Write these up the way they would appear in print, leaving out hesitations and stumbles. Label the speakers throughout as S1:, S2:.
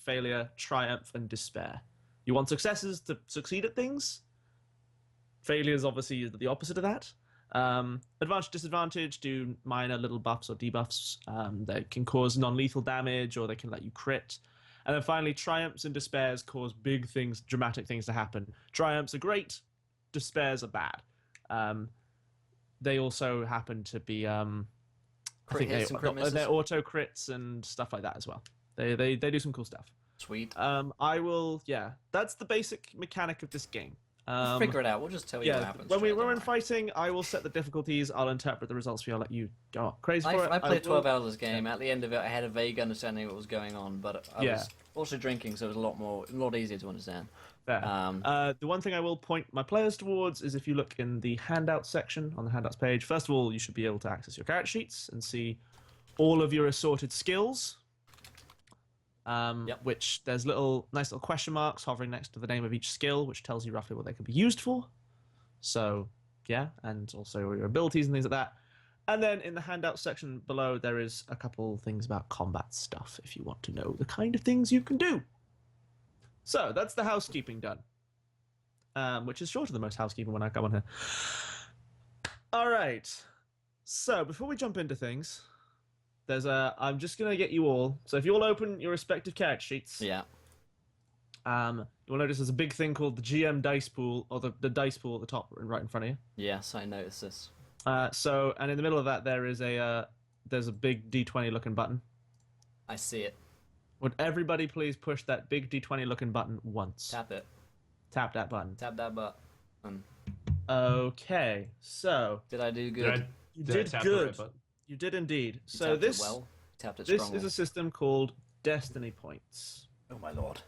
S1: failure, triumph, and despair. You want successes to succeed at things. Failure is obviously the opposite of that. Advantage, disadvantage, do minor little buffs or debuffs that can cause non-lethal damage, or they can let you crit. And then finally, triumphs and despairs cause big things, dramatic things to happen. Triumphs are great, despairs are bad. They also happen to be, I think they're auto crits and stuff like that as well. They do some cool stuff.
S2: Sweet.
S1: That's the basic mechanic of this game.
S2: We'll figure it out. We'll just tell you what happens.
S1: When we're in fighting, I will set the difficulties. I'll interpret the results for you. I'll let you go crazy for it.
S2: I played 12 hours of this game. At the end of it, I had a vague understanding of what was going on, but I was also drinking, so it was a lot easier to understand.
S1: Fair. The one thing I will point my players towards is if you look in the handout section on the handouts page. First of all, you should be able to access your character sheets and see all of your assorted skills. Which there's nice little question marks hovering next to the name of each skill, which tells you roughly what they could be used for. So, yeah, and also your abilities and things like that. And then in the handout section below, there is a couple things about combat stuff, if you want to know the kind of things you can do. So, that's the housekeeping done. Which is shorter than most housekeeping when I come on here. All right. So, before we jump into things... I'm just going to get you all. So if you all open your respective character sheets.
S2: Yeah.
S1: You'll notice there's a big thing called the GM dice pool, or the dice pool at the top right in front of you.
S2: Yes, I noticed this.
S1: And in the middle of that there's a big D20 looking button.
S2: I see it.
S1: Would everybody please push that big D20 looking button once?
S2: Tap it.
S1: Tap that button.
S2: Tap that button.
S1: Okay, so...
S2: Did I do good?
S1: You did good. You did indeed. So this is a system called Destiny Points.
S2: Oh my lord!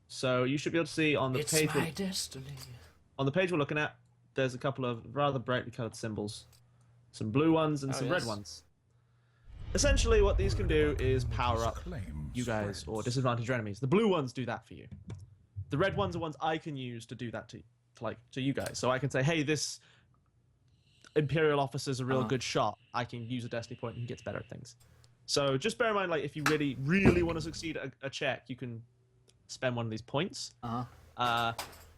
S1: So you should be able to see on the page.
S2: It's my destiny.
S1: On the page we're looking at, there's a couple of rather brightly coloured symbols, some blue ones and some red ones. Essentially, what these can do is power up you guys or disadvantage your enemies. The blue ones do that for you. The red ones are ones I can use to do that to you guys. So I can say, hey, this Imperial officer's a real good shot. I can use a destiny point and he gets better at things. So just bear in mind, like, if you really, really want to succeed at a check, you can spend one of these points.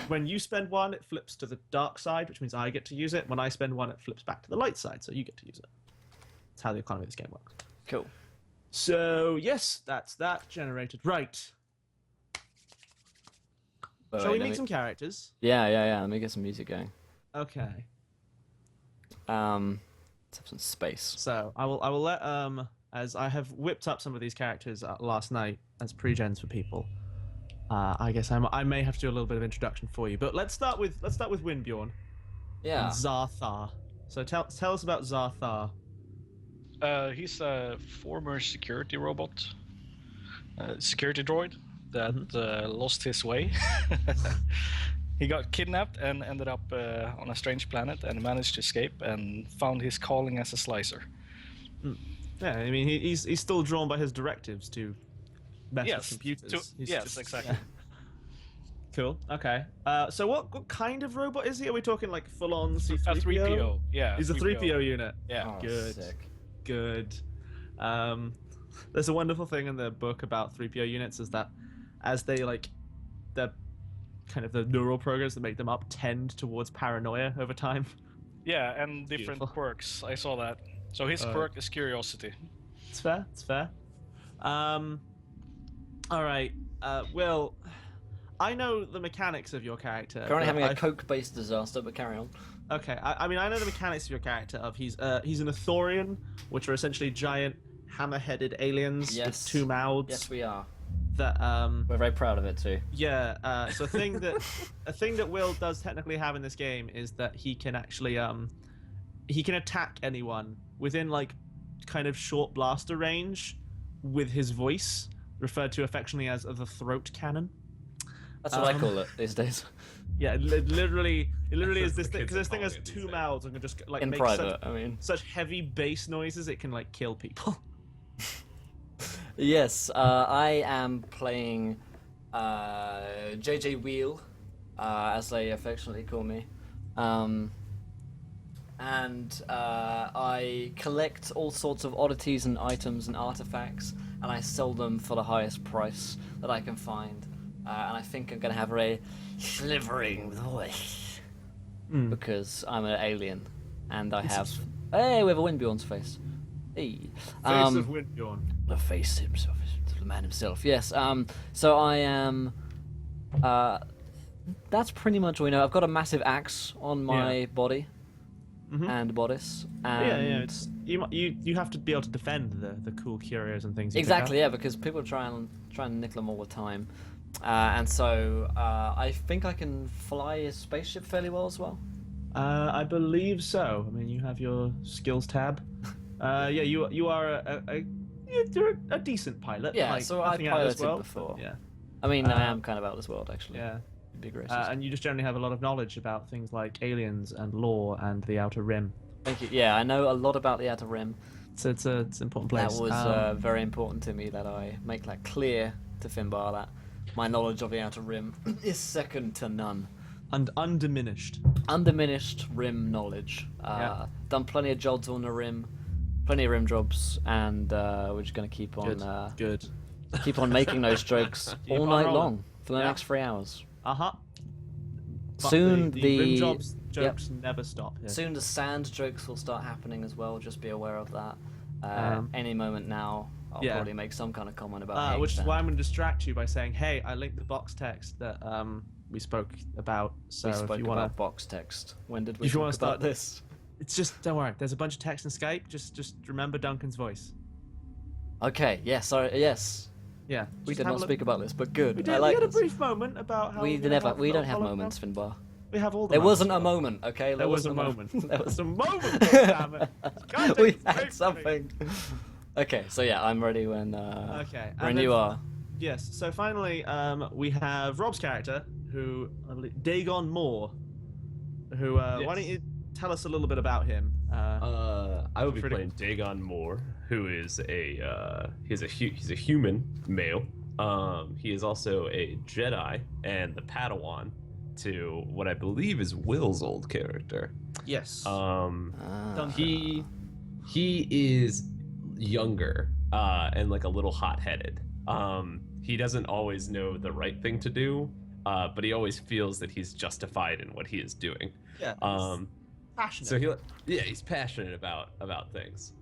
S1: When you spend one, it flips to the dark side, which means I get to use it. When I spend one, it flips back to the light side, so you get to use it. That's how the economy of this game works.
S2: Cool.
S1: So, yes, that's that generated. Right. Shall we meet some characters?
S2: Yeah. Let me get some music going.
S1: Okay.
S2: Let's have some space.
S1: So I will let as I have whipped up some of these characters last night as pre-gens for people. I guess I may have to do a little bit of introduction for you, but let's start with Windbjorn.
S2: Yeah.
S1: And Zarthar. So tell us about Zarthar.
S3: He's a former security robot, security droid that lost his way. He got kidnapped and ended up on a strange planet and managed to escape and found his calling as a slicer.
S1: Yeah, I mean, he's still drawn by his directives to mess with computers.
S3: Exactly.
S1: Cool. Okay. So what kind of robot is he? Are we talking like full-on C3PO?
S3: A 3PO. Yeah.
S1: He's a 3PO unit.
S3: Yeah.
S2: Oh,
S1: Good.
S2: Sick.
S1: Good. There's a wonderful thing in the book about 3PO units is that as they the kind of the neural programs that make them up tend towards paranoia over time.
S3: Yeah, and different quirks. I saw that. So his quirk is curiosity.
S1: It's fair. It's fair. All right. Will, I know the mechanics of your character.
S2: Currently having a coke-based disaster, but carry on.
S1: Okay. I mean, I know the mechanics of your character. He's an Ithorian, which are essentially giant hammer-headed aliens with two mouths.
S2: Yes, we are.
S1: That
S2: we're very proud of it too.
S1: Yeah. So a thing that Will does technically have in this game is that he can actually he can attack anyone within kind of short blaster range with his voice, referred to affectionately as the throat cannon.
S2: That's what I call it these days.
S1: Yeah, it literally is this thing, because this thing has two mouths and can just
S2: in
S1: make
S2: private.
S1: such heavy bass noises it can kill people.
S2: Yes, I am playing JJ Wheel, as they affectionately call me, and I collect all sorts of oddities and items and artifacts and I sell them for the highest price that I can find. And I think I'm going to have a slivering voice because I'm an alien, and I have hey, we have a Windbjorn's face. Hey,
S1: Face of Windbjorn.
S2: the face himself, the man himself. Yes. So I am. That's pretty much all we know. I've got a massive axe on my body and bodice. And
S1: It's, you have to be able to defend the cool curios and things.
S2: exactly. Yeah, because people try and nick them all the time. And so I think I can fly a spaceship fairly well as well.
S1: I believe so. I mean, you have your skills tab. You are you're a decent pilot.
S2: Yeah,
S1: like,
S2: so I
S1: nothing out of this
S2: piloted
S1: world,
S2: before.
S1: Yeah.
S2: I mean, I am kind of out of this world actually.
S1: Yeah.
S2: Big racist.
S1: And you just generally have a lot of knowledge about things like aliens and lore and the Outer Rim.
S2: Thank you. Yeah, I know a lot about the Outer Rim.
S1: So it's an important place.
S2: That was very important to me that I make that clear to Finbar that my knowledge of the Outer Rim is second to none.
S1: And undiminished.
S2: Undiminished Rim knowledge. Done plenty of jobs on the Rim, plenty of Rim jobs, and we're just going to keep on
S1: Good.
S2: keep on making those jokes all
S1: on
S2: night
S1: rolling.
S2: long for the next 3 hours.
S1: Uh-huh.
S2: Soon
S1: the rim
S2: the
S1: jokes never stop. Yeah.
S2: soon the sand jokes will start happening as well. Just be aware of that. Any moment now, I'll probably make some kind of comment about
S1: which is
S2: sand.
S1: why I'm going to distract you by saying, hey, I linked the box text that we spoke about. So
S2: we spoke
S1: if you want
S2: about box text. When did we
S1: if you
S2: talk
S1: wanna
S2: about
S1: start-
S2: this?
S1: it's just, don't worry. There's a bunch of text in Skype. Just remember Duncan's voice.
S2: Okay. Yes. Sorry. Yes.
S1: Yeah.
S2: We
S1: just
S2: did
S1: have
S2: not
S1: a look-
S2: speak about this, but good.
S1: We did.
S2: I like
S1: we had a
S2: this.
S1: brief moment about how
S2: We
S1: you know,
S2: never.
S1: how
S2: We don't have
S1: follow-
S2: moments, Finbar.
S1: We have all the
S2: There
S1: moments.
S2: wasn't a moment. Okay.
S1: There was a
S2: wasn't
S1: moment.
S2: There
S1: There
S2: was
S1: was a moment. Damn it. Can't
S2: we
S1: take this away
S2: had
S1: from me.
S2: something. Okay. So yeah, I'm ready when.
S1: Okay.
S2: When
S1: and
S2: you
S1: then-
S2: are.
S1: Yes. So finally, we have Rob's character, who Dagon Moore, who why don't you tell us a little bit about him?
S4: I will be playing Dagon Moore, who is he's a human male. He is also a Jedi and the Padawan to what I believe is Will's old character.
S1: Yes.
S4: He is younger and like a little hot-headed. He doesn't always know the right thing to do, but he always feels that he's justified in what he is doing.
S1: Yeah. Passionate.
S4: So he's passionate about things.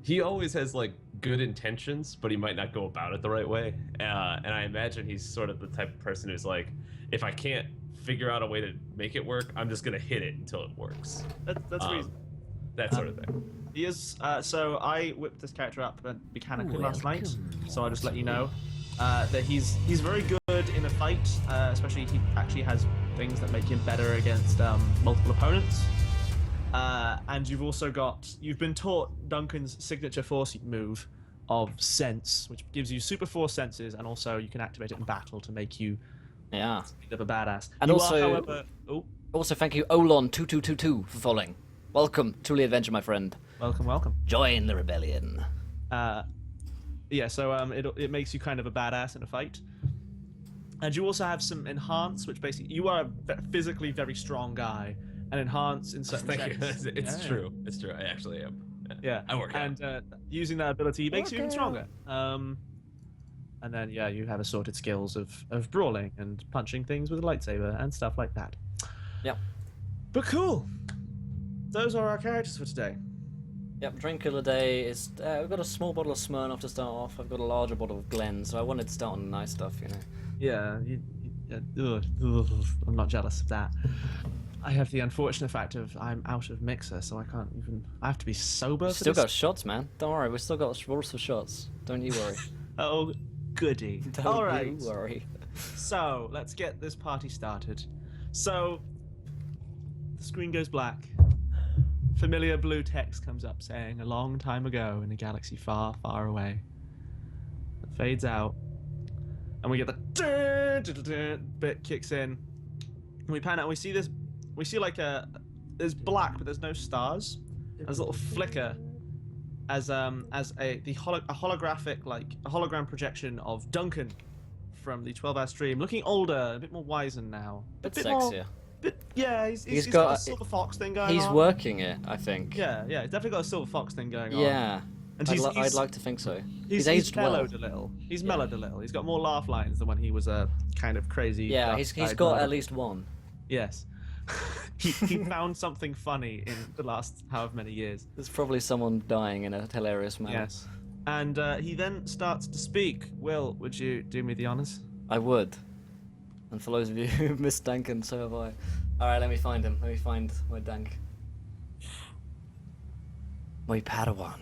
S4: He always has like good intentions, but he might not go about it the right way. And I imagine he's sort of the type of person who's like, if I can't figure out a way to make it work, I'm just gonna hit it until it works.
S1: That's reasonable.
S4: That sort of thing.
S1: He is. So I whipped this character up mechanically last night. So I'll just let you know that he's very good in a fight. Especially he actually has things that make him better against multiple opponents. And you've been taught Duncan's signature force move of sense, which gives you super force senses, and also you can activate it in battle to make you
S2: Yeah.
S1: a bit of a badass.
S2: And
S1: You
S2: also-
S1: are, however,
S2: Also, thank you, Olon2222, for following. Welcome to the adventure, my friend.
S1: welcome.
S2: Join the rebellion.
S1: Yeah, so it makes you kind of a badass in a fight. And you also have some enhance, which basically you are a physically very strong guy, and enhance in certain
S4: Thank you.
S1: checks.
S4: It's true. It's true. I actually am.
S1: Yeah,
S4: I work out.
S1: and using that ability makes you even stronger. And then you have assorted skills of brawling and punching things with a lightsaber and stuff like that.
S2: Yep.
S1: But cool. Those are our characters for today.
S2: Yep, drink of the day is... I've got a small bottle of Smirnoff to start off. I've got a larger bottle of Glen, so I wanted to start on the nice stuff, you know.
S1: Yeah, I'm not jealous of that. I have the unfortunate fact of I'm out of mixer, so I can't even... I have to be sober for
S2: Still
S1: this.
S2: got shots, man. Don't worry, we've still got lots of shots. Don't you worry.
S1: Oh, goody.
S2: Don't
S1: All right.
S2: you worry.
S1: So, let's get this party started. So, the screen goes black. Familiar blue text comes up saying, a long time ago in a galaxy far, far away. It fades out. And we get the bit kicks in. And we pan out and we see this, we see like there's black, but there's no stars. There's a little flicker as a holographic, like a hologram projection of Duncan from the 12-hour stream, looking older, a bit more wizened now.
S2: Bit
S1: more-
S2: sexier.
S1: yeah, he's got a silver fox thing going on.
S2: He's working it, I think.
S1: Yeah, he's definitely got a silver fox thing going on.
S2: Yeah.
S1: And
S2: I'd like to think so.
S1: He's
S2: aged well.
S1: mellowed a little. He's mellowed a little. He's got more laugh lines than when he was a kind of crazy.
S2: Yeah, he's got at least one.
S1: Yes. he found something funny in the last however many years.
S2: There's probably someone dying in a hilarious manner.
S1: Yes. And he then starts to speak. Will, would you do me the honors?
S2: I would. And for those of you who missed Duncan, so have I. Alright, let me find him. Let me find my Dunk. My Padawan.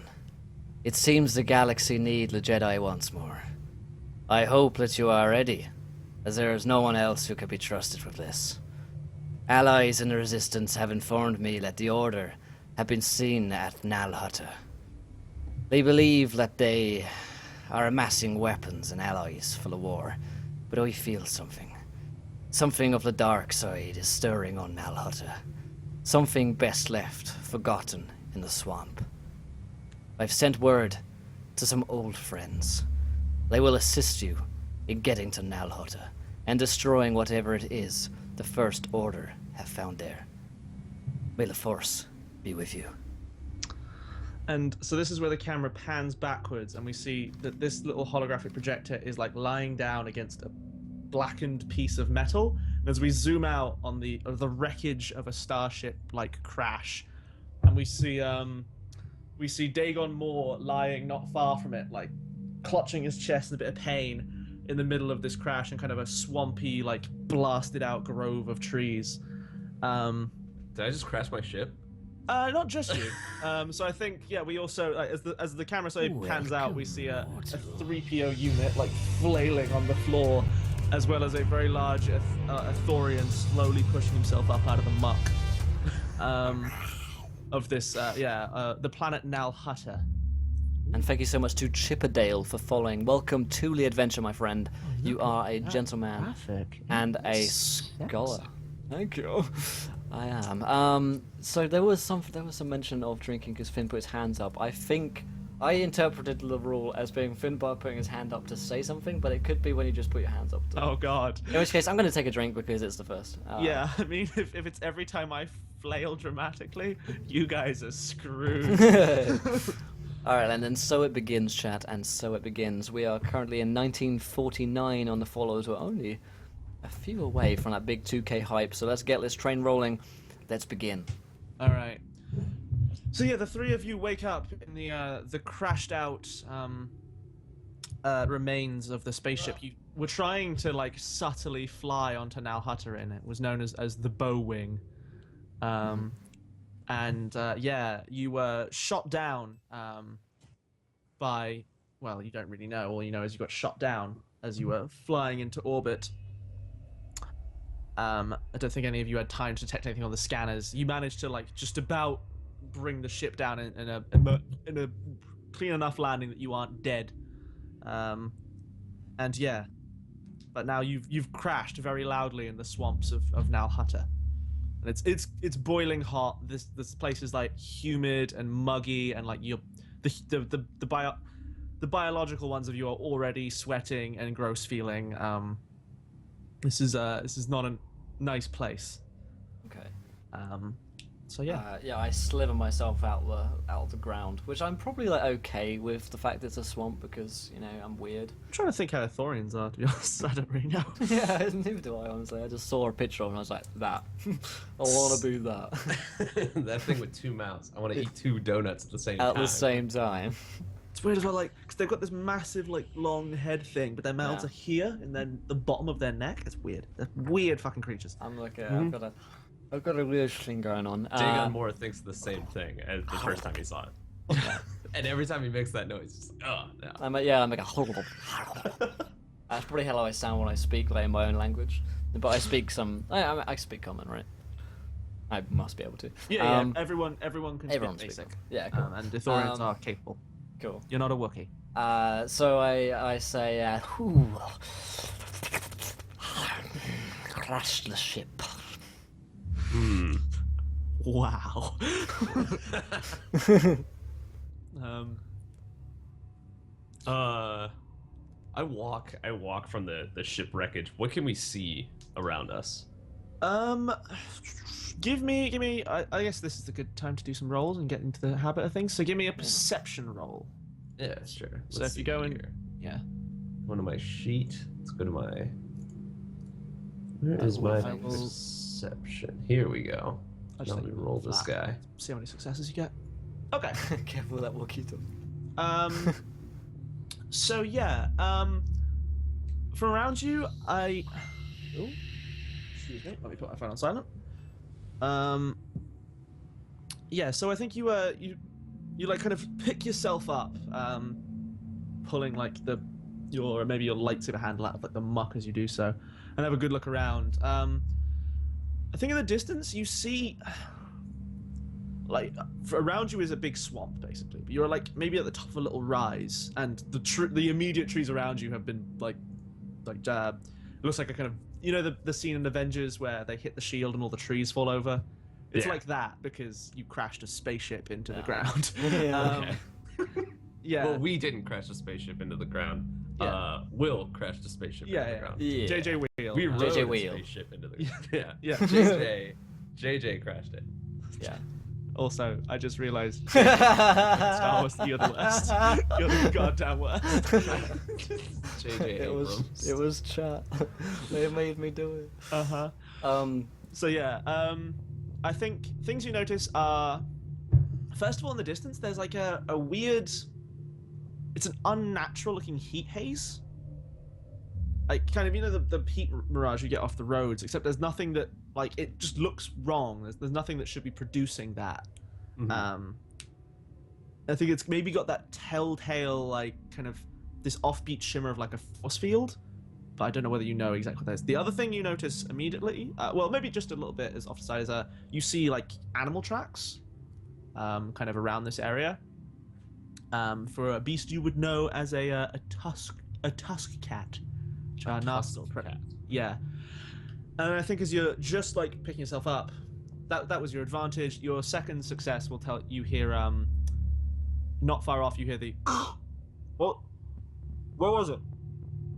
S2: It seems the galaxy need the Jedi once more. I hope that you are ready, as there is no one else who can be trusted with this. Allies in the Resistance have informed me that the Order have been seen at Nal Hutta. They believe that they are amassing weapons and allies for the war, but I feel something. Something of the dark side is stirring on Nal Hutta. Something best left forgotten in the swamp. I've sent word to some old friends. They will assist you in getting to Nal Hutta and destroying whatever it is the First Order have found there. May the Force be with you.
S1: And so this is where the camera pans backwards, and we see that this little holographic projector is like lying down against a blackened piece of metal. And as we zoom out on the wreckage of a starship like crash, and we see Dagon Moore lying not far from it, like clutching his chest in a bit of pain in the middle of this crash in kind of a swampy, like blasted out grove of trees.
S4: Did I just crash my ship?
S1: Not just you. So I think, yeah, we also, as the camera pans out, we see a 3PO unit like flailing on the floor, as well as a very large Ithorian slowly pushing himself up out of the muck of this, the planet Nal Hutta.
S2: And thank you so much to Chipperdale for following. Welcome to the adventure, my friend. You are a gentleman and a scholar. Thank you. I am. So there was some mention of drinking because Finn put his hands up. I think I interpreted the rule as being Finbar putting his hand up to say something, but it could be when you just put your hands up.
S1: Oh God.
S2: In which case, I'm going to take a drink because it's the first.
S1: Yeah, I mean, if it's every time I flail dramatically, you guys are screwed.
S2: Alright, and then so it begins, chat, and so it begins. We are currently in 1949 on the follows. We're only a few away from that big 2K hype, so let's get this train rolling. Let's begin.
S1: Alright. So yeah, the three of you wake up in the crashed out remains of the spaceship. You were trying to like subtly fly onto Nal Hutta in it. It was known as the bow wing. And you were shot down by, well, you don't really know. All you know is you got shot down as you were flying into orbit. I don't think any of you had time to detect anything on the scanners. You managed to like just about bring the ship down in a clean enough landing that you aren't dead. And yeah, but now you've crashed very loudly in the swamps of Nal Hutta. And it's boiling hot. This place is like humid and muggy, and like the biological ones of you are already sweating and gross feeling. This is not a nice place.
S2: Okay.
S1: So yeah.
S2: I sliver myself out the ground, which I'm probably like okay with the fact it's a swamp because I'm weird.
S1: I'm trying to think how Ithorians are, to be honest. I don't really know.
S2: Yeah, neither do I, honestly. I just saw a picture of it and I was like, that. I want to be that.
S4: That thing with two mouths. I want to eat two donuts at the same time.
S2: At the same time.
S1: It's weird as well, like, because they've got this massive, like, long head thing, but their mouths are here, and then the bottom of their neck. It's weird. They're weird fucking creatures.
S2: I'm like, I've got a weird thing going on.
S4: Dagon Moore thinks the same thing as the first time he saw it. And every time he makes that noise, it's just, oh, no.
S2: I'm like a That's probably how I sound when I speak, like in my own language. But I speak I speak common, right? I must be able to.
S1: Yeah, everyone can speak basic.
S2: Yeah, cool.
S1: And Ithorians are capable.
S2: Cool.
S1: You're not a Wookiee.
S2: So I say, crash the ship.
S1: Wow.
S4: I walk from the ship wreckage. What can we see around us?
S1: Give me. I guess this is a good time to do some rolls and get into the habit of things. So give me a perception roll.
S4: Yeah, sure.
S1: So
S4: Let's
S1: if you
S4: see
S1: go in,
S4: here.
S1: yeah.
S4: Go to my sheet. Let's go to my. Where is my
S1: I will-
S4: perception? Here we go.
S1: I
S4: Now
S1: let
S4: we
S1: you
S4: roll this
S1: flat.
S4: guy.
S1: See how many successes you get. Okay.
S2: Careful with that walkie-talkie.
S1: So yeah. From around you, Oh, excuse me. Let me put my phone on silent. Yeah. So I think you like kind of pick yourself up, pulling like your lightsaber handle out of like the muck as you do so, and have a good look around. I think in the distance you see, like, around you is a big swamp basically, but you're like maybe at the top of a little rise, and the immediate trees around you have been like it looks like a kind of, you know, the scene in Avengers where they hit the shield and all the trees fall over. It's
S4: Yeah.
S1: like that because you crashed a spaceship into the ground.
S2: Yeah.
S1: Yeah.
S4: Well, we didn't crash a spaceship into the ground.
S1: Yeah.
S4: Will crashed a spaceship into the ground.
S2: Yeah.
S1: JJ Wheel.
S4: We rode
S2: JJ
S4: a
S2: Wheel.
S4: spaceship into the ground.
S1: Yeah.
S4: JJ crashed it.
S2: Yeah.
S1: Also, I just realized Star Wars, you're the worst. You're the goddamn worst.
S4: JJ Abrams.
S2: It was chat. They made me do it.
S1: Uh-huh. So yeah, I think things you notice are, first of all, in the distance, there's like a weird, it's an unnatural looking heat haze. Like, kind of, you know, the heat mirage you get off the roads, except there's nothing that, like, it just looks wrong. There's nothing that should be producing that.
S4: Mhm.
S1: I think it's maybe got that telltale, like, kind of this offbeat shimmer of like a force field, but I don't know whether you know exactly what that is. The other thing you notice immediately, well, maybe just a little bit as off the side, is you see like animal tracks, kind of around this area, for a beast you would know as a tusk cat. Yeah. And I think as you're just like picking yourself up, that was your advantage. Your second success will tell you hear, not far off, you hear the what? Where was it?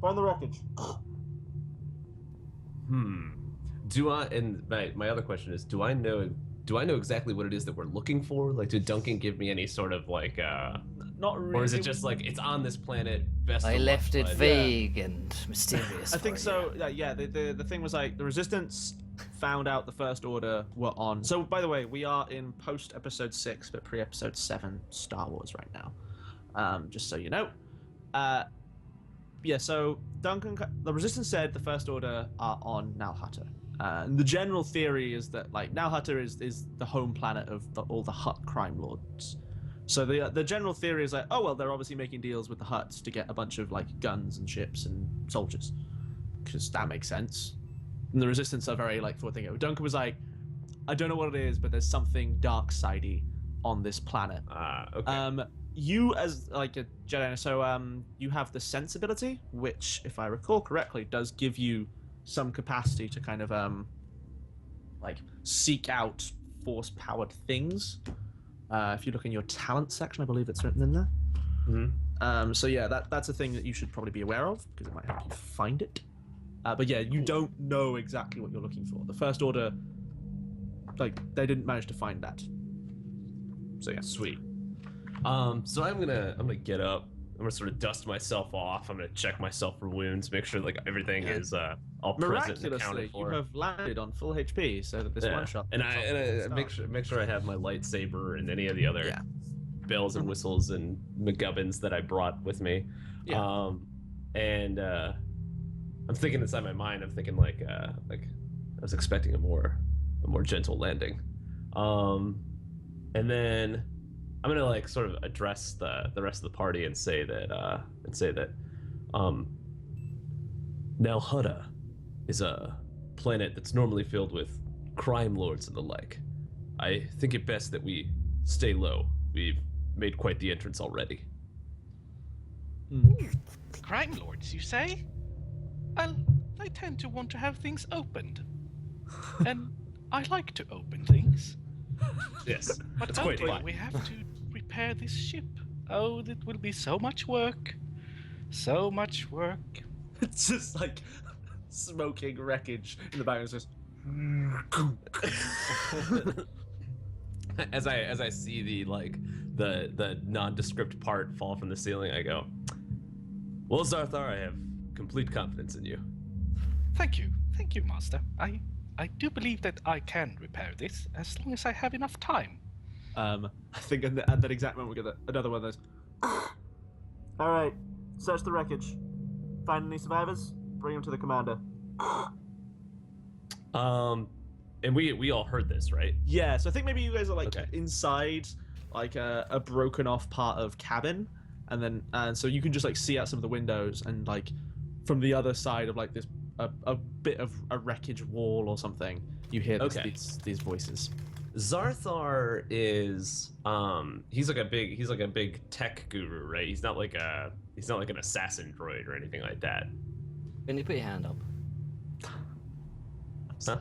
S1: Find the wreckage.
S4: And my other question is, do I know exactly what it is that we're looking for? Like, did Duncan give me any sort of like
S1: Not really.
S4: or is it just like it's on this planet? Best
S2: I
S4: of luck,
S2: left it
S4: bud?
S2: vague and mysterious.
S1: I think
S2: for
S1: so.
S2: you.
S1: Yeah. The thing was like the Resistance found out the First Order were on. So by the way, we are in post Episode 6, but pre Episode 7 Star Wars right now. Just so you know. Yeah. So Duncan, the Resistance said the First Order are on Nal Hutta. And the general theory is that like Nal Hutta is the home planet of all the Hutt crime lords. So the general theory is like, oh well, they're obviously making deals with the Hutts to get a bunch of like guns and ships and soldiers, because that makes sense. And the Resistance are very like forward thinking. Duncan was like, I don't know what it is, but there's something dark sidey on this planet.
S4: Okay.
S1: You as like a Jedi, so you have the sensibility, which, if I recall correctly, does give you some capacity to kind of like seek out force-powered things. If you look in your talent section, I believe it's written in there.
S4: Mm-hmm.
S1: So yeah, that's a thing that you should probably be aware of, because it might help you find it. But yeah, you don't know exactly what you're looking for. The First Order, like, they didn't manage to find that. So yeah.
S4: Sweet. So I'm gonna get up. I'm gonna sort of dust myself off. I'm gonna check myself for wounds, make sure like everything is all present and
S1: Miraculously,
S4: accounted
S1: you
S4: for.
S1: have landed on full HP, so that this one shot.
S4: And I make sure I have my lightsaber and any of the other bells and whistles and McGubbins that I brought with me.
S1: Yeah.
S4: I'm thinking inside my mind. I'm thinking like I was expecting a more gentle landing. And then I'm gonna like sort of address the rest of the party and say that Nal Hutta is a planet that's normally filled with crime lords and the like. I think it best that we stay low. We've made quite the entrance already.
S3: Crime lords, you say? Well, I tend to want to have things opened. And I like to open things.
S4: Yes,
S3: But
S4: that's quite
S3: only
S4: fine.
S3: we have to repair this ship. Oh, that will be so much work. So much work.
S1: It's just like smoking wreckage in the background. It's just
S4: As I see the like the nondescript part fall from the ceiling, I go, "Well, Zarthar, I have complete confidence in you."
S3: Thank you, Master. I do believe that I can repair this as long as I have enough time.
S1: I think at that exact moment we get another one of those. All right, search the wreckage. Find any survivors? Bring them to the commander.
S4: And we all heard this, right?
S1: Yeah, so I think maybe you guys are like
S4: Okay.
S1: inside like a broken off part of cabin, and so you can just like see out some of the windows, and like from the other side of like this a bit of a wreckage wall or something, you hear these voices.
S4: Zarthar is he's like a big tech guru, right? He's not like an assassin droid or anything like that.
S2: Can you put your hand up?
S4: Huh?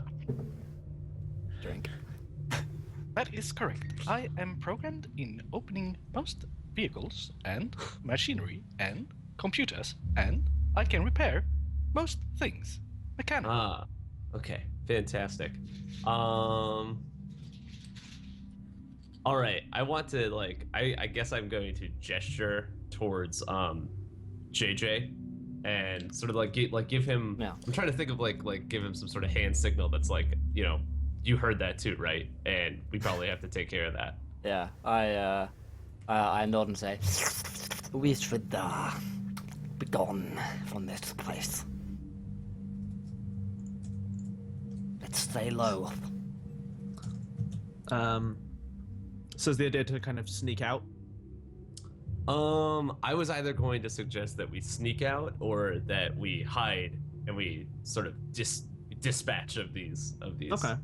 S2: Drink.
S3: That is correct. I am programmed in opening most vehicles and machinery and computers, and I can repair most things mechanically.
S4: Ah, okay, fantastic. All right, I want to I guess I'm going to gesture towards JJ and sort of give him.
S2: Yeah.
S4: I'm trying to think of give him some sort of hand signal that's like, you know, you heard that too, right? And we probably have to take care of that.
S2: Yeah, I nod and say, we should be gone from this place. Let's stay low.
S1: So is the idea to kind of sneak out?
S4: I was either going to suggest that we sneak out or that we hide and we sort of dispatch of these.
S1: Okay.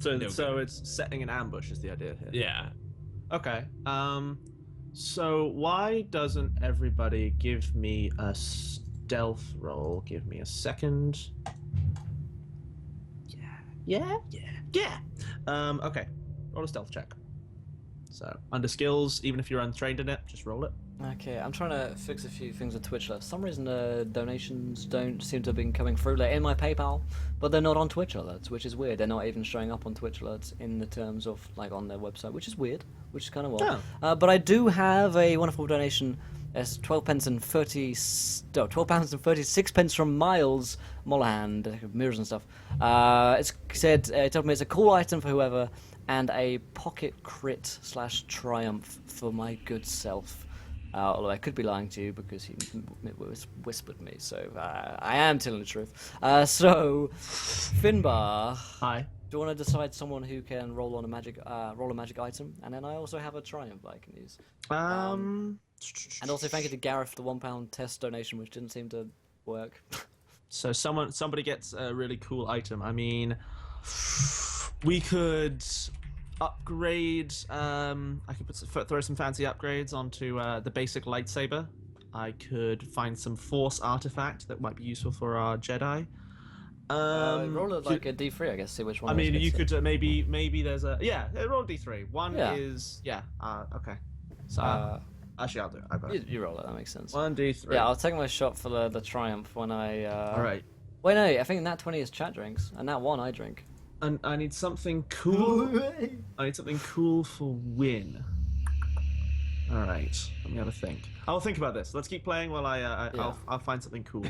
S1: So it's setting an ambush is the idea here.
S4: Yeah.
S1: Okay. So why doesn't everybody give me a stealth roll? Give me a second. Yeah. Okay. Roll a stealth check. So under skills, even if you're untrained in it, just roll it.
S2: Okay, I'm trying to fix a few things with Twitch. For some reason, donations don't seem to have been coming through. They're in my PayPal, but they're not on Twitch alerts, which is weird. They're not even showing up on Twitch alerts in the terms of like on their website, which is weird, which is kind of odd. But I do have a wonderful donation. It's 12 pence and 36 pence from Miles Mollahan, mirrors and stuff. It told me it's a cool item for whoever, and a pocket crit / triumph for my good self. Although I could be lying to you because he whispered me, so I am telling the truth. So, Finbar,
S1: Hi.
S2: do you want to decide someone who can roll a magic item, and then I also have a triumph I can use. And also thank you to Gareth for the £1 test donation, which didn't seem to work.
S1: So somebody gets a really cool item. I mean, we could upgrade. I could throw some fancy upgrades onto the basic lightsaber. I could find some Force artifact that might be useful for our Jedi.
S2: Roll it like a D3, I guess. See which one.
S1: I mean, you could maybe there's a roll a D3. One
S2: Yeah.
S1: is okay. So actually, I'll do it. I got it.
S2: You roll it. That makes sense.
S1: 1d3.
S2: Yeah, I'll take my shot for the triumph when I.
S1: All right.
S2: Wait, no. I think Nat 20 is chat drinks, and Nat 1 I drink.
S1: And I need something cool. I need something cool for win. All right. Let me have a think. I'll think about this. Let's keep playing while I'll find something cool.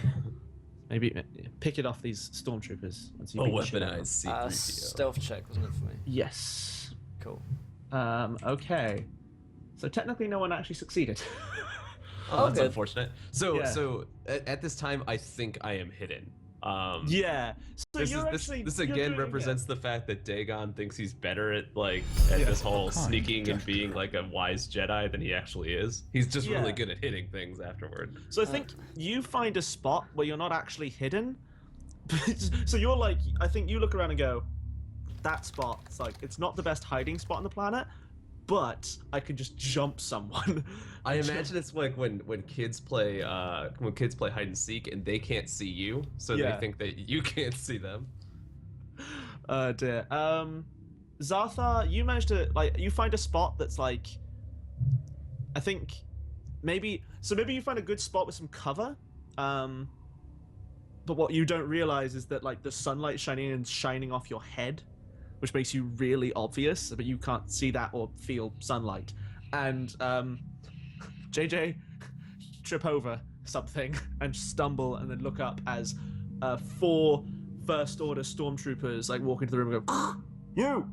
S1: Maybe pick it off these stormtroopers. And see if we can shit
S4: Weaponized
S1: out.
S4: C3PO.
S2: Stealth check, wasn't it for me?
S1: Yes.
S2: Cool.
S1: Okay. So technically, no one actually succeeded.
S4: Oh, that's
S2: good.
S4: unfortunate. So at this time, I think I am hidden.
S1: Yeah. So
S4: This again represents the fact that Dagon thinks he's better at this whole sneaking and being like a wise Jedi than he actually is. He's just really good at hitting things afterward.
S1: So I think you find a spot where you're not actually hidden. So you're like, I think you look around and go, that spot, it's not the best hiding spot on the planet, but I could just jump someone.
S4: I imagine it's like when kids play hide and seek and they can't see you, so they think that you can't see them.
S1: Dear. Zarthar, you managed to you find a spot that's I think maybe you find a good spot with some cover. But what you don't realize is that the sunlight shining off your head, which makes you really obvious, but you can't see that or feel sunlight. and JJ trip over something and stumble and then look up as 4 First Order stormtroopers like walk into the room and go, "You!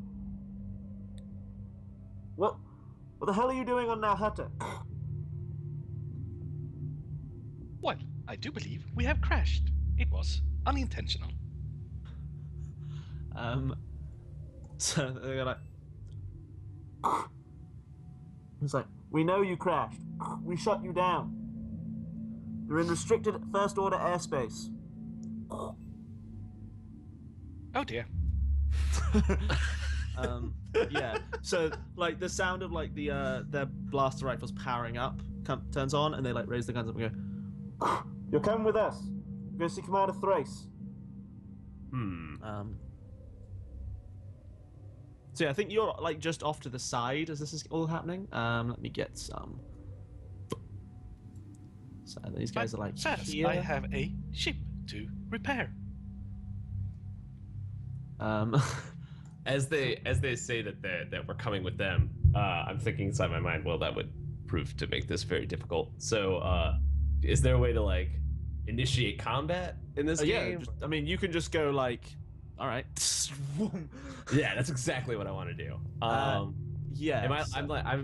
S1: What the hell are you doing on Nahata?"
S3: Well, I do believe we have crashed. It was unintentional.
S1: So they're like, it's like, "We know you crashed. We shut you down. You're in restricted First Order airspace."
S3: Oh dear.
S1: Yeah. So like the sound of like the their blaster rifles powering up turns on, and they like raise the guns up and go, "You're coming with us. You're going to see Commander Thrace." So yeah, I think you're like just off to the side as this is all happening. Let me get some. So these guys are like here.
S3: I have a ship to repair.
S4: As they say that we're coming with them, I'm thinking inside my mind, well, that would prove to make this very difficult. So, is there a way to like initiate combat in this game?
S1: Yeah, I mean, you can just go like, all right.
S4: Yeah, that's exactly what I want to do.
S1: Yeah.
S4: I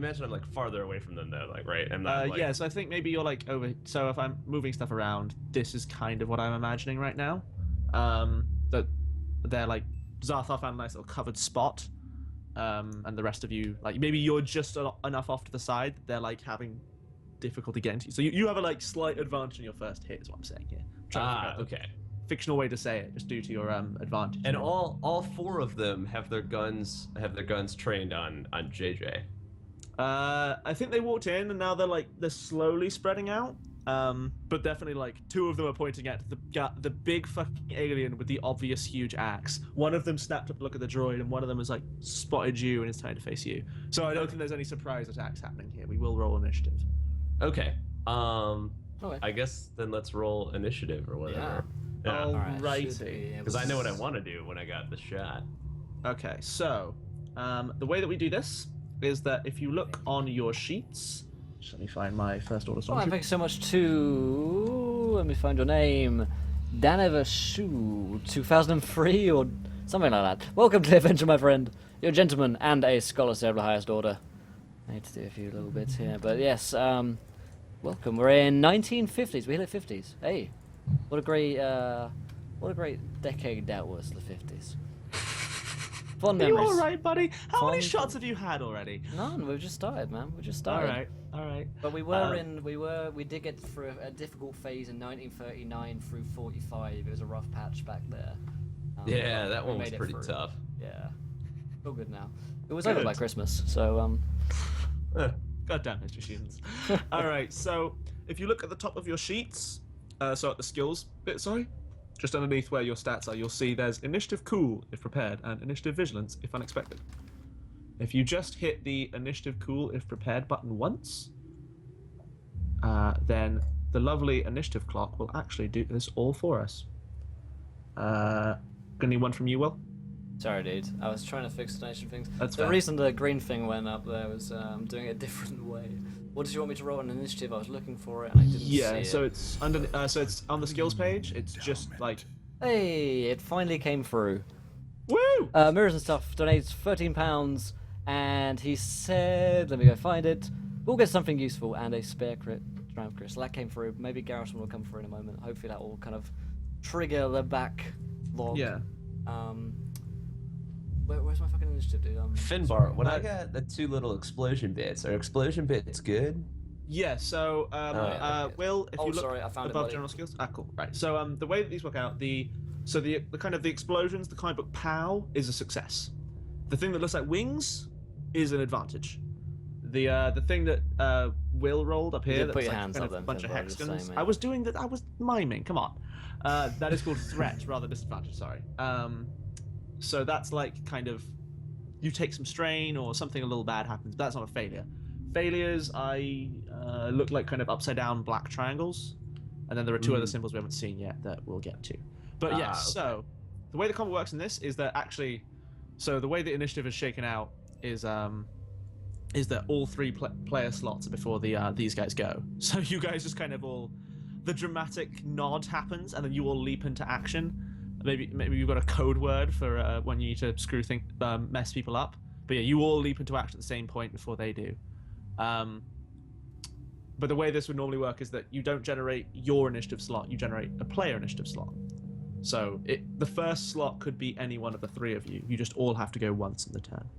S4: imagine I'm like farther away from them though, like right. I'm not, like...
S1: Yeah, so I think maybe you're like over. So if I'm moving stuff around, this is kind of what I'm imagining right now. That they're like. Zarthar found a nice little covered spot, and the rest of you, like maybe you're just enough off to the side that they're like having difficulty getting to you. So you have a like slight advantage in your first hit, is what I'm saying here.
S4: Okay.
S1: Fictional way to say it, just due to your advantage.
S4: And all 4 of them have their guns trained on JJ.
S1: I think they walked in and now they're slowly spreading out. But definitely like 2 of them are pointing at the big fucking alien with the obvious huge axe. One of them snapped up to look at the droid, and one of them has like spotted you and is trying to face you. So I don't think there's any surprise attacks happening here. We will roll initiative.
S4: Okay.
S2: Okay.
S4: I guess then let's roll initiative or whatever. Yeah.
S1: Alrighty.
S4: Because I know what I want to do when I got the shot.
S1: Okay, so the way that we do this is that if you look on your sheets. Just let me find my First Order
S2: stormtrooper. Thank you so much to... Let me find your name. Danever Shu, 2003 or something like that. Welcome to the adventure, my friend. You're a gentleman and a scholar of the highest order. I need to do a few little bits here, but yes, welcome. We're in 1950s. We hit the 50s. Hey, what a great decade that was, the 50s. Fun memories.
S1: Are you alright, buddy? How many shots have you had already?
S2: None. We've just started, man. We just started.
S1: All right.
S2: But we did get through a difficult phase in 1939 through 45. It was a rough patch back there.
S4: Yeah, that one was pretty tough.
S2: Yeah. All good now. It was over by Christmas, so
S1: God damn, Mr. Sheens. All right. So if you look at the top of your sheets, so at the skills bit, just underneath where your stats are, you'll see there's Initiative Cool if prepared and Initiative Vigilance if unexpected. If you just hit the Initiative Cool if prepared button once, then the lovely initiative clock will actually do this all for us. Got anyone from you, Will?
S2: Sorry, dude. I was trying to fix donation things.
S1: That's
S2: the
S1: fair.
S2: reason the green thing went up there was doing it a different way. What did you want me to roll an initiative? I was looking for it and I didn't see it.
S1: So it's under. So it's on the skills page. It's just like.
S2: Hey, it finally came through.
S1: Woo!
S2: Mirrors and Stuff donates £13, and he said, let me go find it. We'll get something useful and a spare crit triumph crystal. That came through. Maybe Garrison will come through in a moment. Hopefully that will kind of trigger the back log.
S1: Yeah.
S2: Where's my fucking initiative, dude?
S4: Finbar, when I got the 2 little explosion bits, are explosion bits good?
S1: Yeah, so Will, if you look
S2: sorry, I found
S1: above
S2: it,
S1: general skills. Cool. Right. So the way that these work out, the kind of the explosions, the comic book POW is a success. The thing that looks like wings is an advantage. The thing that Will rolled up here,
S2: put your
S1: like
S2: hands
S1: kind
S2: up
S1: of
S2: then,
S1: bunch of
S2: Finbar, just
S1: hexagons.
S2: saying,
S1: I was doing that. I was miming. Come on. That is called threat rather than disadvantage. Sorry. So that's like kind of you take some strain or something a little bad happens. But that's not a failure. Failures, look like kind of upside down black triangles, and then there are 2 other symbols we haven't seen yet that we'll get to. But yes, okay. So the way the combat works in this is that actually, so the way the initiative is shaken out is is that all 3 player slots are before these guys go. So you guys just kind of the dramatic nod happens, and then you all leap into action. Maybe you've got a code word for when you need to mess people up. But yeah, you all leap into action at the same point before they do. But the way this would normally work is that you don't generate your initiative slot, you generate a player initiative slot. So the first slot could be any one of the 3 of you. You just all have to go once in the turn.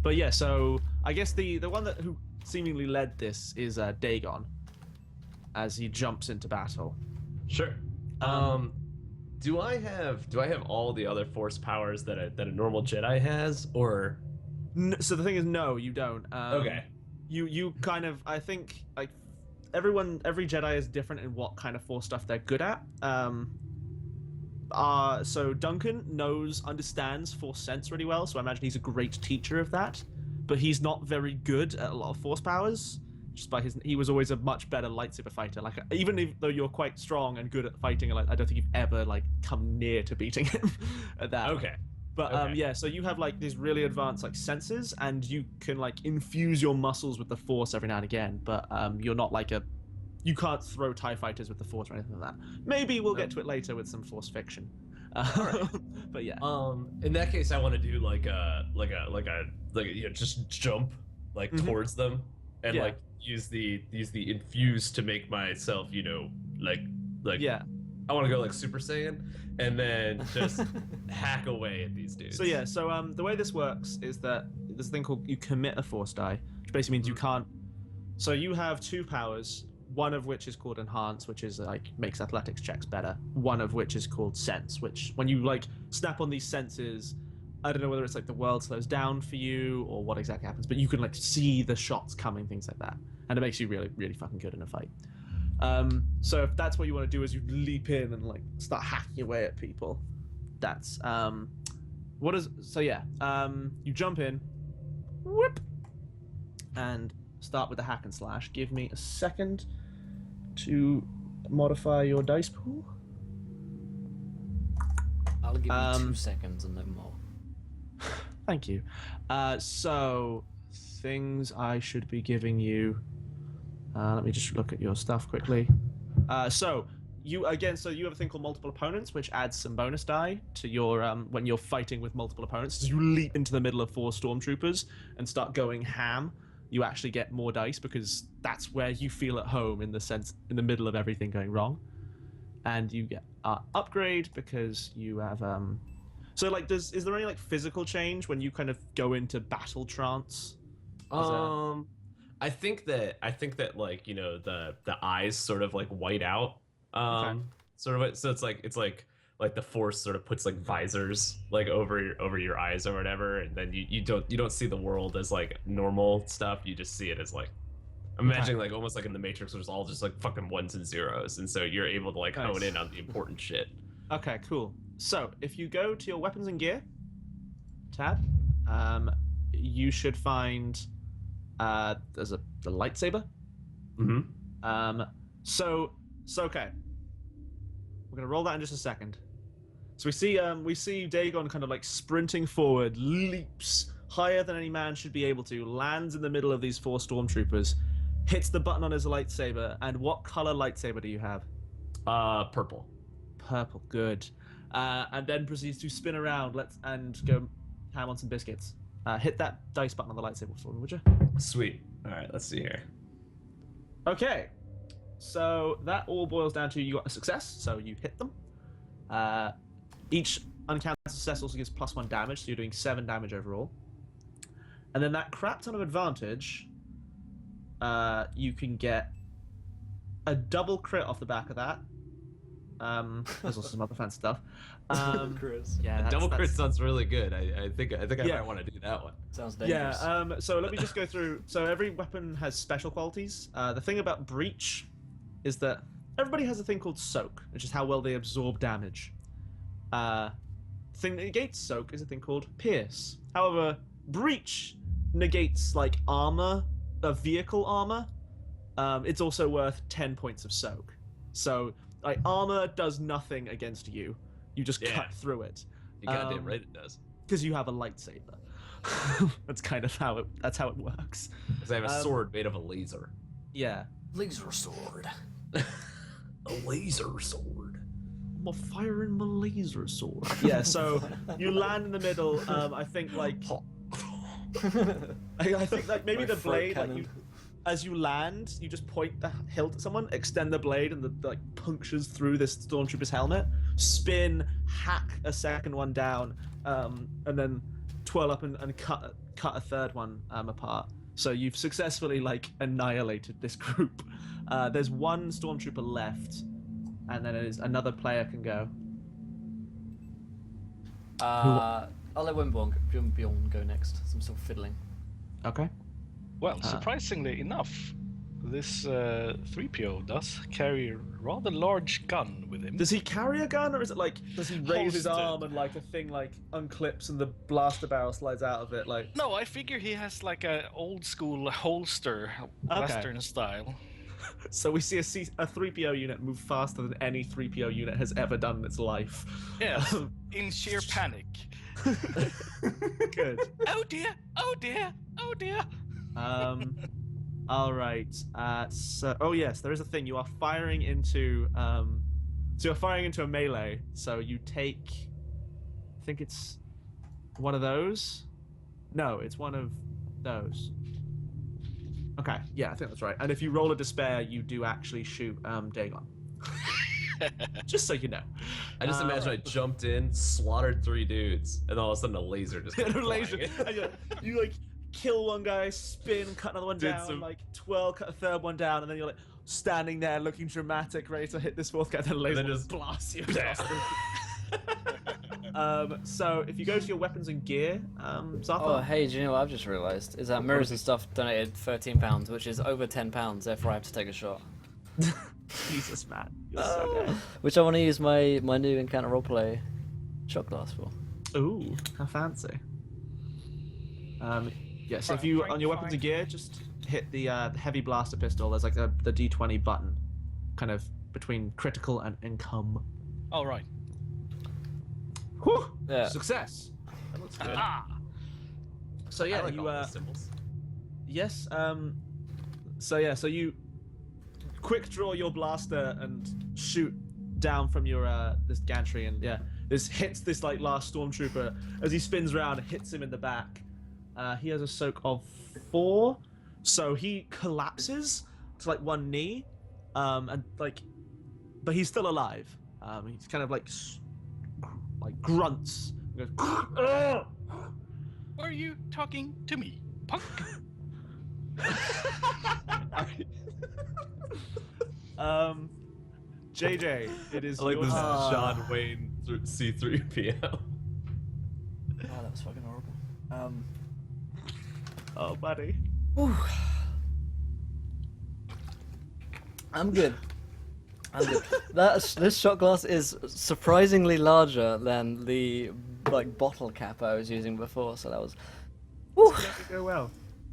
S1: But yeah, so I guess the one who seemingly led this is Dagon, as he jumps into battle.
S4: Sure. Do I have all the other force powers that a normal Jedi has, or?
S1: So the thing is, no, you don't.
S4: Okay.
S1: You kind of, I think, like, every Jedi is different in what kind of force stuff they're good at. So Duncan understands force sense really well, so I imagine he's a great teacher of that, but he's not very good at a lot of force powers. Just by he was always a much better lightsaber fighter. Like, even though you're quite strong and good at fighting, I don't think you've ever like come near to beating him at that.
S4: Okay.
S1: But yeah, so you have like these really advanced like senses, and you can like infuse your muscles with the force every now and again. But you're not like you can't throw TIE fighters with the force or anything like that. Maybe we'll get to it later with some force fiction. But yeah.
S4: In that case, I want to do like just jump like towards them and like use the infuse to make myself, like
S1: yeah.
S4: I want to go like Super Saiyan and then just hack away at these dudes.
S1: So yeah, so the way this works is that there's a thing called you commit a force die, which basically means you can't. So you have 2 powers, one of which is called Enhance, which is like makes athletics checks better. One of which is called Sense, which when you like snap on these senses, I don't know whether it's like the world slows down for you or what exactly happens, but you can like see the shots coming, things like that, and it makes you really, really fucking good in a fight. So if that's what you want to do, is you leap in and like start hacking away at people. That's you jump in, whoop, and start with the hack and slash. Give me a second to modify your dice pool.
S2: I'll give you 2 seconds and no more.
S1: Thank you. So things I should be giving you. Let me just look at your stuff quickly. So you have a thing called multiple opponents, which adds some bonus die to your when you're fighting with multiple opponents. As you leap into the middle of 4 stormtroopers and start going ham, you actually get more dice because that's where you feel at home in the middle of everything going wrong. And you get upgrade because you have so like is there any like physical change when you kind of go into battle trance?
S4: I think that like the eyes sort of like white out sort of, so it's like the force sort of puts like visors like over your eyes or whatever, and then you don't see the world as like normal stuff. You just see it as like, imagine like almost like in the Matrix, where it's all just like fucking ones and zeros, and so you're able to like hone in on the important shit.
S1: Okay, cool. So if you go to your weapons and gear tab, you should find there's the lightsaber. So okay, we're gonna roll that in just a second. So we see Dagon kind of like sprinting forward, leaps higher than any man should be able to, lands in the middle of these 4 stormtroopers, hits the button on his lightsaber. And what color lightsaber do you have?
S4: Purple.
S1: Purple, good. And then proceeds to spin around. And go ham on some biscuits. Hit that dice button on the lightsaber for me, would you?
S4: Sweet. All right, let's see here.
S1: Okay, so that all boils down to you got a success, so you hit them. Each uncounted success also gives +1 damage, so you're doing 7 damage overall. And then that crap ton of advantage, you can get a double crit off the back of that. There's also some other fancy stuff.
S2: Chris.
S1: Yeah,
S4: double crit sounds really good. I think I might want to do that one.
S2: Sounds dangerous.
S1: Yeah. So let me just go through. So every weapon has special qualities. The thing about breach is that everybody has a thing called soak, which is how well they absorb damage. The thing that negates soak is a thing called pierce. However, breach negates like armor, vehicle armor. It's also worth 10 points of soak. So like armor does nothing against you. You just cut through it.
S4: You goddamn right it does.
S1: Because you have a lightsaber. That's kind of that's how it works.
S4: Because I have a sword made of a laser.
S1: Yeah.
S2: Laser sword.
S4: A laser sword.
S1: I'm firing my laser sword. Yeah, so you land in the middle. I think like I think like maybe
S2: My
S1: the
S2: throat
S1: blade, like
S2: cannon.
S1: you, as you land, you just point the hilt at someone, extend the blade, and the like punctures through this stormtrooper's helmet. Spin, hack a second one down, and then twirl up and cut a third one apart. So you've successfully like annihilated this group. There's one stormtrooper left, and then another player can go.
S2: I'll let Bjorn go next. I'm still fiddling.
S1: Okay.
S3: Well, surprisingly enough, this 3PO does carry a rather large gun with him.
S1: Does he carry a gun, or is it like, does he raise his
S3: Holstered.
S1: arm and like a thing like unclips and the blaster barrel slides out of it? Like,
S3: No, I figure he has like a old school holster, Western style.
S1: so we see a 3PO unit move faster than any 3PO unit has ever done in its life.
S3: Yes, in sheer panic.
S1: Good.
S3: Oh dear! Oh dear! Oh dear!
S1: All right. So, oh yes, there is a thing. You are firing into so you're firing into a melee. So you take, I think it's one of those. No, it's one of those. Okay, yeah, I think that's right. And if you roll a despair, you do actually shoot Dagon. Just so you know.
S4: I just imagine I jumped in, slaughtered 3 dudes, and all of a sudden a laser just
S1: A
S4: went
S1: laser.
S4: flying.
S1: And you like kill one guy, spin, cut another one
S4: Did
S1: down,
S4: some-
S1: like twirl, cut a third one down, and then you're like standing there looking dramatic, ready to hit this fourth guy, then a laser
S4: then
S1: just
S4: just-
S1: blasts you across the... So if you go to your weapons and gear, Zarthar,
S2: Oh, hey, do you know what I've just realised? Is that Mirrors and Stuff donated £13, which is over £10, therefore I have to take a shot.
S1: Jesus man, you're so good.
S2: Which I want to use my new Encounter Roleplay shot glass for.
S1: Ooh, how fancy. Yeah, so if you, on your weapons and gear, just hit the heavy blaster pistol. There's like the D20 button, kind of between critical and income.
S3: All right.
S1: Whew!
S2: Yeah.
S1: Success. That looks good.
S3: Ah!
S1: So
S4: I
S1: yeah,
S4: like
S1: you
S4: all the symbols.
S1: yes. So yeah, so you quick draw your blaster and shoot down from your this gantry, and yeah, this hits this like last stormtrooper as he spins around, hits him in the back. He has a soak of 4, so he collapses to like one knee, and like, but he's still alive. He's kind of like grunts. He goes, "Ugh!"
S3: Are you talking to me, punk?
S1: JJ, it is
S4: I like
S1: your
S4: this
S1: turn.
S4: John Wayne C3PO.
S2: Oh, that was fucking horrible.
S1: Oh, buddy.
S2: Whew. I'm good. This shot glass is surprisingly larger than the like bottle cap I was using before, so that was. Whew.
S1: Make it go well.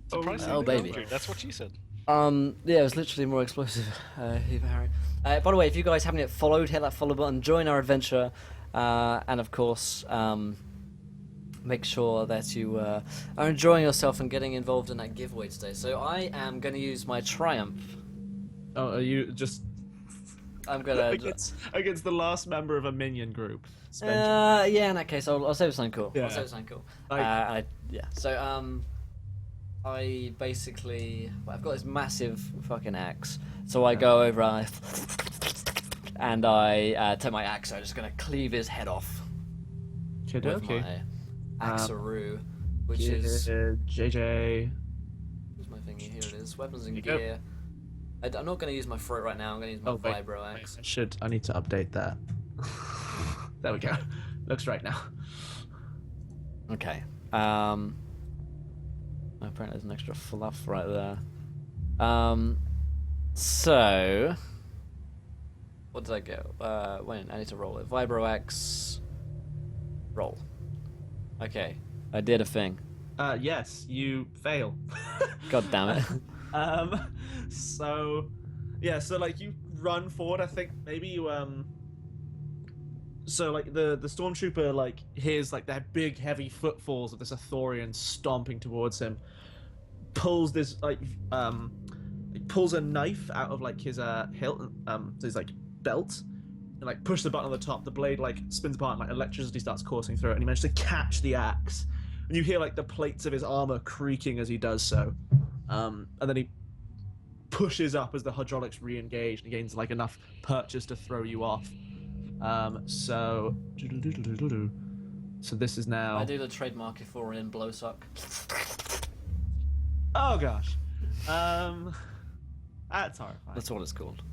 S3: Surprisingly
S2: Oh, baby.
S3: larger, that's what she said.
S2: Yeah, it was literally more explosive. Eva Harry. By the way, if you guys haven't yet followed, hit that follow button, join our adventure, and of course, make sure that you are enjoying yourself and getting involved in that giveaway today. So I am going to use my Triumph.
S1: Oh, are you just
S2: I'm gonna.
S1: against the last member of a minion group?
S2: Yeah, in that case, I'll say something cool.
S1: Yeah.
S2: I'll say something cool.
S1: Like-
S2: Yeah. So I basically I've got this massive fucking axe. So I go over and I take my axe. I'm just gonna cleave his head off with
S1: Okay.
S2: my axaroo, which is
S1: JJ.
S2: where's my thingy? Here it is. Weapons and
S1: You go.
S2: gear. I'm not gonna use my throat right now. I'm gonna use my
S1: Oh, wait.
S2: vibro axe.
S1: I need to update that. There we go. Looks right now.
S2: Okay. Apparently there's an extra fluff right there. So what did I go? Wait, I need to roll it. Vibro X. Roll. Okay, I did a thing.
S1: Yes, you fail.
S2: God damn it.
S1: So, yeah, so like you run forward. I think maybe you So like the stormtrooper like hears like their big heavy footfalls of this Ithorian stomping towards him, pulls this pulls a knife out of like his hilt, his like belt, and like push the button on the top. The blade like spins apart, and like electricity starts coursing through it, and he manages to catch the axe. And you hear like the plates of his armor creaking as he does so, and then he pushes up as the hydraulics re-engage, and he gains like enough purchase to throw you off. So this is now.
S2: I do the trademark Ithorian blow suck.
S1: Oh gosh, that's horrifying.
S2: That's what it's called.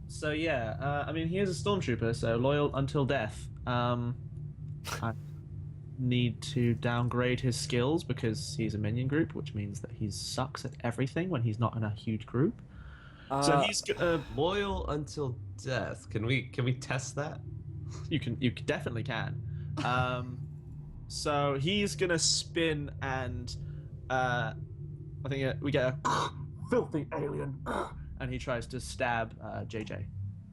S1: So yeah, I mean he is a stormtrooper, so loyal until death. I need to downgrade his skills because he's a minion group, which means that he sucks at everything when he's not in a huge group. So he's
S4: loyal until death. Can we test that?
S1: You definitely can. So he's gonna spin and I think we get a filthy alien, and he tries to stab JJ.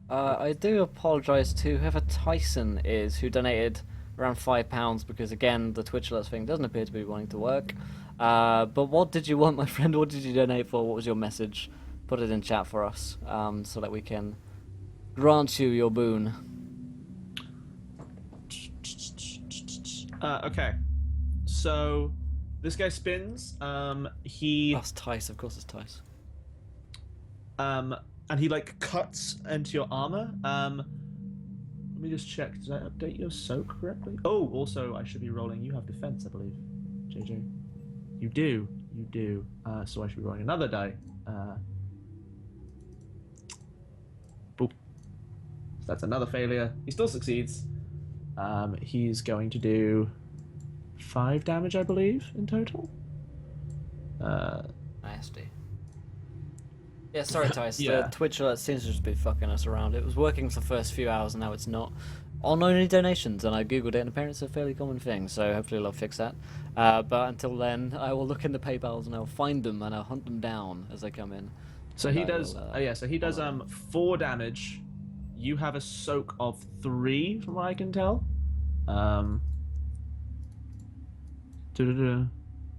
S2: I do apologise to whoever Tyson is, who donated around £5 because again the Twitch alerts thing doesn't appear to be wanting to work. But what did you want, my friend? What did you donate for? What was your message? Put it in chat for us, so that we can grant you your boon.
S1: Okay, so this guy spins.
S2: That's Tice, of course it's Tice.
S1: And he like cuts into your armor. Let me just check. Did I update your soak correctly? Oh, also I should be rolling. You have defense, I believe, JJ. You do. So I should be rolling another die. Boop. So that's another failure. He still succeeds. He's going to do 5 damage, I believe, in total.
S2: Nasty. Yeah, sorry, Tice.
S1: Yeah.
S2: The Twitch alert seems to just be fucking us around. It was working for the first few hours, and now it's not. On only donations, and I googled it, and apparently it's a fairly common thing, so hopefully they'll fix that. But until then, I will look in the PayPals, and I'll find them, and I'll hunt them down as they come in.
S1: So he does. So he does 4 damage. You have a soak of 3, from what I can tell.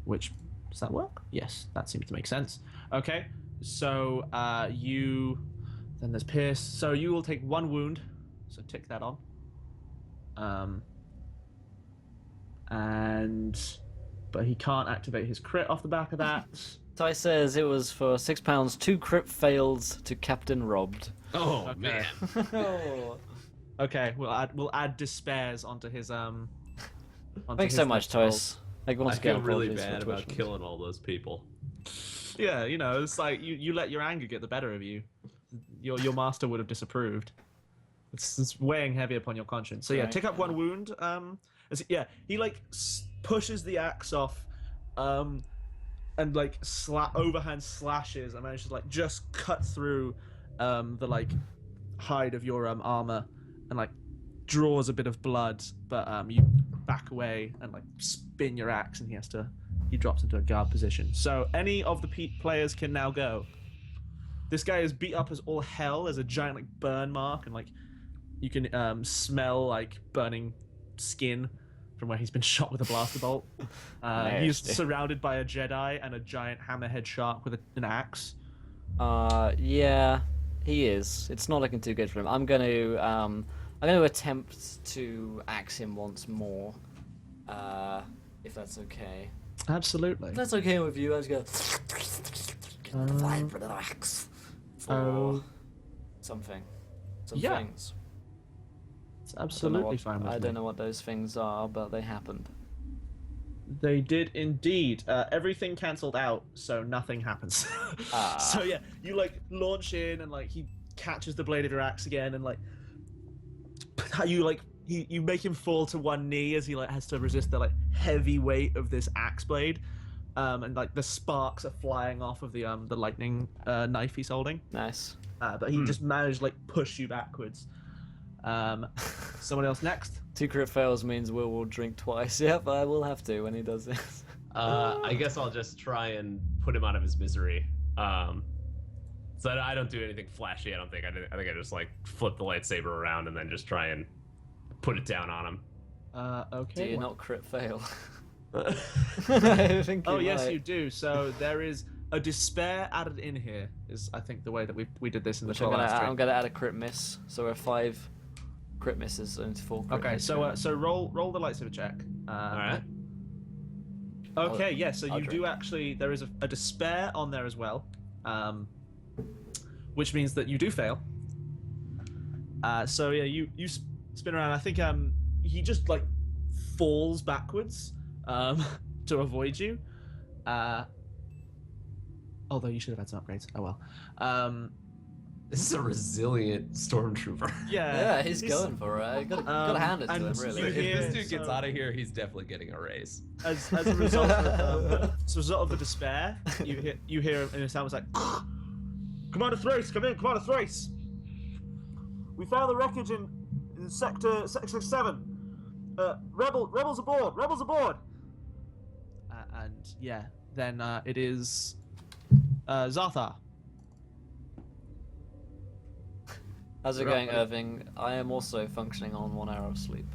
S1: Which does that work? Yes, that seems to make sense. Okay, so then there's Pierce. So you will take 1 wound. So tick that on. But he can't activate his crit off the back of that.
S2: Ty says it was for £6, 2 crit fails to Captain Robbed.
S4: Oh
S1: Okay.
S4: man.
S1: Okay, we'll add despairs onto his onto
S2: Thanks
S1: his
S2: so much,
S1: next roll.
S2: Toys. Like, once
S4: I feel
S2: again,
S4: really
S2: apologies for
S4: bad about
S2: Twitch.
S4: killing all those people.
S1: Yeah, you know, it's like you let your anger get the better of you. Your master would have disapproved. It's weighing heavy upon your conscience. So yeah,
S2: Right.
S1: tick up 1 wound. He like pushes the axe off, and like overhand slashes and manages to like just cut through the like hide of your armor and like draws a bit of blood, but you back away and like spin your axe, and he drops into a guard position. So any of the players can now go. This guy is beat up as all hell. There's a giant like burn mark, and like you can smell like burning skin from where he's been shot with a blaster bolt. He's
S2: Nasty.
S1: surrounded by a Jedi and a giant hammerhead shark with an axe.
S2: Yeah, he is. It's not looking too good for him. I'm going to attempt to axe him once more, if that's okay.
S1: Absolutely.
S2: If that's okay with you, I just go. Axe. For something. Some
S1: Yeah.
S2: things.
S1: It's absolutely fine with
S2: I
S1: me.
S2: don't know what those things are, but they happened.
S1: They did indeed. Everything cancelled out, so nothing happens. So yeah, you like launch in, and like he catches the blade of your axe again, and like you make him fall to 1 knee as he like has to resist the like heavy weight of this axe blade, and like the sparks are flying off of the lightning knife he's holding.
S2: Nice.
S1: But he just managed to like push you backwards. Someone else next.
S2: 2 crit fails means Will will drink twice. Yep, I will have to when he does this.
S4: I guess I'll just try and put him out of his misery. So I don't do anything flashy. I think I just like flip the lightsaber around and then just try and put it down on him.
S1: Okay.
S2: Do you not crit fail?
S4: I
S2: I think
S1: Oh
S2: you
S1: yes,
S2: might.
S1: you do. So there is a despair added in here. Is I think the way that we did this in the
S2: Which I'm
S1: 12-hour stream.
S2: gonna add a crit miss. So we're 5 crit misses into 4 crit
S1: Okay,
S2: hits.
S1: so roll the lightsaber check.
S4: All right.
S1: Okay, yeah. So
S2: I'll
S1: you do actually. There is a despair on there as well, which means that you do fail. So yeah, you spin around. I think he just like falls backwards to avoid you. Although you should have had some upgrades. Oh well.
S4: This is a resilient stormtrooper.
S2: Yeah, he's going for it. Gotta hand it to
S1: and
S2: him, really.
S1: you
S4: If
S1: hear-
S4: this dude gets
S1: so-
S4: out of here, he's definitely getting a raise.
S1: As a result of the despair, you hear in a sound was like, Commander Thrace, come in, Commander Thrace. We found the wreckage in sector 7. Rebels aboard, rebels aboard. And yeah, then it is Zarthar.
S2: How's it going, Irving? I am also functioning on 1 hour of sleep.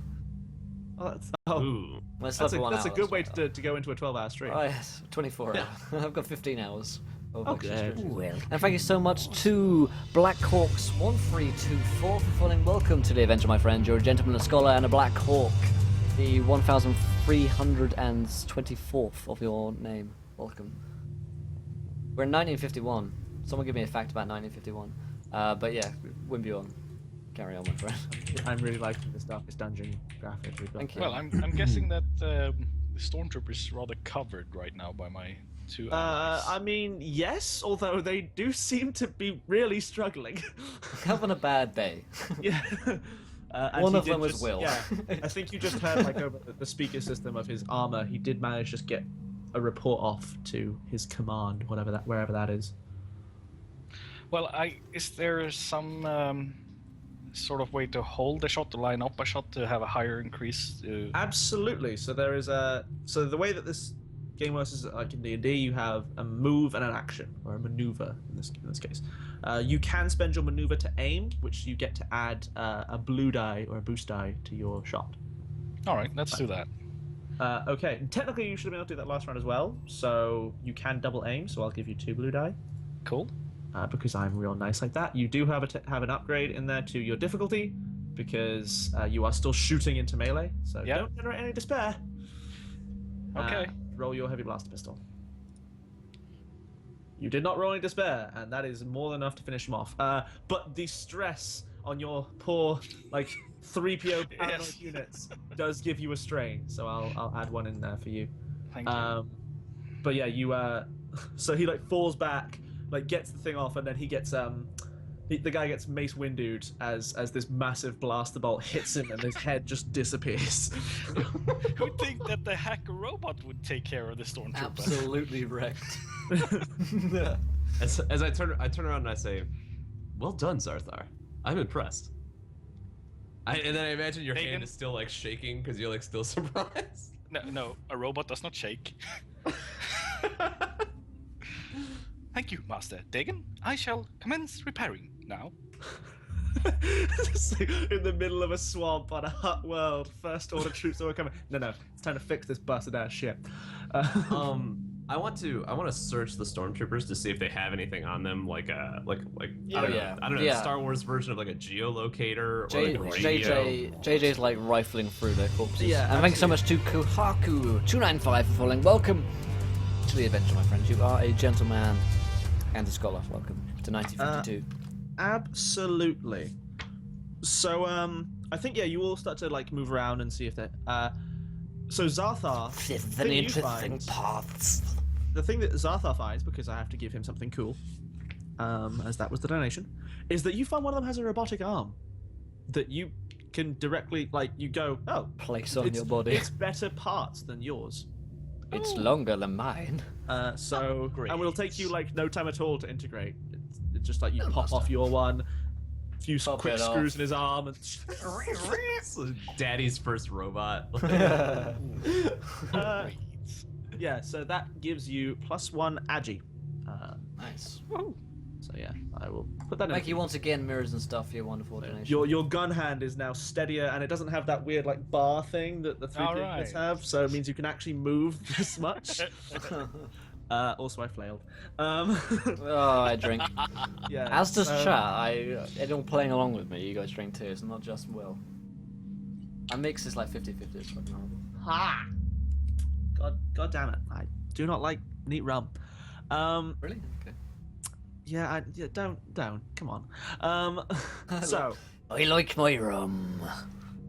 S4: Ooh.
S2: I slept for 1 hour.
S1: That's a good way
S2: last night.
S1: to go into a 12-hour stream.
S2: Oh yes, 24 hours. I've got 15 hours. Of
S1: Okay.
S2: extra stream. And thank you so much to Blackhawks1324 for following. Welcome to the adventure, my friend. You're a gentleman, a scholar, and a Black Hawk. The 1324th of your name. Welcome. We're in 1951. Someone give me a fact about 1951. But yeah, Wimbuon. Carry on, my friend.
S1: I'm really liking this Darkest Dungeon graphic we've got.
S2: Thank you.
S3: Well, I'm guessing that the stormtrooper is rather covered right now by my 2 allies.
S1: I mean, yes, although they do seem to be really struggling.
S2: Having a bad day.
S1: Yeah. And
S2: One
S1: he
S2: of
S1: did
S2: them was
S1: just-
S2: Will.
S1: Yeah, I think you just heard like over the speaker system of his armor. He did manage to just get a report off to his command, wherever that is.
S3: Well, is there some sort of way to hold the shot, to line up a shot, to have a higher increase?
S1: Absolutely. So there is so the way that this game works is like in D&D, you have a move and an action, or a maneuver in this case. You can spend your maneuver to aim, which you get to add a blue die or a boost die to your shot.
S3: All right, let's do that.
S1: Okay, and technically you should have been able to do that last round as well, so you can double aim, so I'll give you 2 blue die.
S3: Cool.
S1: Because I'm real nice like that. You do have have an upgrade in there to your difficulty, because you are still shooting into melee, so
S3: Yep.
S1: don't generate any despair.
S3: Okay.
S1: Roll your heavy blaster pistol. You did not roll any despair, and that is more than enough to finish him off. But the stress on your poor, like, 3PO paranoid
S3: Yes.
S1: units does give you a strain, so I'll add one in there for you.
S3: Thank you.
S1: But yeah, you so he like falls back, like gets the thing off, and then he gets the guy gets mace windowed as this massive blaster bolt hits him, and his head just disappears.
S3: Who'd think that the hacker robot would take care of the stormtrooper?
S2: Absolutely wrecked.
S4: As I turn around and I say, "Well done, Zarthar. I'm impressed." And then I imagine your
S3: Hagen?
S4: hand is still like shaking because you're like still surprised.
S3: No, a robot does not shake. Thank you, Master Dagon. I shall commence repairing now.
S1: Just like in the middle of a swamp on a hot world, first order troops are coming. No, it's time to fix this busted ass ship.
S4: I want to search the stormtroopers to see if they have anything on them, like I don't know,
S2: Yeah.
S4: Star Wars version of like a geolocator or like a radio.
S2: JJ's like rifling through their corpses.
S1: Yeah,
S2: And thanks so much to Kohaku295 for following. Welcome to the adventure, my friend. You are a gentleman and a scholar. Welcome to 1952.
S1: Absolutely. So I think you all start to like move around and see if they. So Zarthar.
S2: Very interesting parts.
S1: The thing that Zarthar finds, because I have to give him something cool, as that was the donation, is that you find one of them has a robotic arm that you can directly, like, you go, oh,
S2: Place on your body.
S1: It's better parts than yours.
S2: It's longer than mine.
S1: So, and it'll take you like no time at all to integrate. It's just like you pop
S2: Master.
S1: off your one, a few
S2: Pop
S1: quick
S2: it
S1: screws
S2: off.
S1: in his arm, and
S4: Daddy's first robot.
S1: yeah. So that gives you +1 agi.
S2: Nice.
S3: Woo.
S1: So yeah, I will put that in.
S2: Thank you once again, mirrors and stuff. Your wonderful donation.
S1: Your gun hand is now steadier, and it doesn't have that weird like bar thing that the 3D units have. So it means you can actually move this much. Also, I flailed.
S2: Oh, I drink.
S1: Yeah.
S2: As does chat. Anyone playing along with me, you guys drink too. It's not just Will. I mix is like 50-50. It's fucking horrible.
S1: Ha! God damn it! I do not like neat rum.
S2: Really? Okay.
S1: Yeah, don't. Come on. So.
S2: I like my rum.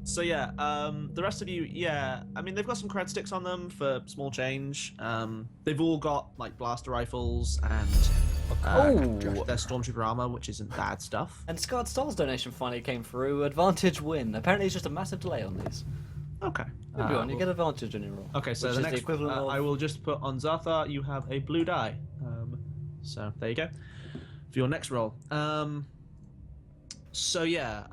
S1: So yeah, the rest of you, yeah, I mean, they've got some cred sticks on them for small change. They've all got like blaster rifles and their stormtrooper armor, which isn't bad stuff.
S2: And Scarred Star's donation finally came through. Advantage win. Apparently, it's just a massive delay on these.
S1: Okay.
S2: Everyone, you get advantage on your roll.
S1: Okay, so the next equivalent I will just put on Zarthar. You have a blue die. So there you go. For your next roll. So yeah.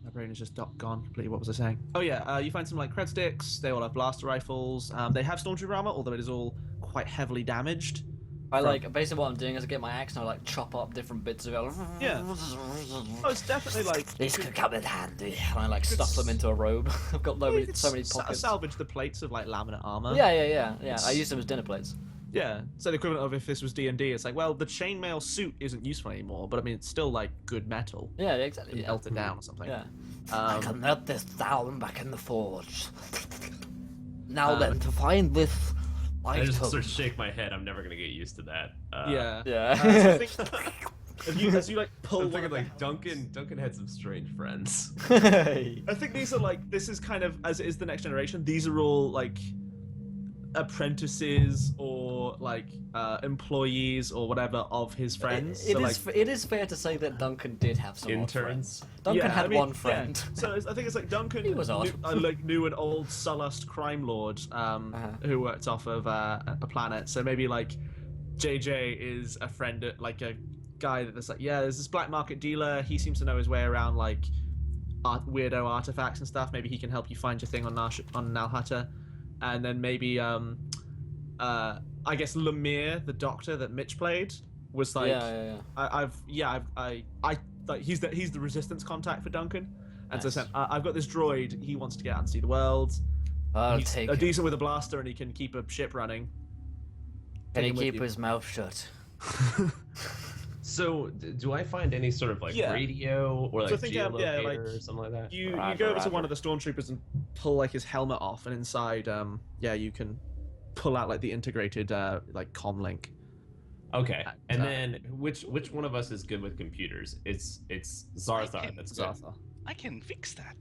S1: My brain is just gone completely. What was I saying? Oh yeah, you find some like cred sticks. They all have blaster rifles. They have stormtrooper armor, although it is all quite heavily damaged.
S2: Basically what I'm doing is I get my axe and I like chop up different bits of it.
S1: Yeah. Oh, it's definitely like
S2: this could come in handy. And I like stuff them into a robe. I've got so many pockets.
S1: Salvage the plates of like laminate armor.
S2: Yeah. I use them as dinner plates.
S1: Yeah, so the equivalent of if this was D&D, it's like, well, the chainmail suit isn't useful anymore, but I mean, it's still like good metal.
S2: Yeah, exactly.
S1: You melt it down or something.
S2: Yeah. I can melt this down back in the forge. Now then, to find this
S4: I just sort of shake my head. I'm never gonna get used to that.
S2: Yeah.
S1: As you like pull.
S4: I'm thinking like Duncan had some strange friends.
S1: I think these are like, this is kind of as it is the next generation. These are all like apprentices or like employees or whatever of his friends.
S2: It is fair to say that Duncan did have some
S4: interns.
S2: Duncan had one friend.
S1: Yeah. So I think it's like Duncan
S2: He was odd.
S1: knew an old Sullust crime lord who worked off of a planet. So maybe like JJ is a friend, like a guy that's like, yeah, there's this black market dealer. He seems to know his way around like weirdo artifacts and stuff. Maybe he can help you find your thing on Nal Hutta. And then maybe, I guess Lemire, the doctor that Mitch played, was like, he's the resistance contact for Duncan, and
S2: nice.
S1: So I've got this droid. He wants to get out and see the world. He's decent with a blaster, and he can keep a ship running.
S2: Can he keep his mouth shut?
S4: So, do I find any sort of like radio or like geolocator or something like that?
S1: You go over to one of the stormtroopers and pull like his helmet off, and inside, you can pull out like the integrated like comm link.
S4: Okay, and then which one of us is good with computers? It's Zarthar. That's
S3: Zarthar. I can fix that.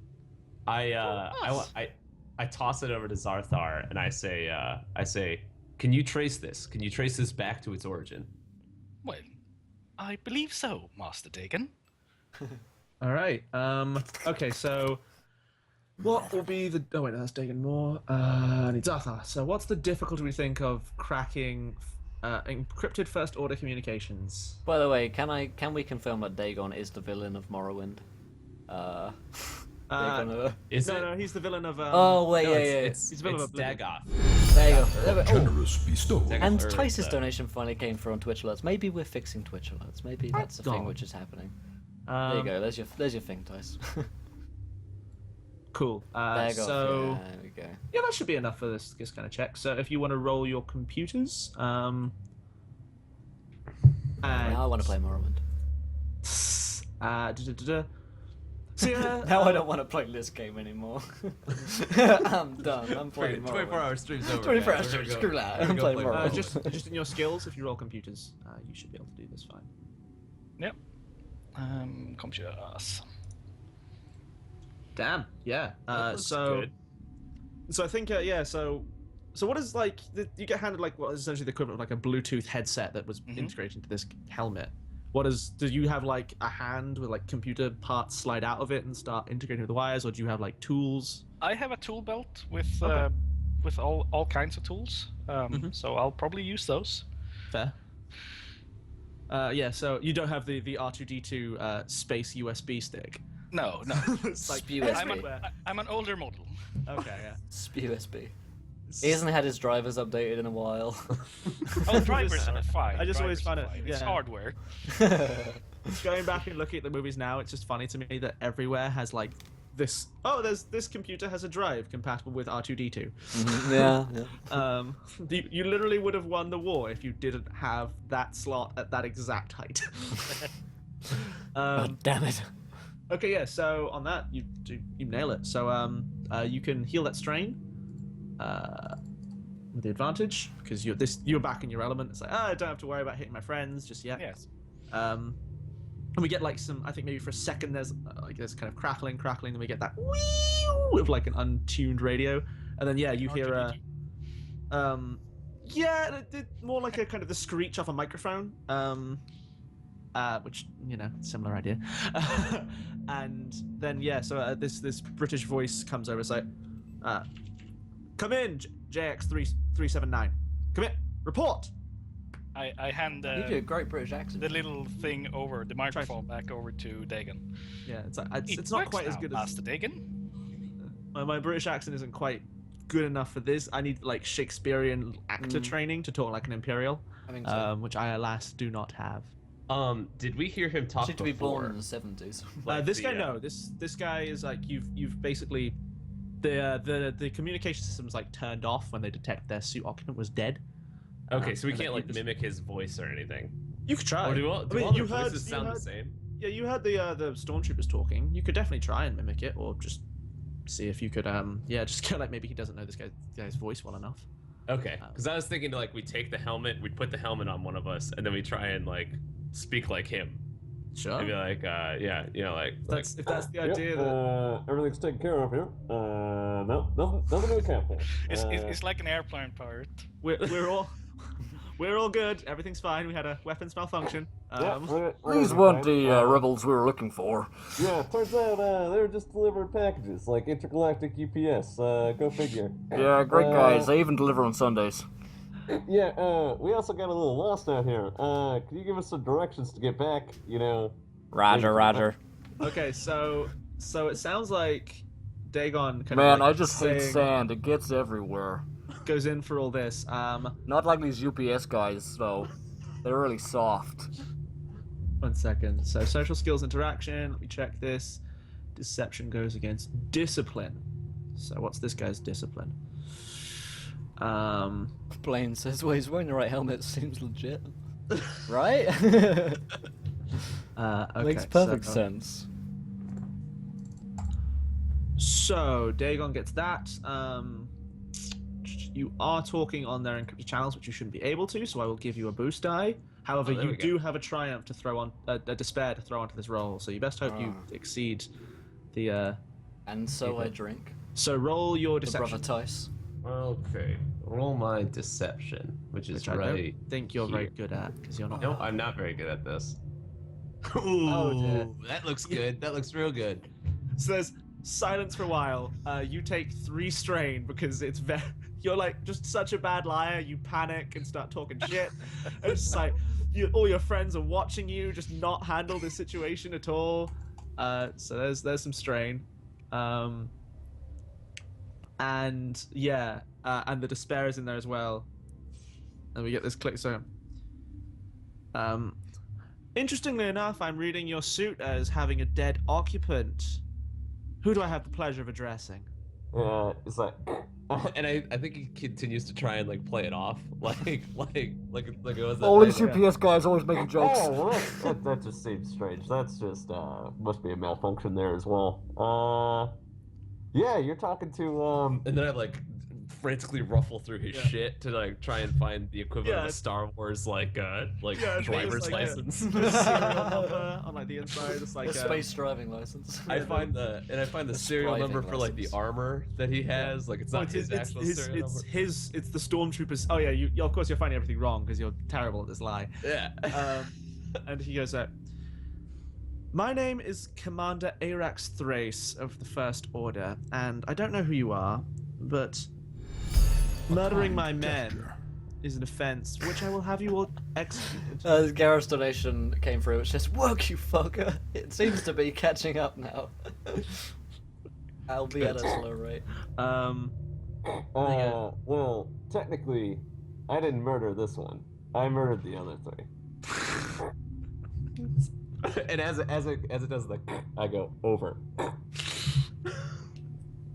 S4: I toss it over to Zarthar and I say, can you trace this? Can you trace this back to its origin?
S3: Well, I believe so, Master Dagon.
S1: All right. Okay, so what will be the... Oh, wait, no, that's Dagon more. I need Zarthar. So what's the difficulty we think of cracking encrypted first-order communications?
S2: By the way, can we confirm that Dagon is the villain of Morrowind?
S1: No, he's the villain of...
S4: He's the villain of
S1: Dagoth.
S2: There you go.
S5: Generous bestow.
S2: And Tice's donation finally came through on Twitch alerts. Maybe we're fixing Twitch alerts. Maybe that's a thing which is happening. There you go. There's your thing, Tice.
S1: Cool.
S2: There
S1: so
S2: we go.
S1: Yeah, that should be enough for this kind of check. So if you want to roll your computers, and
S2: I want to play Morrowind. Now I don't want to play this game anymore. I'm done. I'm playing Morrowind.
S4: 24-hour stream's over.
S2: 24-hour stream. Screw that. I'm playing Morrowind.
S1: Just in your skills, if you roll computers, you should be able to do this fine.
S3: Yep. Computers.
S1: Damn. Yeah.
S4: Good.
S1: So I think So what is like you get handed like what is essentially the equivalent of like a Bluetooth headset that was integrated into this helmet. Do you have like a hand with like computer parts slide out of it and start integrating with the wires, or do you have like tools?
S3: I have a tool belt with all kinds of tools. So I'll probably use those.
S1: Fair. So you don't have the R2D2 space USB stick.
S3: No.
S1: It's like
S2: USB.
S3: I'm an older model.
S1: Okay, yeah.
S2: USB. He hasn't had his drivers updated in a while.
S3: Oh, drivers are fine.
S1: I just always
S3: Drivers
S1: find
S3: are
S1: it-
S3: fine. It's
S1: yeah.
S3: hardware.
S1: Going back and looking at the movies now, it's just funny to me that everywhere has like this. Oh, this computer has a drive compatible with R2D2.
S2: Yeah.
S1: You literally would have won the war if you didn't have that slot at that exact height.
S2: God damn it.
S1: Okay, yeah. So on that, you nail it. So you can heal that strain with the advantage because you're back in your element. It's like I don't have to worry about hitting my friends just yet.
S3: Yes.
S1: And we get like some. I think maybe for a second there's this kind of crackling, and we get that wee of like an untuned radio, and then yeah, you hear more like a kind of the screech off a microphone. Which similar idea. And then yeah, so this British voice comes over. It's like, come in, JX 379. Come in, report.
S3: I hand
S2: You do a great British accent.
S3: the little thing over the microphone back over to Dagon.
S1: Yeah, it's like it's not quite as good as
S3: Master Dagon.
S1: my British accent isn't quite good enough for this. I need like Shakespearean actor training to talk like an Imperial,
S2: I think so.
S1: which I alas do not have.
S4: Did we hear him talk
S2: Should to be born in the 70s.
S4: Like
S1: This guy, no. This guy is like you've basically the communication system's like turned off when they detect their suit occupant was dead.
S4: Okay, so we
S1: and
S4: can't
S1: then
S4: like
S1: you just-
S4: mimic his voice or anything.
S1: You could try.
S4: Or do all
S1: I mean,
S4: their
S1: you heard-
S4: voices
S1: you
S4: sound
S1: heard-
S4: the same?
S1: Yeah, you heard the stormtroopers talking. You could definitely try and mimic it, or just see if you could just kind of like maybe he doesn't know this guy's voice well enough.
S4: Okay, because I was thinking like we take the helmet, we put the helmet on one of us, and then we try and like speak like him.
S1: Sure.
S4: And be like,
S1: If that's the idea that
S5: Everything's taken care of here. No, nothing to account for.
S3: It's like an airplane pirate.
S1: we're all good. Everything's fine. We had a weapons malfunction.
S5: These weren't the rebels we were looking for. Yeah, turns out they were just delivering packages, like intergalactic UPS. Go figure. Yeah, great guys. They even deliver on Sundays. Yeah, we also got a little lost out here. Can you give us some directions to get back?
S2: Roger.
S1: Okay, so it sounds like Dagon kind
S5: Man,
S1: of like
S5: I just hate
S1: saying-
S5: sand. It gets everywhere.
S1: goes in for all this.
S5: Not like these UPS guys, though. They're really soft.
S1: 1 second. So social skills interaction. Let me check this. Deception goes against discipline. So what's this guy's discipline?
S2: Blaine says, well, he's wearing the right helmet. Seems legit. Right?
S1: Okay,
S2: Makes perfect
S1: so-
S2: sense.
S1: So Dagon gets that. You are talking on their encrypted channels, which you shouldn't be able to. So I will give you a boost die. However,
S4: there
S1: you
S4: we go.
S1: do have a triumph to throw on, a despair to throw onto this roll. So you best hope you exceed the.
S2: And so
S1: Yeah.
S2: I drink.
S1: So roll your
S2: The
S1: deception.
S2: brother Tice.
S4: Okay, roll my deception, which is
S1: Which I
S4: right.
S1: don't think you're very
S4: here.
S1: good at because you're not.
S4: No, I'm not very good at this.
S1: Oh, dear.
S4: That looks good. That looks real good.
S1: So there's silence for a while. You take 3 strain because it's very. You're like just such a bad liar. You panic and start talking shit. And it's just like all your friends are watching you just not handle this situation at all. So there's some strain. And yeah, and the despair is in there as well. And we get this click. So, interestingly enough, I'm reading your suit as having a dead occupant. Who do I have the pleasure of addressing?
S5: It's like...
S4: And I think he continues to try and like play it off, like it was.
S5: All these
S4: that
S5: UPS guys always making jokes. Oh, well, that just seems strange. That's just, must be a malfunction there as well. Yeah, you're talking to,
S4: And then I like frantically ruffle through his shit to like try and find the equivalent of a Star Wars driver's license.
S1: The serial number on like the inside. It's like
S2: A space driving license.
S4: I find the serial
S2: driving
S4: number for like the
S2: license.
S4: armor that he has. Like it's not his actual serial number.
S1: It's the stormtroopers. Oh yeah, you of course you're finding everything wrong because you're terrible at this lie.
S4: Yeah.
S1: And he goes, my name is Commander Arax Thrace of the First Order, and I don't know who you are, but murdering my men is an offense, which I will have you all executed.
S2: Gareth's donation came through. It's just, work, you fucker. It seems to be catching up now. I'll be at a slow rate.
S4: Well, technically, I didn't murder this one. I murdered the other three. And as it does the, I go over.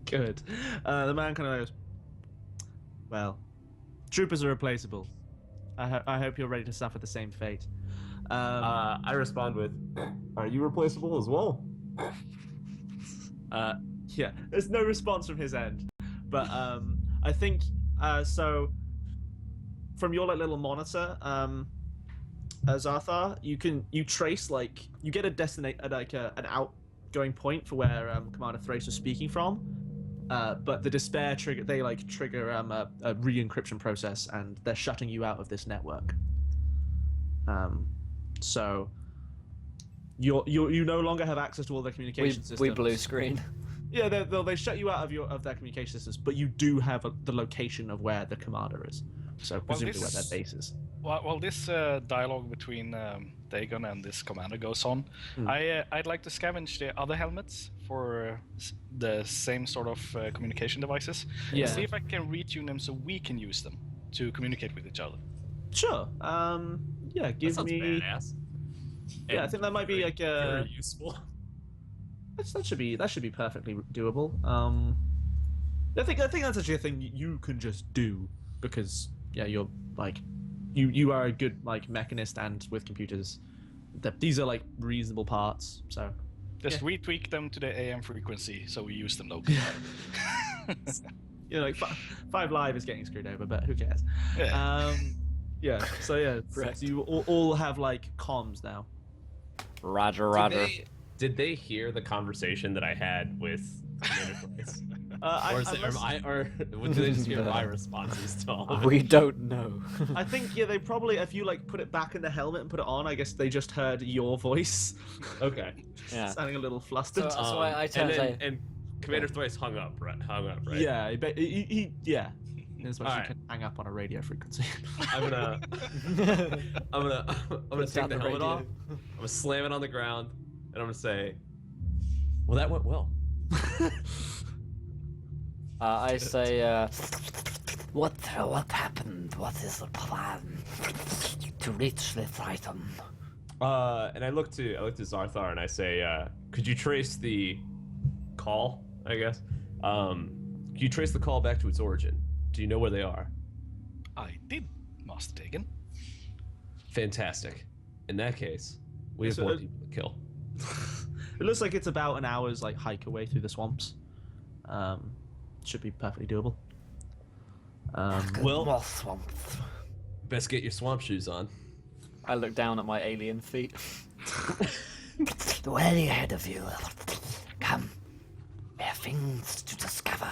S1: Good. The man kind of goes, well, troopers are replaceable. I hope you're ready to suffer the same fate.
S4: I respond with, are you replaceable as well?
S1: Yeah, there's no response from his end. But I think, so from your like little monitor, Zarthar, you trace like, you get a an outgoing point for where Commander Thrace was speaking from. But the despair trigger a re-encryption process, and they're shutting you out of this network. So you no longer have access to all their communication systems.
S2: We blue screen.
S1: Yeah, they shut you out of their communication systems, but you do have the location of where the commander is. So presumably where their base is.
S3: While this dialogue between Dagon and this commander goes on, I'd like to scavenge the other helmets for the same sort of communication devices.
S1: Yeah.
S3: And see if I can retune them so we can use them to communicate with each other.
S1: Sure. Yeah, give
S4: That sounds
S1: me.
S4: badass.
S1: Yeah, I think that might be like
S4: very useful.
S1: that should be perfectly doable. I think that's actually a thing you can just do because you're like you are a good like mechanist, and with computers, these are like reasonable parts. So
S3: just retweak them to the AM frequency so we use them locally.
S1: Like 5 Live is getting screwed over, but who cares?
S3: Yeah.
S1: So you all have like comms now.
S2: Roger.
S4: Did they hear the conversation that I had with Commander Thrace? Or did they just hear my responses to all of it?
S2: We don't know.
S1: I think they probably, if you like put it back in the helmet and put it on, I guess they just heard your voice.
S4: Okay.
S2: Yeah.
S1: Sounding a little flustered.
S2: So I turn and say,
S4: and Commander Thrace hung up, right?
S1: Yeah, he as much as
S4: All
S1: you can hang up on a radio frequency.
S4: I'm gonna take the helmet off. I'm gonna slam it on the ground, and I'm gonna say, "Well, that went well."
S2: I say, what happened? What is the plan to reach this item?
S4: And I look to Zarthar and I say, could you trace the call? I guess. Could you trace the call back to its origin? Do you know where they are?
S3: I did, Master Dagon.
S4: Fantastic. In that case, we have more people to kill.
S1: It looks like it's about an hour's like hike away through the swamps. Should be perfectly doable.
S2: More swamps.
S4: Best get your swamp shoes on.
S2: I look down at my alien feet.
S6: Way ahead of you. Come. There are things to discover.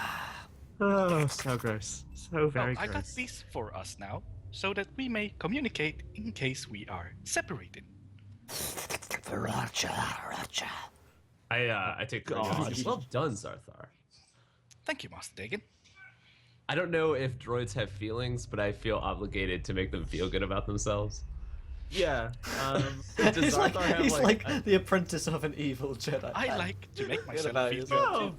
S1: Oh, so gross. So very
S3: I got
S1: gross.
S3: these for us now, so that we may communicate in case we are separated.
S6: Roger.
S4: I take courage. Well done, Zarthar.
S3: Thank you, Master Dagon.
S4: I don't know if droids have feelings, but I feel obligated to make them feel good about themselves.
S1: Yeah.
S4: Does
S2: He's
S4: Zarthar have
S2: he's like the apprentice of an evil Jedi.
S3: I like to make myself
S2: about
S3: feel
S2: yourself.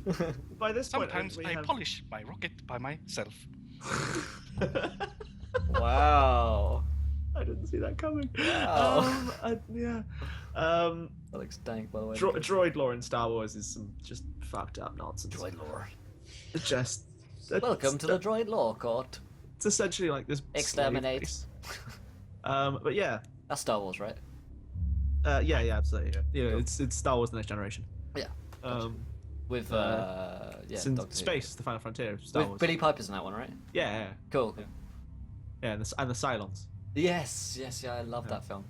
S3: good.
S1: Oh. By this point,
S3: Sometimes
S1: we
S3: I
S1: have...
S3: polish my rocket by myself.
S2: Wow.
S1: I didn't see that coming.
S2: Wow.
S1: Yeah.
S2: That looks dank, by the way.
S1: Droid lore in Star Wars is some just fucked up nonsense.
S6: Droid lore.
S2: Welcome to the Droid Law Court.
S1: It's essentially like this.
S2: Exterminate.
S1: slave race. But yeah.
S2: That's Star Wars, right?
S1: Yeah, absolutely. Yeah, it's Star Wars: The Next Generation.
S2: Yeah. With
S1: it's in
S2: Doctor Who.
S1: space, the final frontier of Star
S2: With
S1: Wars.
S2: Billy Piper's in that one, right?
S1: Yeah,
S2: Cool.
S1: and the Cylons.
S2: Yes, I love that film.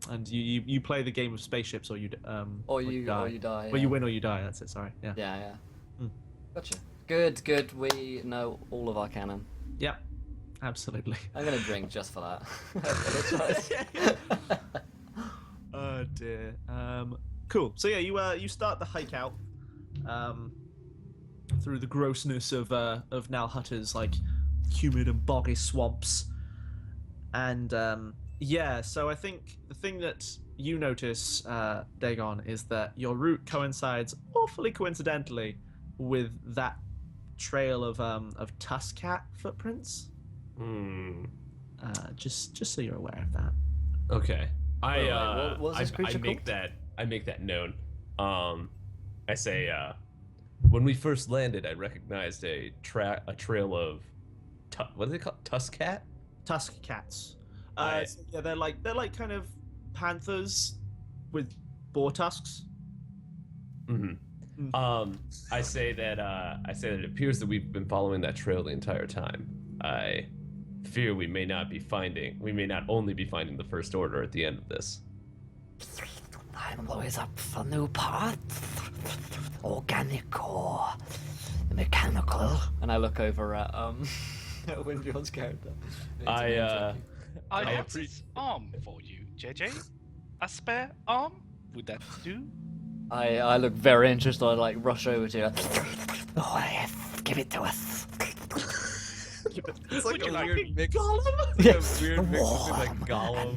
S1: And you play the game of spaceships, or you
S2: die.
S1: Well, you win or you die. That's it. Sorry. Yeah.
S2: Yeah.
S1: Mm.
S2: Gotcha. Good. We know all of our canon.
S1: Yeah. Absolutely.
S2: I'm gonna drink just for that. I apologize.
S1: Oh dear. Cool. So yeah, you start the hike out through the grossness of Nal Hutter's like humid and boggy swamps, and so I think the thing that you notice, Dagon, is that your route coincides awfully coincidentally with that trail of Tuskcat footprints.
S4: Hmm.
S1: Just so you're aware of that.
S4: Okay.
S2: what was this creature
S4: I make that known. I say, when we first landed, I recognized a trail of, what are they called? Tuskcat?
S1: Tuskcats. So, yeah, they're like kind of panthers with boar tusks.
S4: Mm-hmm. I say that it appears that we've been following that trail the entire time. I fear we may not only be finding the First Order at the end of this.
S6: I'm always up for new parts. Organic or mechanical.
S2: And I look over at Windjord's character.
S3: I have this arm for you, JJ. A spare arm? Would that do?
S2: I look very interested. I like rush over to you.
S6: Oh, yes, give it to us.
S4: It's like a weird mix.
S2: Yes.
S4: A weird mix between like Gollum.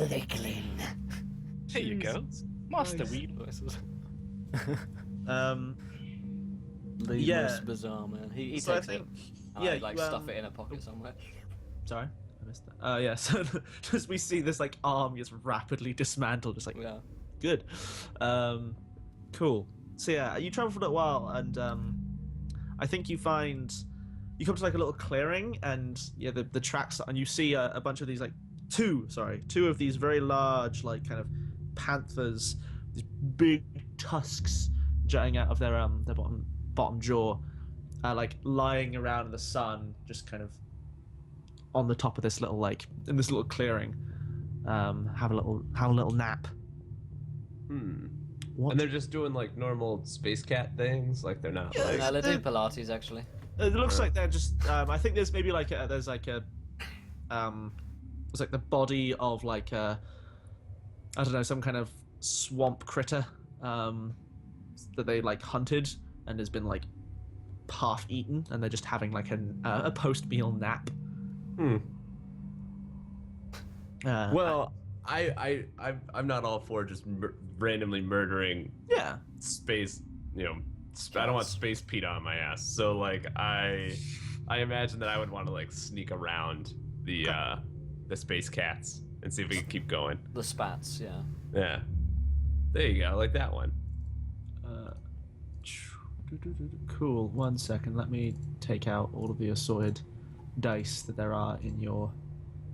S6: Wriggling.
S3: There you go. Master Weed.
S2: The
S1: Yeah.
S2: most bizarre man. He
S1: So I
S2: takes
S1: think,
S2: it.
S1: yeah,
S2: I like
S1: you,
S2: stuff it in a pocket somewhere.
S1: Sorry, I missed that. Yeah. So just we see this like arm gets rapidly dismantled. Just like
S2: Yeah.
S1: good. Cool. So yeah, you travel for a little while, and I think you come to like a little clearing, and yeah, the tracks, and you see a bunch of these like two of these very large like kind of panthers, these big tusks jutting out of their bottom jaw, like lying around in the sun, just kind of on the top of this little in this little clearing, have a little nap. What?
S4: And they're just doing like normal space cat things, like they're not. Like,
S2: No, they're doing Pilates actually.
S1: It looks like they're just. I think there's maybe there's like the body of like I don't know, some kind of swamp critter that they like hunted and has been like half eaten, and they're just having like a post meal nap.
S4: Well, I'm not all for just randomly murdering.
S1: Yeah.
S4: Space, I don't want space Pete on my ass. So like I imagine that I would want to like sneak around the space cats and see if we can keep going.
S2: The spats, yeah.
S4: Yeah. There you go, like that one.
S1: Cool. 1 second. Let me take out all of the assorted dice that there are in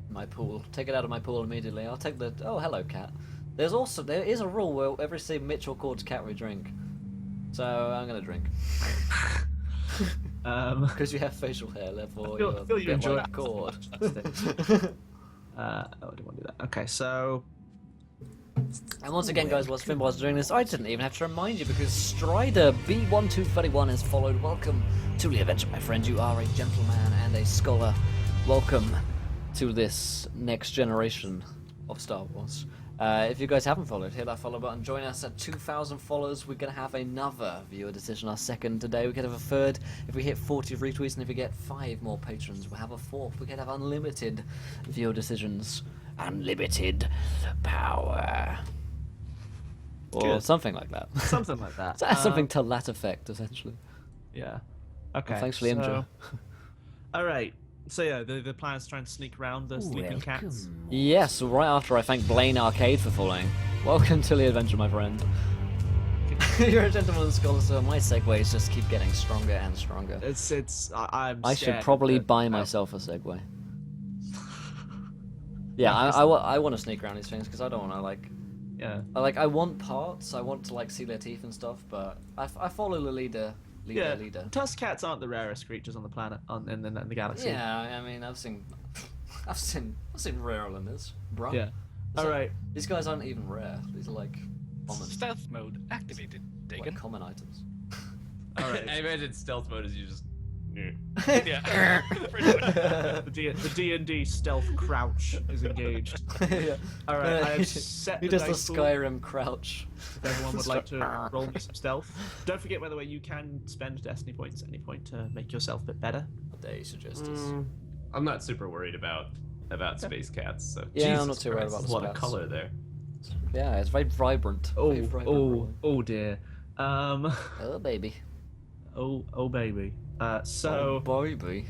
S2: my pool. Take it out of my pool immediately. I'll take the. Oh, hello, cat. There is a rule where every time Mitchell calls cat we drink. So I'm gonna drink. Because you have facial hair, therefore
S1: I feel you enjoy
S2: like cord.
S1: I didn't want to do that. Okay, so.
S2: And once again, guys, whilst Finn was doing this, I didn't even have to remind you because Strider B1231 has followed. Welcome to the adventure, my friend. You are a gentleman and a scholar. Welcome to this next generation of Star Wars. If you guys haven't followed, hit that follow button. Join us at 2,000 followers. We're going to have another viewer decision, our second today. We could have a third if we hit 40 retweets, and if we get 5 more patrons, we'll have a fourth. We could have unlimited viewer decisions.
S6: Unlimited power.
S2: Or
S1: Good.
S2: something like that.
S1: Something like that.
S2: Something to that effect, essentially.
S1: Yeah. Okay.
S2: Well, thanks for the intro.
S1: All right. So yeah, the plan is to try and sneak around the sleeping cats.
S2: Yes, right after I thank Blaine Arcade for following. Welcome to the adventure, my friend. You're a gentleman and scholar, so my segues just keep getting stronger and stronger.
S1: I
S2: should probably buy myself a Segway. Yeah, I want to sneak around these things because I don't want to
S1: Yeah.
S2: I want parts. I want to see their teeth and stuff, but I follow the leader.
S1: Tusk cats aren't the rarest creatures on the planet in the galaxy.
S2: Yeah, I mean I've seen rarer than this, bro.
S1: Yeah. All right.
S2: These guys aren't even rare. These are common.
S3: Stealth mode activated. Taken.
S2: Common items.
S1: All right.
S4: I imagine stealth mode is you just.
S3: Yeah.
S1: The D&D stealth crouch is engaged.
S2: Yeah.
S1: All right. I have set
S2: He
S1: the
S2: does the
S1: dice pool.
S2: Skyrim crouch.
S1: If anyone would like to roll me some stealth. Don't forget, by the way, you can spend destiny points at any point to make yourself a bit better.
S2: What day you suggest is.
S4: I'm not super worried about space cats. So
S2: Yeah, I'm
S4: Jesus
S2: not too worried
S4: Christ,
S2: about
S4: there's
S2: the
S4: a lot of
S2: spats.
S4: color there.
S2: Yeah, it's very vibrant. Very vibrant, really.
S1: Oh dear.
S2: Oh baby.
S1: Oh baby. So
S2: baby.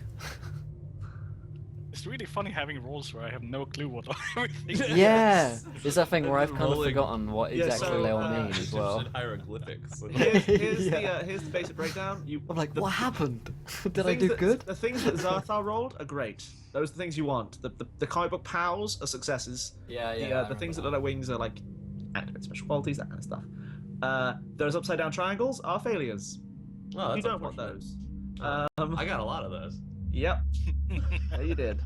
S3: It's really funny having roles where I have no clue what everything
S2: Yeah, it's that thing where I've kind of
S4: Rolling-
S2: forgotten what
S1: Yeah,
S2: exactly
S1: so,
S2: they all mean as well.
S4: Egyptian hieroglyphics.
S1: here's the basic breakdown.
S2: I'm like, what happened?
S1: The
S2: Did I
S1: things
S2: do
S1: that-
S2: good?
S1: The things that Zarthar rolled are great. Those are the things you want. The comic book pals are successes.
S2: Yeah,
S1: The things that are like wings are like activate special qualities, that kind of stuff. Those upside down triangles are failures.
S4: Oh, that's
S1: You don't want
S4: unfortunate.
S1: those.
S4: I got a lot of those.
S1: Yep. Yeah, you did.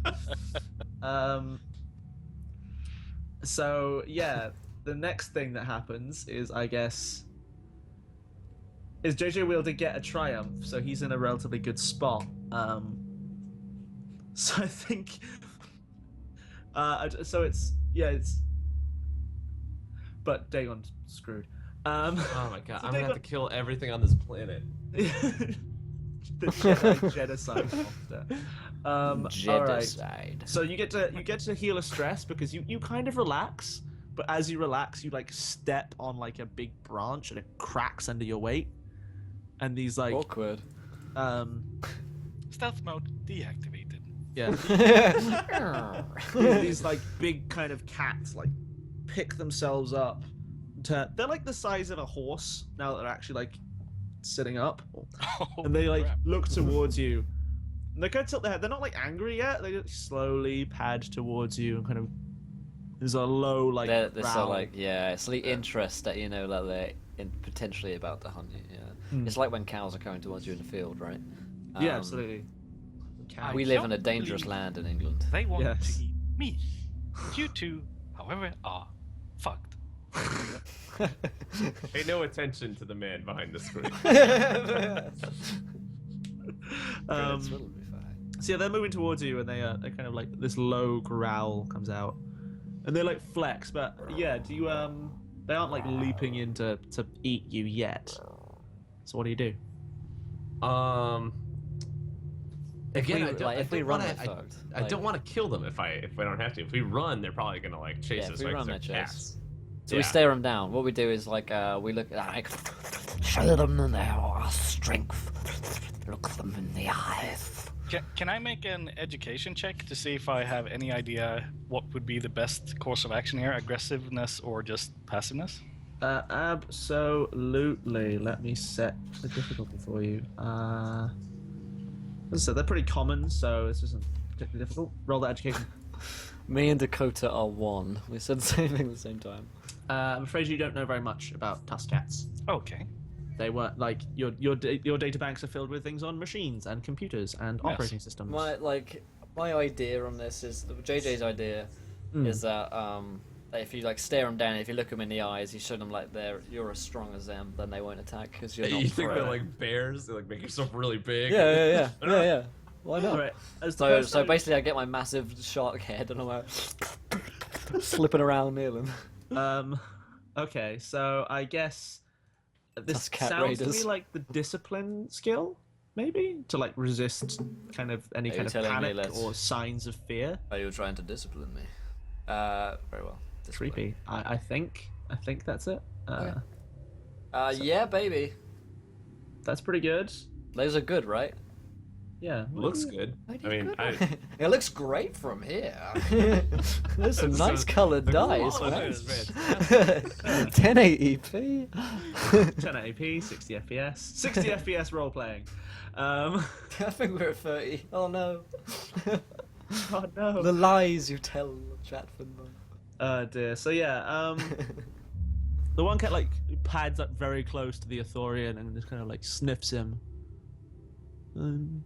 S1: So yeah, the next thing that happens is, I guess, is JJ Wheel to get a triumph, so he's in a relatively good spot. So I think, so it's but Dagon's screwed.
S4: Oh my god,
S1: So
S4: I'm gonna have
S1: Dagon-
S4: to kill everything on this planet.
S1: The Jedi genocide monster. All right.
S2: Genocide.
S1: So you get to heal a stress because you kind of relax, but as you relax, you like step on like a big branch and it cracks under your weight, and these like
S2: Awkward.
S3: Stealth mode deactivated.
S1: yeah these like big kind of cats like pick themselves up. They're like the size of a horse now that they're actually like sitting up, and they like look towards you. And they kind of tilt their head. They're not like angry yet. They just slowly pad towards you and kind of. There's a low like.
S2: They're so
S1: growl.
S2: like, yeah, it's the interest that you know that they're potentially about to hunt you. Yeah, it's like when cows are coming towards you in the field, right?
S1: Yeah, absolutely.
S2: We live in a dangerous land in England.
S3: They want
S1: Yes.
S3: to eat me. You two, however, are fucked.
S4: Pay no attention to the man behind the screen.
S1: So yeah, they're moving towards you, and they kind of like this low growl comes out, and they like flex. But yeah, do you they aren't like leaping in to eat you yet. So what do you do?
S4: Again,
S2: if we run, we're fucked.
S4: I don't want to kill them if I don't have to. If we run, they're probably gonna like chase
S2: Yeah,
S4: us.
S2: if we
S4: right? 'Cause
S2: run,
S4: they're
S2: they chase.
S4: cats.
S2: So we stare them down. What we do is like we look like
S6: Show them their strength. Look them in the eyes.
S3: Can I make an education check to see if I have any idea what would be the best course of action here? Aggressiveness or just passiveness?
S1: Absolutely. Let me set the difficulty for you. As I said, they're pretty common, so this isn't particularly difficult. Roll that education.
S2: me and Dakota are one. We said the same thing at the same time.
S1: I'm afraid you don't know very much about tusk cats.
S3: Okay.
S1: They were like your data banks are filled with things on machines and computers and
S3: Yes.
S1: operating systems.
S2: My idea on this is JJ's idea is that if you like stare them down, if you look them in the eyes, you show them like you're as strong as them, then they won't attack because you're not.
S4: You think they're
S2: pro.
S4: like bears? They like make yourself really big.
S2: Yeah. Why not?
S1: Alright, as the
S2: So
S1: person-
S2: basically, I get my massive shark head and I'm like slipping around near them.
S1: Okay, so I guess this
S2: Tusk cat
S1: sounds to
S2: raiders.
S1: me like the discipline skill, maybe to like resist kind of any
S2: Are
S1: kind
S2: you
S1: of
S2: telling me
S1: panic
S2: let's-
S1: or signs of fear.
S2: Are you trying to discipline me? Very well. Discipline.
S1: Creepy. I think that's it.
S2: Yeah, baby.
S1: That's pretty good.
S2: Those are good, right?
S1: Yeah.
S4: Looks good. I mean,
S2: It looks great from here. There's some nice coloured dice,
S4: quality
S2: man.
S4: is fantastic.
S2: 1080p.
S1: 1080p, 60 FPS, 60 FPS role playing.
S2: I think we're at 30. Oh no.
S1: Oh no.
S2: The lies you tell, Chatford.
S1: Oh dear. So yeah, the one cat like pads up very close to the Ithorian and just kind of like sniffs him, and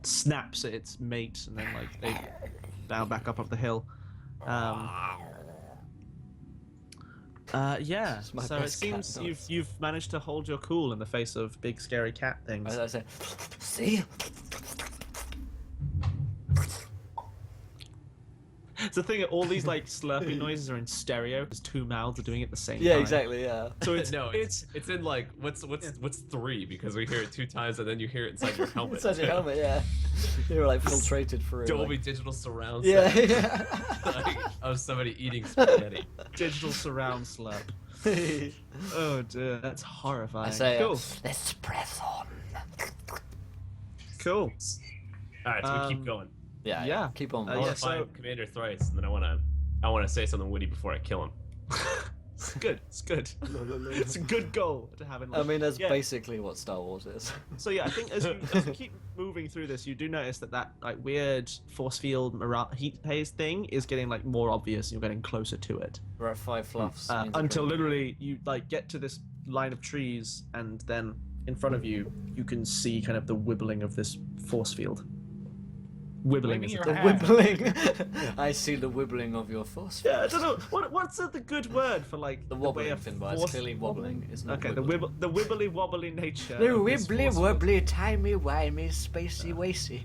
S1: snaps at its mate, and then like they bound back up the hill. Yeah.
S2: It's my
S1: So it
S2: best cat
S1: seems
S2: noise.
S1: you've managed to hold your cool in the face of big scary cat things.
S2: I say,
S6: See?
S1: It's the thing that all these like slurping noises are in stereo because two mouths are doing it at the same
S2: yeah,
S1: time.
S2: exactly, yeah.
S1: So it's
S4: no, it's in like what's 3 because we hear it 2 times and then you hear it inside your helmet.
S2: Inside your helmet, yeah. You're like filtrated through.
S4: Dolby
S2: like...
S4: digital surround
S2: Yeah,
S4: sound,
S2: yeah.
S4: like, of somebody eating spaghetti.
S1: digital surround slurp. Oh dear, that's horrifying.
S2: I say,
S1: cool.
S6: Let's press on.
S1: Cool.
S4: All right, so we keep going.
S2: Yeah. Keep on.
S4: I want
S1: yeah,
S4: to find Commander Thrice, and then I want to say something witty before I kill him.
S1: It's good. It's good. It's a good goal to have in life.
S2: I mean, that's
S1: Yeah.
S2: basically what Star Wars is.
S1: So yeah, I think as you keep moving through this, you do notice that like weird force field heat haze thing is getting like more obvious. You're getting closer to it
S2: We're at 5 fluffs. means
S1: until
S2: we're-
S1: literally you like get to this line of trees, and then in front of you, you can see kind of the wibbling of this force field. Wibbling
S3: Waving
S1: is
S3: your
S1: a
S2: The
S3: hand.
S2: wibbling. I see the wibbling of your force.
S1: yeah, I don't know what's the good word for like
S2: The
S1: way
S2: wobbling,
S1: of
S2: Finbar. It's
S1: force-
S2: clearly wobbling. It's not
S1: Okay,
S2: wibbling.
S1: the wibbly wobbly nature.
S6: The
S1: of this
S6: wibbly
S1: force field.
S6: wobbly, timey wimey, spacey wacy.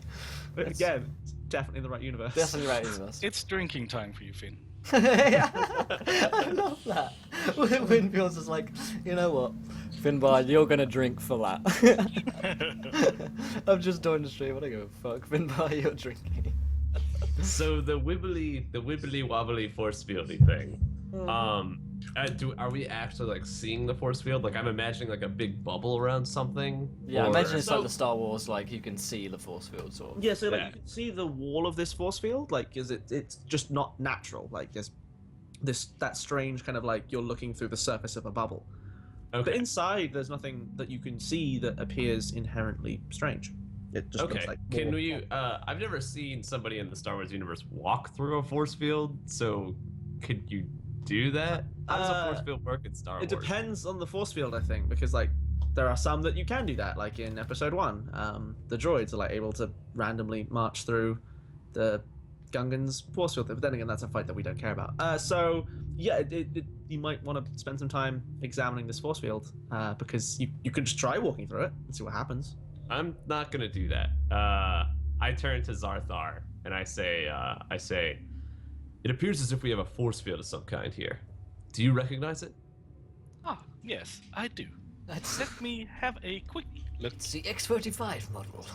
S1: Again, definitely in the right universe.
S2: Definitely right, universe.
S3: It's drinking time for you, Finn.
S2: I love that. Windfield's just like, you know what, Finbar, you're gonna drink for that. I'm just doing the stream. I don't give a fuck. Finbar, you're drinking.
S4: So the wibbly wobbly force fieldy thing. Are we actually like seeing the force field? Like I'm imagining like a big bubble around something.
S2: Yeah,
S4: or-
S2: imagine it's
S1: So-
S2: like the Star Wars. Like you can see the force field, sort of.
S1: Yeah, so like
S4: Yeah.
S1: you can see the wall of this force field, like it's just not natural. Like there's that strange kind of like you're looking through the surface of a bubble. But
S4: Okay.
S1: inside there's nothing that you can see that appears inherently strange. It just
S4: Okay.
S1: looks like
S4: Can
S1: more-
S4: we? I've never seen somebody in the Star Wars universe walk through a force field. So, could you do that? How does a force field work in Star Wars?
S1: It depends on the force field, I think, because like there are some that you can do that, like in Episode 1. The droids are like able to randomly march through the Gungan's force field, but then again, that's a fight that we don't care about. So yeah, you might want to spend some time examining this force field, because you could just try walking through it and see what happens.
S4: I'm not gonna do that. I turn to Zarthar and I say, it appears as if we have a force field of some kind here. Do you recognize it?
S3: Ah, yes, I do.
S2: That's
S3: Let me have a quick look.
S2: it's the X-45 model.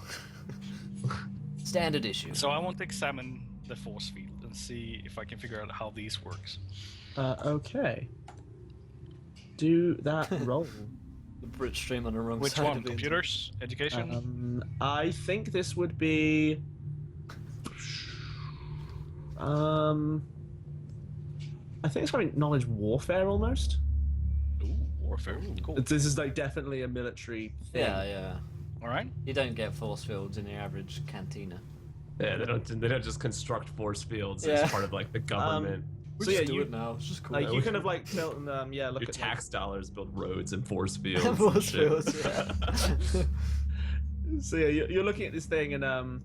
S2: Standard issue.
S3: So I want to examine the force field and see if I can figure out how these works.
S1: Okay. Do that roll.
S2: The Brit stream on the wrong
S3: Which
S2: side
S3: one?
S2: of the
S3: Computers? Education?
S1: I think this would be. I think it's probably knowledge warfare almost.
S3: Ooh, warfare. Cool.
S1: This is like definitely a military thing.
S2: Yeah.
S3: All right.
S2: You don't get force fields in your average cantina.
S4: Yeah, they don't just construct force fields
S2: Yeah.
S4: as part of like the government.
S1: So yeah,
S2: do
S1: you
S2: it now. It's just cool.
S1: like you kind of like tilt and look
S4: Your
S1: at
S4: tax dollars build roads and force fields. and
S2: Force
S4: shit.
S2: fields, yeah.
S1: So yeah, you're looking at this thing and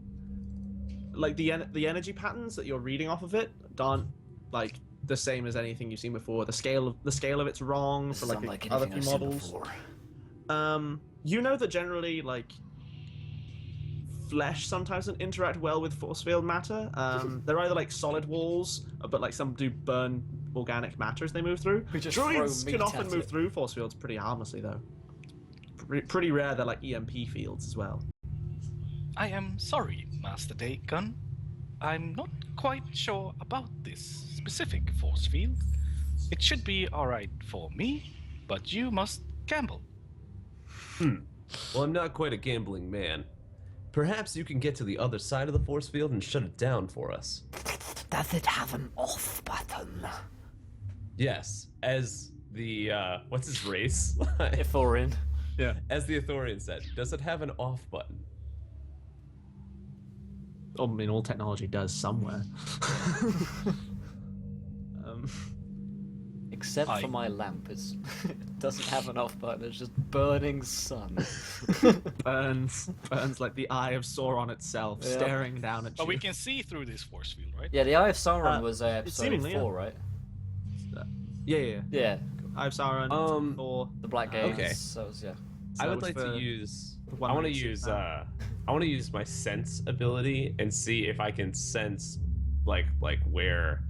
S1: like the energy patterns that you're reading off of it aren't like the same as anything you've seen before. The scale of it's wrong for
S6: Sound
S1: like
S6: like
S1: other
S6: anything
S1: few
S6: I've seen
S1: models.
S6: before.
S1: You know that generally like flesh sometimes doesn't interact well with force field matter. They're either like solid walls, but like some do burn organic matter as they move through.
S2: We just throw
S1: Droids
S2: meat
S1: can often
S2: at
S1: move
S2: it.
S1: through force fields pretty harmlessly though. Pretty rare they're like EMP fields as well.
S3: I am sorry, Master Dagon. I'm not quite sure about this specific force field. It should be alright for me, but you must gamble.
S4: Well, I'm not quite a gambling man. Perhaps you can get to the other side of the force field and shut it down for us.
S6: Does it have an off button?
S4: Yes, as the what's his race?
S2: Ithorian.
S1: Yeah.
S4: As the Ithorian said, does it have an off button?
S1: I mean, all technology does somewhere.
S2: Except
S3: I-
S2: for my lamp, it doesn't have an off button. It's just burning sun.
S1: burns like the eye of Sauron itself,
S2: Yeah.
S1: staring down at you.
S3: But we can see through this force field, right?
S2: Yeah, the Eye of Sauron was episode
S1: seemingly,
S2: 4, right?
S1: Yeah.
S2: Yeah,
S1: Eye of Sauron. Thor.
S2: the Black Games.
S4: Okay.
S2: So it was, yeah.
S4: I
S1: So
S4: would
S1: it's
S4: like
S1: for
S4: to use.
S1: the
S4: I
S1: one
S4: want to
S1: race.
S4: use. I want to use my sense ability and see if I can sense, like where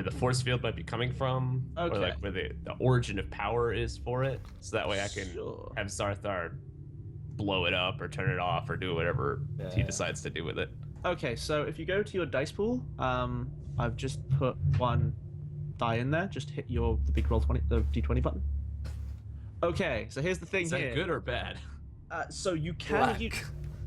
S4: the force field might be coming from, or
S1: Okay.
S4: like where the origin of power is for it. So that way I can
S1: Sure.
S4: have Zarthar blow it up or turn it off or do whatever he
S2: Yeah.
S4: decides to do with it.
S1: Okay, so if you go to your dice pool, I've just put one die in there, just hit the big roll 20, the d20 button. Okay, so here's the thing
S4: Is
S1: here.
S4: that good or bad?
S1: So you can
S6: Black.
S1: use.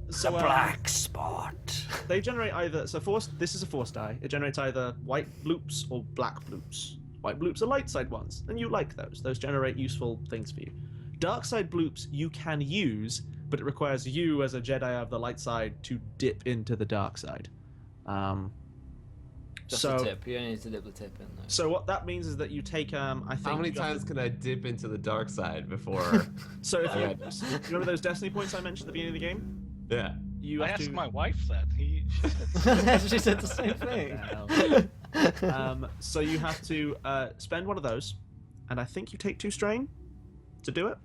S6: The
S1: So
S6: black spot.
S1: they generate either. So force. This is a force die. It generates either white bloops or black bloops. White bloops are light side ones, and you like those. Those generate useful things for you. Dark side bloops you can use, but it requires you as a Jedi of the light side to dip into the dark side.
S2: Just
S1: so
S2: a tip. You only need to dip the tip in there.
S1: so what that means is that you take I think.
S4: How many
S1: you have
S4: times
S1: to-
S4: can I dip into the dark side before?
S1: So if you
S4: Yeah.
S1: remember those destiny points I mentioned at the beginning of the game,
S4: Yeah.
S1: you
S3: I
S1: have
S3: asked
S1: to.
S3: my wife that. She said,
S2: She said the same thing.
S1: So you have to spend one of those, and I think you take 2 strain to do it.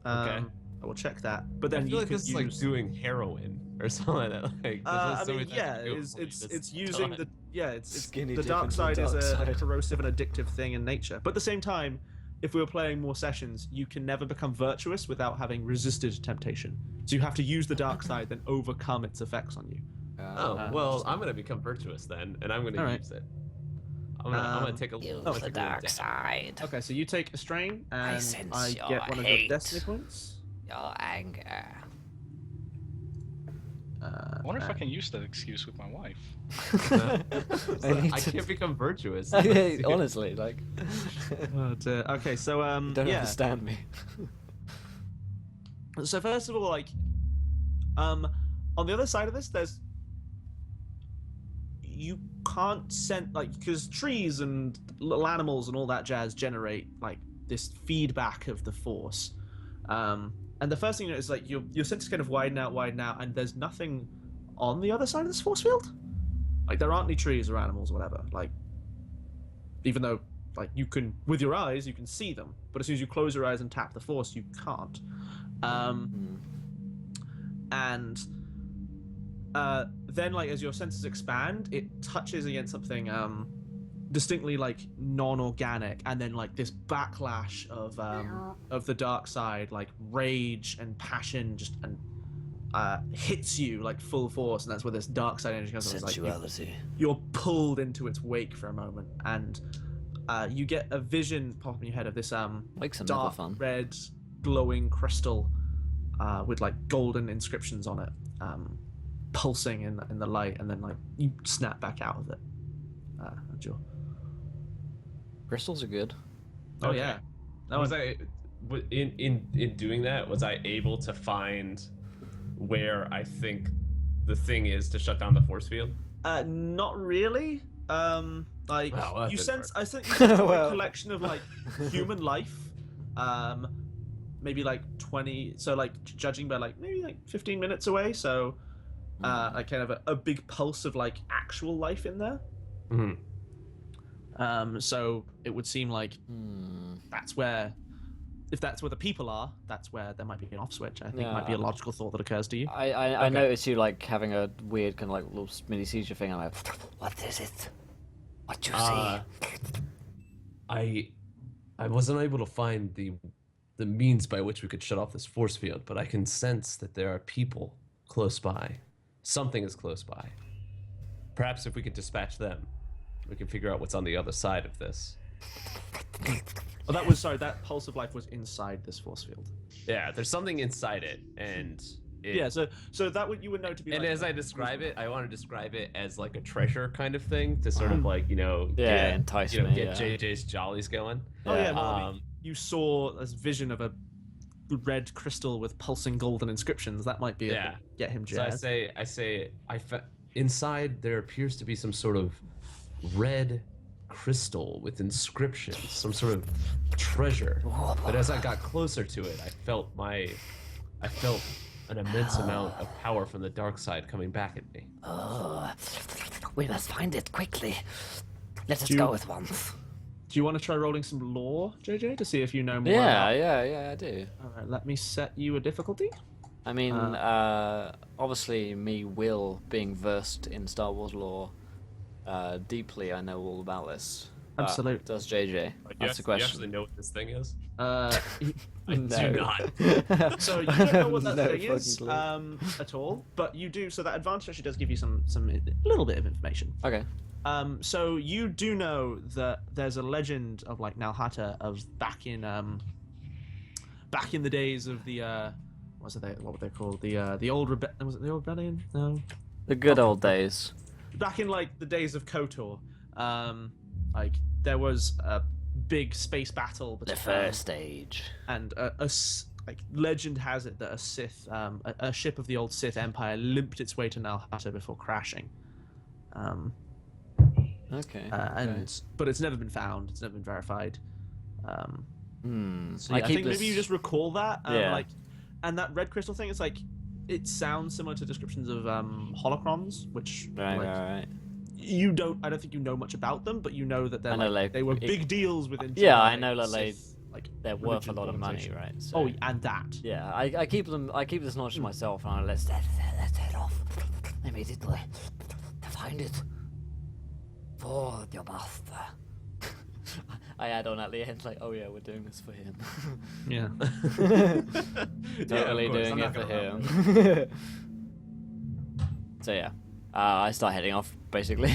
S4: Okay.
S1: I will check that. But then
S4: I feel
S1: you
S4: like
S1: could
S4: this is
S1: use.
S4: like doing heroin or something like that. Like,
S1: I
S4: so
S1: mean,
S4: many times
S1: yeah,
S4: you do it before you
S1: it's
S4: just
S1: using
S4: die.
S1: it's
S2: Skinny
S1: the
S2: dip
S1: dark
S2: into
S1: side
S2: the
S1: is
S2: dark
S1: a
S2: side.
S1: corrosive and addictive thing in nature. But at the same time, if we were playing more sessions, you can never become virtuous without having resisted temptation. So you have to use the dark side, then overcome its effects on you.
S4: Oh well, I'm gonna become virtuous then, and I'm gonna
S1: Alright.
S4: use it. I'm gonna take a
S6: Use
S4: I'm gonna
S6: the
S4: take a
S6: dark
S4: look
S6: side.
S1: Okay, so you take a strain, and
S6: sense
S1: I
S6: your
S1: get one of
S6: hate.
S1: your destiny points.
S6: Your anger.
S3: I wonder if I can use that excuse with my wife.
S4: I can't become virtuous.
S2: Honestly, like,
S1: Okay, so
S2: you don't
S1: yeah.
S2: understand me.
S1: So first of all, like, on the other side of this, you can't send because trees and little animals and all that jazz generate like this feedback of the force. And the first thing you notice is like your senses kind of widen out, and there's nothing on the other side of this force field. Like there aren't any trees or animals or whatever. Like even though like you can with your eyes you can see them, but as soon as you close your eyes and tap the force, you can't. And then like as your senses expand, it touches against something distinctly like non-organic, and then like this backlash of the dark side, like rage and passion, just hits you like full force, and that's where this dark side energy comes from. It's like
S6: Sensuality.
S1: you're pulled into its wake for a moment, and you get a vision pop in your head of this
S2: Makes them never
S1: dark
S2: fun.
S1: red glowing crystal with like golden inscriptions on it, pulsing in the light, and then like you snap back out of it.
S2: Crystals are good.
S1: Oh
S4: Okay.
S1: yeah.
S4: Was in doing that, was I able to find where I think the thing is to shut down the force field?
S1: Not really. Like
S4: Wow, that
S1: you
S4: didn't
S1: sense,
S4: work.
S1: I think you sense
S2: Well.
S1: a collection of like human life. Maybe like 20. So like judging by like maybe like 15 minutes away. So like kind of a big pulse of like actual life in there.
S4: Mm-hmm.
S1: So it would seem like
S2: Hmm.
S1: that's where, if that's where the people are, that's where there might be an off switch. I think
S2: Yeah.
S1: might be a logical thought that occurs to you.
S2: I noticed you like having a weird kind of like little mini seizure thing. I'm like,
S6: What is it? What you
S4: Uh,
S6: see?
S4: I wasn't able to find the means by which we could shut off this force field, but I can sense that there are people close by. Something is close by. Perhaps if we could dispatch them, we can figure out what's on the other side of this.
S1: Oh, that pulse of life was inside this force field.
S4: Yeah, there's something inside it, and it,
S1: Yeah, so that would you would know to be.
S4: And
S1: like,
S4: as I describe it, I want to describe it as like a treasure kind of thing to sort of like
S2: Yeah, entice me,
S4: get
S2: yeah.
S4: JJ's jollies going.
S1: Oh yeah, well, I mean,
S4: Um,
S1: you saw this vision of a red crystal with pulsing golden inscriptions. That might be
S4: Yeah.
S1: get him
S4: So
S1: jazzed.
S4: inside there appears to be some sort of red crystal with inscriptions, some sort of treasure. But as I got closer to it, I felt an immense amount of power from the dark side coming back at me.
S6: Oh, we must find it quickly. Let us
S1: Do you-
S6: go at once.
S1: Do you want to try rolling some lore, JJ, to see if you know more?
S2: yeah,
S1: about-
S2: I do.
S1: All right, let me set you a difficulty.
S2: I mean, obviously, me, Will, being versed in Star Wars lore, deeply, I know all about this. But
S1: Absolutely.
S2: Does JJ?
S4: You
S2: That's the question.
S4: actually know what this thing is? I do not.
S1: So you don't know what that
S2: No
S1: thing is
S2: fucking clue.
S1: at all, but you do. So that advantage actually does give you some little bit of information.
S2: Okay.
S1: So you do know that there's a legend of like Nalhata of back in the days of the what were they called? The old was it the old rebellion? No.
S2: The good old days.
S1: Back in like the days of KOTOR, like there was a big space battle between
S2: The first age.
S1: and like legend has it that a Sith, a ship of the old Sith Empire limped its way to Nalhata before crashing.
S2: Okay.
S1: But it's never been found. It's never been verified. So
S2: I
S1: yeah, I
S2: keep
S1: think
S2: this...
S1: maybe you just recall that.
S2: Yeah.
S1: Like, and that red crystal thing. It's like it sounds similar to descriptions of holocrons, which
S2: Right.
S1: you don't. I don't think you know much about them, but you know that they're they were big deals within.
S2: Yeah, I know that
S1: Sith, like
S2: they're worth a
S1: religion
S2: lot of money,
S1: organization.
S2: right? So,
S1: Oh, and that.
S2: yeah, I keep this knowledge to myself, and let's
S6: Head off immediately to find it for your master.
S2: I add on at the end like, oh yeah, we're doing this for him.
S1: Yeah.
S2: Totally
S4: of course,
S2: doing
S4: I'm
S2: it
S4: not
S2: for
S4: gonna
S2: him. So yeah, I start heading off basically.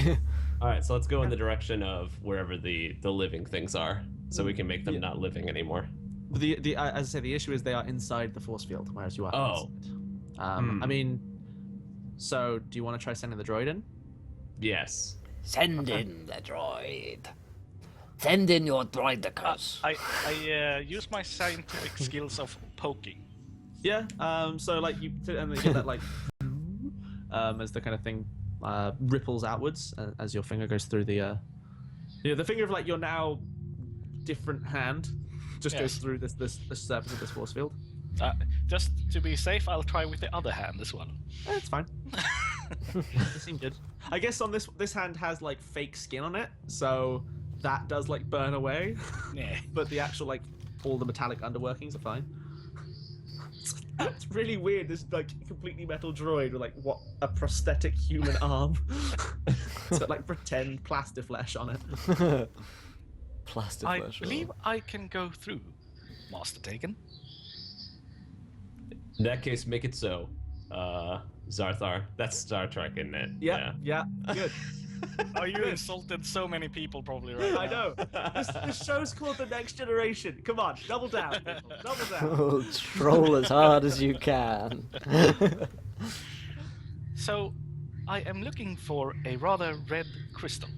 S4: All right, so let's go in the direction of wherever the living things are, so we can make them not living anymore.
S1: The as I say, the issue is they are inside the force field, whereas you are.
S4: Oh.
S1: Outside. I mean, so do you want to try sending the droid in?
S4: Yes.
S6: Send in the droid. Send in your droidicus.
S3: I use my scientific skills of poking.
S1: Yeah. So like you and they get that like as the kind of thing ripples outwards as your finger goes through the the finger of like your now different hand just goes through this surface of this force field.
S3: Just to be safe, I'll try with the other hand as well.
S1: It's fine. It seemed good. I guess on this hand has like fake skin on it, so that does like burn away.
S3: Yeah.
S1: But the actual like all the metallic underworkings are fine. It's really weird. This like completely metal droid with like a prosthetic human arm. It's got like pretend plaster flesh on it.
S2: Plastic
S3: I
S2: flesh.
S3: believe I can go through, Master Taken.
S4: In that case, make it so. Zarthar. That's Star Trek, isn't it?
S1: Yeah, good.
S3: Oh, you insulted so many people probably right
S1: I
S3: now.
S1: know. This show's called The Next Generation. Come on, double down, people. Double down.
S2: Oh, troll as hard as you can.
S3: So, I am looking for a rather red crystal.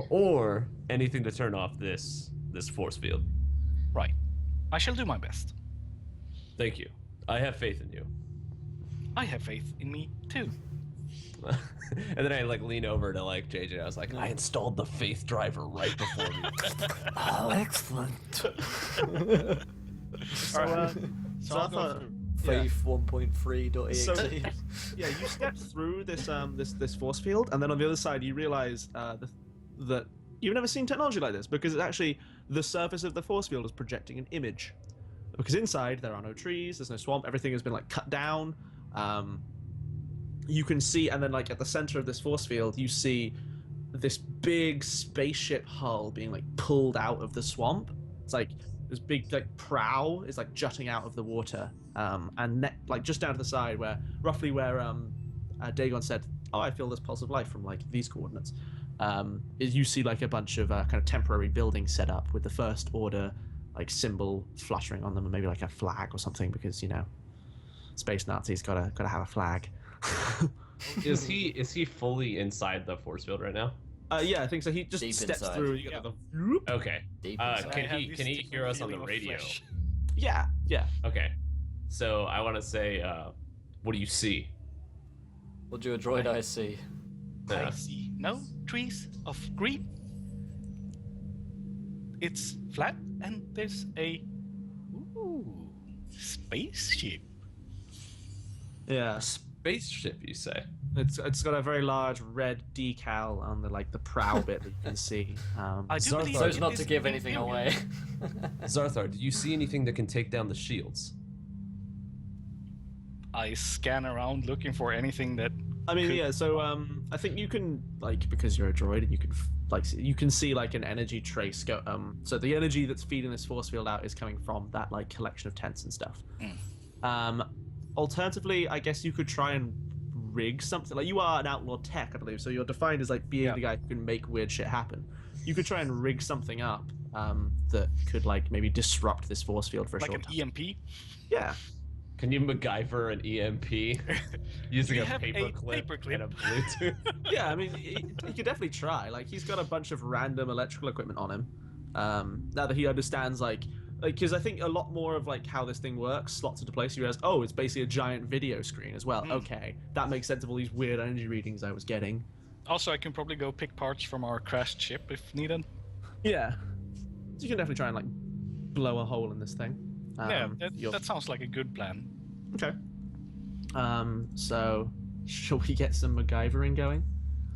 S4: Or anything to turn off this force field.
S3: Right. I shall do my best.
S4: Thank you. I have faith in you.
S3: I have faith in me too.
S4: And then I like lean over to like JJ. I was like, I installed the faith driver right before you.
S6: Oh, excellent.
S1: So,
S3: I'll go through.
S2: Faith 1.3.exe.
S1: So, yeah, you step through this force field, and then on the other side, you realize that you've never seen technology like this, because it's actually the surface of the force field is projecting an image. Because inside there are no trees, there's no swamp, everything has been like cut down. You can see, and then like at the center of this force field, you see this big spaceship hull being like pulled out of the swamp. It's like this big like prow is like jutting out of the water, and like just down to the side where roughly where Dagon said, "Oh, I feel this pulse of life from like these coordinates." Is you see like a bunch of kind of temporary buildings set up with the First Order like symbol fluttering on them, and maybe like a flag or something, because space Nazis gotta have a flag.
S4: Is he fully inside the force field right now?
S1: Yeah, I think so. He just
S2: Deep
S1: steps
S2: inside.
S1: through. You get the
S4: Okay.
S2: Deep
S3: So I have
S4: Can
S3: this
S4: he
S3: tickling
S4: hear us on the
S3: feeling of
S4: radio?
S3: flesh.
S1: yeah.
S4: Okay. So I want to say, what do you see?
S2: What do a droid I see?
S3: I see no trees of green. It's flat, and there's a spaceship.
S1: Yeah.
S4: Spaceship, you say?
S1: It's got a very large red decal on the prow bit that you can see.
S3: I do
S4: Zarthar.
S3: believe
S2: So as
S3: it
S2: not
S3: is
S2: to give anything
S3: Ithorian.
S2: away.
S4: Zarthar, do you see anything that can take down the shields?
S3: I scan around looking for anything that.
S1: I mean,
S3: could-
S1: yeah. So I think you can because you're a droid and you can like you can see like an energy trace go. So the energy that's feeding this force field out is coming from that like collection of tents and stuff. Alternatively, I guess you could try and rig something. Like you are an outlaw tech, I believe, so you're defined as like being the guy who can make weird shit happen. You could try and rig something up that could like maybe disrupt this force field for a short time.
S3: Like an EMP?
S1: Yeah.
S4: Can you MacGyver an EMP using a paperclip and a Bluetooth?
S1: Yeah, I mean, he could definitely try. Like, he's got a bunch of random electrical equipment on him. Now that he understands, like, because I think a lot more of like how this thing works slots into place. You realize, oh, it's basically a giant video screen as well. Okay, that makes sense of all these weird energy readings I was getting.
S3: Also, I can probably go pick parts from our crashed ship if needed.
S1: Yeah, so you can definitely try and like blow a hole in this thing.
S3: That sounds like a good plan.
S1: Okay. So, shall we get some MacGyvering going?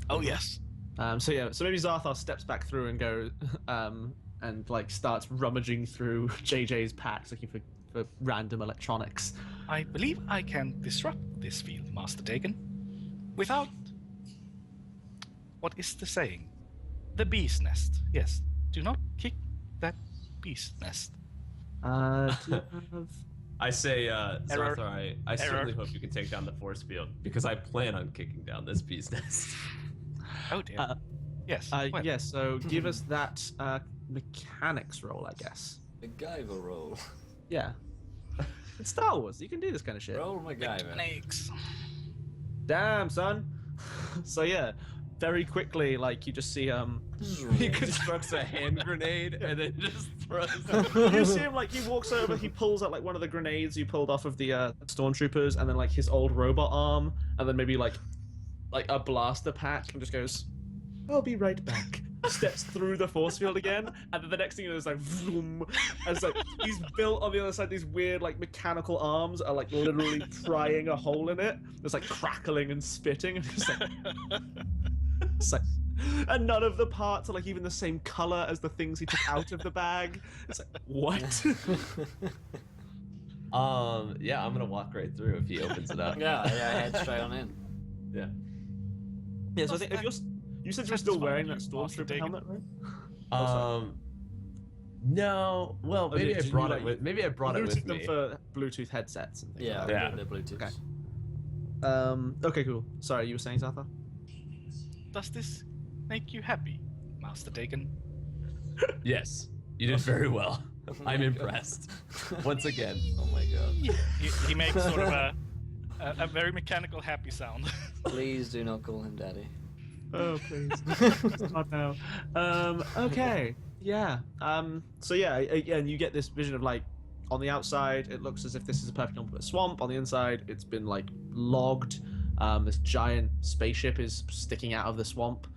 S3: Oh yes.
S1: So maybe Zarthar steps back through and goes, and like starts rummaging through JJ's packs looking for random electronics.
S3: I believe I can disrupt this field, Master Dagon, without... What is the saying? The bee's nest. Yes. Do not kick that bee's nest.
S1: Do you have...
S4: I say, Zarthar, I certainly hope you can take down the force field, because I plan on kicking down this bee's nest.
S3: Oh dear. Yes.
S1: Yeah, so give us that mechanics roll, I guess.
S2: MacGyver roll.
S1: Yeah. It's Star Wars. You can do this kind of shit.
S2: Roll MacGyver.
S3: Mechanics.
S1: Damn, son. So yeah, very quickly, like you just see
S4: He constructs a hand grenade and then just throws it.
S1: You see him like he walks over, he pulls out like one of the grenades you pulled off of the stormtroopers, and then like his old robot arm, and then maybe like a blaster pack, and just goes, "I'll be right back." Steps through the force field again, and then the next thing you know is like, vroom, and it's like he's built on the other side. These weird like mechanical arms are like literally prying a hole in it. It's like crackling and spitting, and it's like, and none of the parts are like even the same color as the things he took out of the bag. It's like, what?
S4: Yeah, I'm gonna walk right through if he opens it up.
S2: Yeah, head straight on in.
S4: Yeah.
S1: Yeah, so I think if you said you're still wearing that stormtrooper helmet, right?
S4: No. Well, maybe I brought it with. Maybe I brought it with
S1: them
S4: me.
S1: for Bluetooth headsets and things.
S2: Yeah,
S1: like
S4: Yeah.
S2: the Bluetooth.
S1: Okay. Okay, cool. Sorry, you were saying, Zarthar?
S3: Does this make you happy, Master Dagon?
S4: Yes, you did very well. I'm impressed. Once again.
S2: Oh my god.
S3: He makes sort of a very mechanical happy sound.
S2: Please do not call him daddy.
S1: Oh, please. Not now. Okay. Yeah. So yeah, again, you get this vision of like, on the outside, it looks as if this is a perfect normal swamp. On the inside, it's been like logged. This giant spaceship is sticking out of the swamp.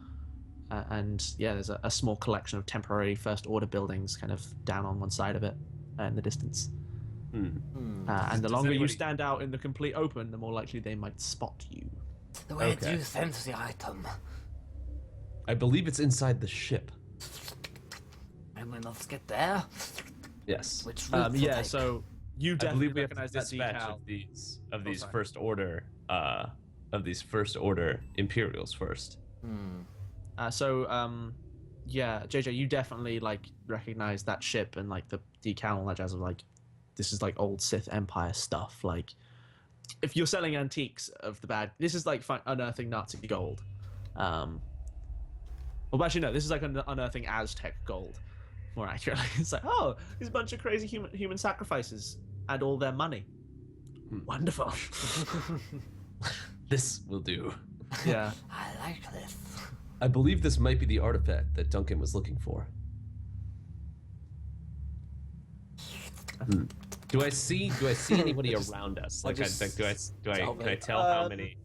S1: And yeah, there's a small collection of temporary first order buildings kind of down on one side of it in the distance. And the longer you stand out in the complete open, the more likely they might spot you.
S6: Where do you sense the item?
S4: I believe it's inside the ship.
S6: And we must get there.
S4: Yes.
S6: Which route to
S1: Yeah,
S6: take?
S1: so you
S4: I
S1: definitely
S4: believe we have to
S1: recognize this
S4: dispatch
S1: decal.
S4: of these
S1: sorry.
S4: first order Imperials first.
S1: Yeah, JJ, you definitely like recognize that ship and like the decal and all that jazz of like, this is like old Sith Empire stuff. Like, if you're selling antiques of the bad, this is like unearthing Nazi gold. Well, actually, no, this is like unearthing Aztec gold, more accurately. It's like, oh, there's a bunch of crazy human sacrifices and all their money. Wonderful.
S4: This will do.
S1: Yeah.
S6: I like this.
S4: I believe this might be the artifact that Duncan was looking for. Do I see anybody around us? Like, can I tell how many?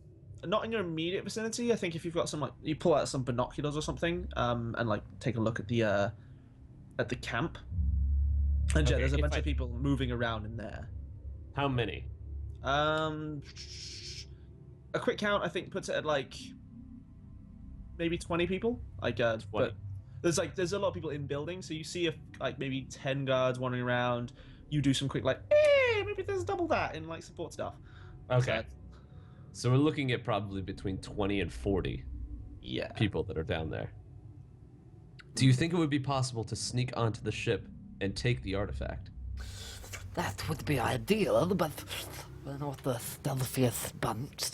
S1: Not in your immediate vicinity. I think if you've got some like, you pull out some binoculars or something, and like take a look at the camp. And yeah, there's a bunch of people moving around in there.
S4: How many?
S1: A quick count, I think, puts it at like maybe 20 people. Like,
S4: 20.
S1: but there's a lot of people in buildings, so you see like maybe 10 guards wandering around. You do some quick like, hey, maybe there's double that in like support stuff.
S4: Okay. So we're looking at probably between 20 and 40
S1: Yeah.
S4: people that are down there. Do you think it would be possible to sneak onto the ship and take the artifact?
S6: That would be ideal, but we're not the stealthiest bunch.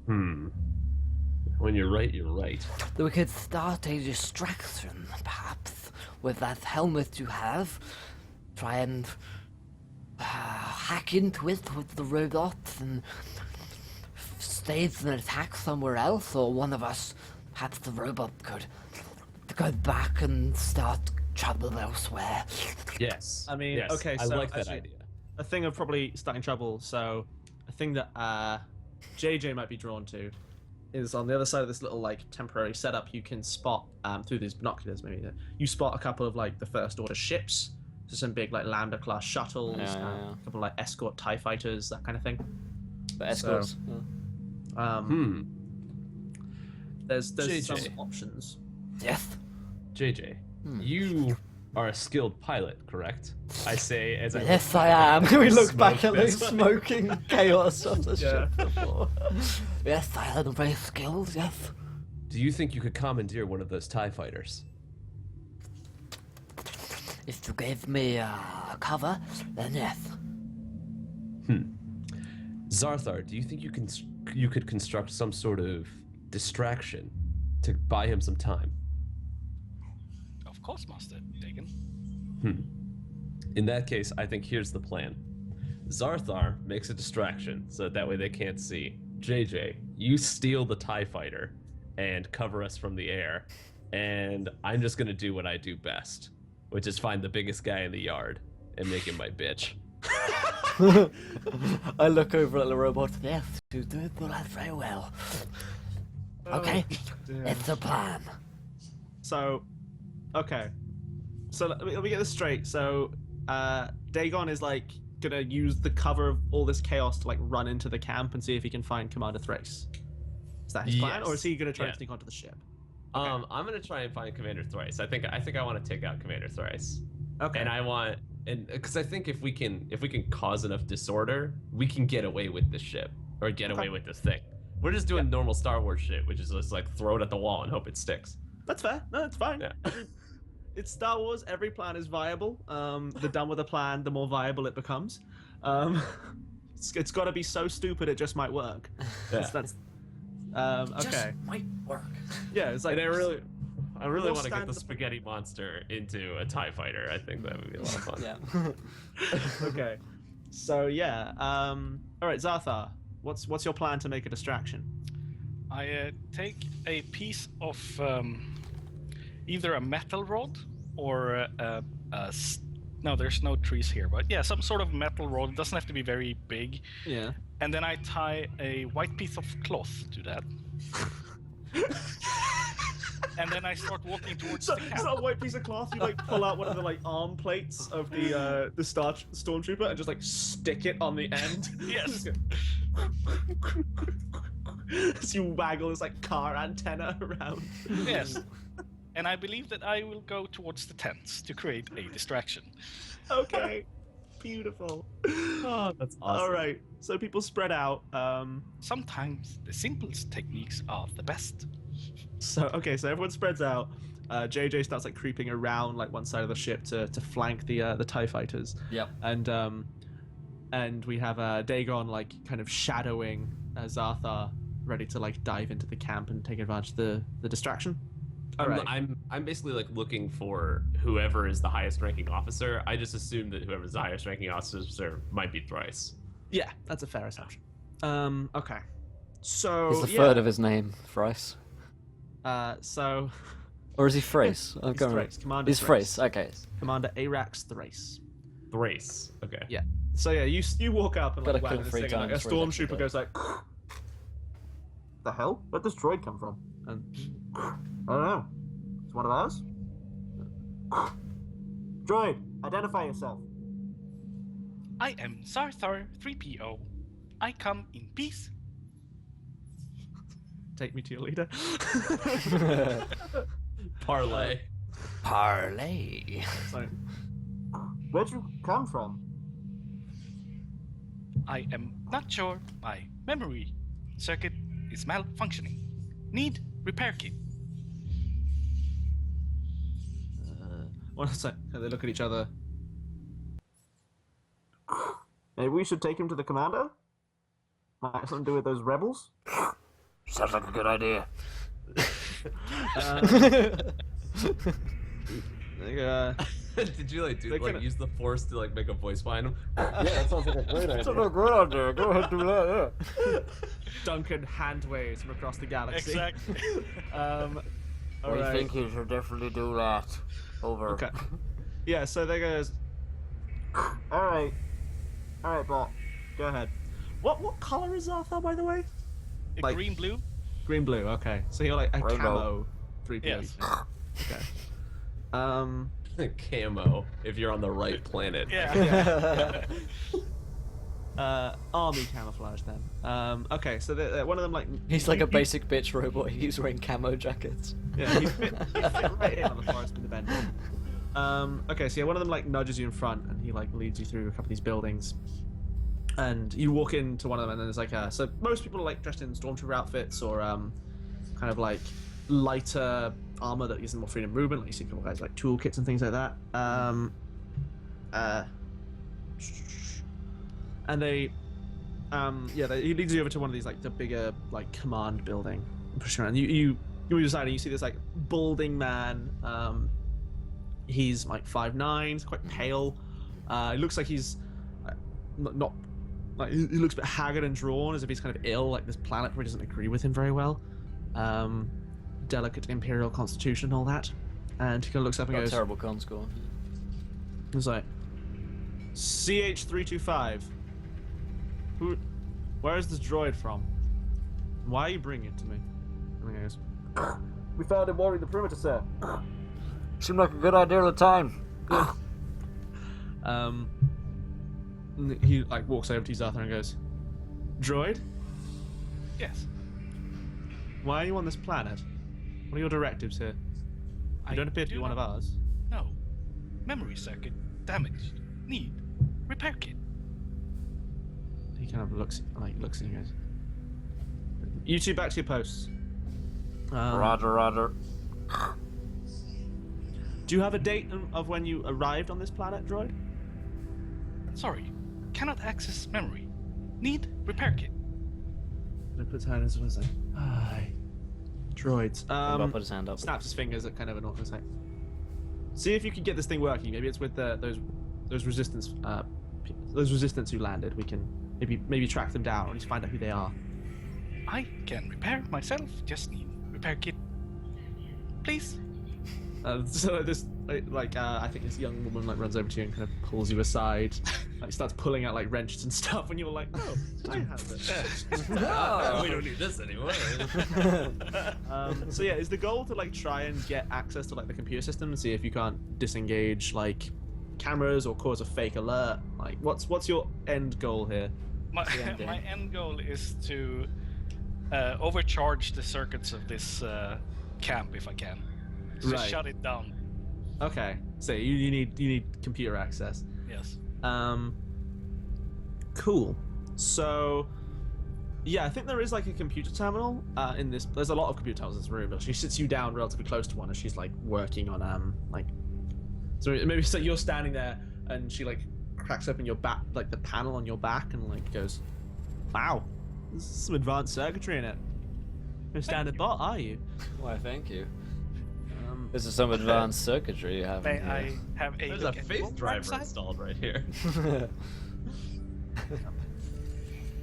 S4: When you're right, you're right.
S6: We could start a distraction, perhaps, with that helmet you have. Try and hack into it with the robots and stage an attack somewhere else, or one of us, perhaps the robot, could go back and start trouble elsewhere.
S4: Yes.
S1: I mean,
S4: yes.
S1: okay,
S4: I
S1: so
S4: like that
S1: actually,
S4: idea.
S1: a thing of probably starting trouble, so a thing that JJ might be drawn to is on the other side of this little like temporary setup. You can spot through these binoculars, maybe you spot a couple of like the first order ships, so some big like Lambda class shuttles, a couple of like escort TIE fighters, that kind of thing.
S2: But escorts.
S1: There's
S4: JJ.
S1: some options.
S6: Yes.
S4: JJ, you are a skilled pilot, correct? I say as I
S6: Yes, I am. We look back at
S4: this.
S6: the smoking chaos of the ship before. Yes, I had very skilled, yes.
S4: Do you think you could commandeer one of those TIE fighters?
S6: If you gave me cover, then yes.
S4: Zarthar, do you think you could construct some sort of distraction to buy him some time?
S3: Of course, Master Dagon.
S4: In that case, I think here's the plan. Zarthar makes a distraction so that way they can't see. JJ, you steal the TIE fighter and cover us from the air, and I'm just gonna do what I do best, which is find the biggest guy in the yard and make him my bitch.
S6: I look over at the robot. Yes, you do that very well. Okay, it's a plan.
S1: So, okay. So let me get this straight. So, Dagon is like gonna use the cover of all this chaos to like run into the camp and see if he can find Commander Thrace. Is that his plan,
S4: Yes.
S1: or is he gonna try and sneak onto the ship?
S4: I'm gonna try and find Commander Thrice. I think I want to take out Commander Thrice.
S1: Okay.
S4: And because I think if we can cause enough disorder, we can get away with this ship or get away with this thing. We're just doing normal Star Wars shit, which is just like throw it at the wall and hope it sticks.
S1: That's fair. No, it's fine.
S4: Yeah.
S1: It's Star Wars. Every plan is viable. The dumber the plan, the more viable it becomes. It's got to be so stupid it just might work.
S4: Yeah.
S1: That's
S6: Just
S1: okay.
S6: might work.
S1: Yeah, it's like
S4: And I really
S1: We'll
S4: want to get
S1: stand
S4: the
S1: the-
S4: spaghetti monster into a TIE fighter. I think that would be a lot of fun.
S2: Yeah.
S1: Okay. So yeah. All right, Zarthar. What's your plan to make a distraction?
S3: I take a piece of either a metal rod or no, there's no trees here, but yeah, some sort of metal rod. It doesn't have to be very big.
S1: Yeah.
S3: And then I tie a white piece of cloth to that. And then I start walking towards
S1: So,
S3: the camp.
S1: it's not a white piece of cloth. You like pull out one of the like arm plates of the stormtrooper and just like stick it on the end.
S3: Yes.
S1: As you waggle this like car antenna around.
S3: Yes. And I believe that I will go towards the tents to create a distraction.
S1: Okay. Beautiful.
S4: Oh, that's awesome.
S1: All right. So people spread out.
S3: Sometimes the simplest techniques are the best.
S1: So everyone spreads out. JJ starts like creeping around like one side of the ship to flank the TIE fighters.
S2: Yep.
S1: And we have Dagon like kind of shadowing Zarthar, ready to like dive into the camp and take advantage of the distraction. Alright.
S4: I'm basically like looking for whoever is the highest ranking officer. I just assume that whoever's the highest ranking officer might be Thrice.
S1: Yeah, that's a fair assumption. Okay. So
S2: Is the
S1: yeah.
S2: third of his name Thrice?
S1: So
S2: Or is he Thrace?
S1: he's Thrace. Commander
S2: He's Thrace, okay.
S1: Commander Arax Thrace.
S4: Thrace. Okay.
S1: Yeah. So yeah, you walk up and
S2: Gotta
S1: like
S2: kill
S1: wham this
S2: 3
S1: thing, and like, a
S2: times before he
S1: stormtrooper
S2: gets
S1: goes like, "The hell? Where'd this droid come from?" And I don't know. It's one of ours. Droid, identify yourself.
S3: I am Zarthar 3PO. I come in peace.
S1: Take me to your leader.
S4: Parlay.
S6: Parlay.
S1: So, where'd you come from?
S3: I am not sure my memory circuit is malfunctioning. Need repair kit.
S1: One sec. They look at each other. Maybe we should take him to the commander? Might have something to do with those rebels?
S5: Sounds like a good idea.
S4: Did you use the force to like make a voice behind him?
S5: Yeah, that sounds like a great idea. Sounds like a great idea. Go ahead and do that. Yeah.
S1: Duncan hand waves from across the galaxy.
S3: Exactly.
S5: I think you should definitely do that. Over.
S1: Okay. Yeah. So there goes. All right, Bot. Go ahead. What color is Arthur, by the way? Like,
S3: green, blue.
S1: Green, blue. Okay. So you're like a
S5: Rainbow.
S1: camo 3PO.
S3: Yes.
S1: Okay.
S4: Camo, if you're on the right planet.
S3: Yeah.
S1: Army camouflage then. Okay, so one of them like
S2: He's like a basic bitch robot. He's wearing camo jackets.
S1: yeah, he fit right in on the forest with the bend. Okay, so yeah, one of them like nudges you in front, and he like leads you through a couple of these buildings, and you walk into one of them, and then there's like so most people are like dressed in stormtrooper outfits or kind of like lighter armor that gives them more freedom of movement. Like you see a couple guys like toolkits and things like that. And they, he leads you over to one of these like the bigger like command building. Push around. You decide, and you see this like balding man. He's like 5'9", he's quite pale. It looks like he's not like he looks a bit haggard and drawn, as if he's kind of ill. Like this planet probably doesn't agree with him very well. Delicate imperial constitution and all that. And he kind of looks up and
S2: Got a
S1: goes,
S2: terrible con score.
S1: he's like, CH-325. Where is this droid from? Why are you bringing it to me? And he goes, we found him wandering the perimeter, sir.
S5: Seemed like a good idea at the time.
S1: He like walks over to Arthur and goes, droid?
S3: Yes.
S1: Why are you on this planet? What are your directives here? You don't appear to be one of ours.
S3: No. Memory circuit damaged. Need repair kit.
S1: He kind of looks and he goes, you two back to your posts.
S5: Roger.
S1: Do you have a date of when you arrived on this planet, droid?
S3: Sorry. Cannot access memory. Need repair kit.
S1: He puts hand in his face like, hi. Droids.
S2: I'll put his hand up.
S1: Snaps his fingers at kind of an awkward like, see if you can get this thing working. Maybe it's with those resistance who landed. We can maybe track them down or at least find out who they are.
S3: I can repair myself. Just need repair kit. Please.
S1: So this I think this young woman like runs over to you and kind of pulls you aside, like starts pulling out like wrenches and stuff, and you're like, oh, I have it.
S4: We don't need this anymore.
S1: So yeah, is the goal to like try and get access to like the computer system and see if you can't disengage like cameras or cause a fake alert? Like, what's your end goal here?
S3: My end goal is to overcharge the circuits of this camp if I can. So
S1: Right.
S3: shut it down.
S1: Okay, so you need computer access.
S3: Yes.
S1: Cool. So, yeah, I think there is like a computer terminal in this. There's a lot of computer terminals in this room, but she sits you down relatively close to one, and she's like working on like. So maybe so you're standing there, and she like cracks open your back, like the panel on your back, and like goes, "Wow, there's some advanced circuitry in it. No standard bot, are you?"
S2: Why, thank you. This is some advanced circuitry you have.
S3: May
S2: in here.
S3: I have a
S4: There's a
S3: look at
S4: faith
S3: your
S4: driver
S3: website?
S4: installed right here.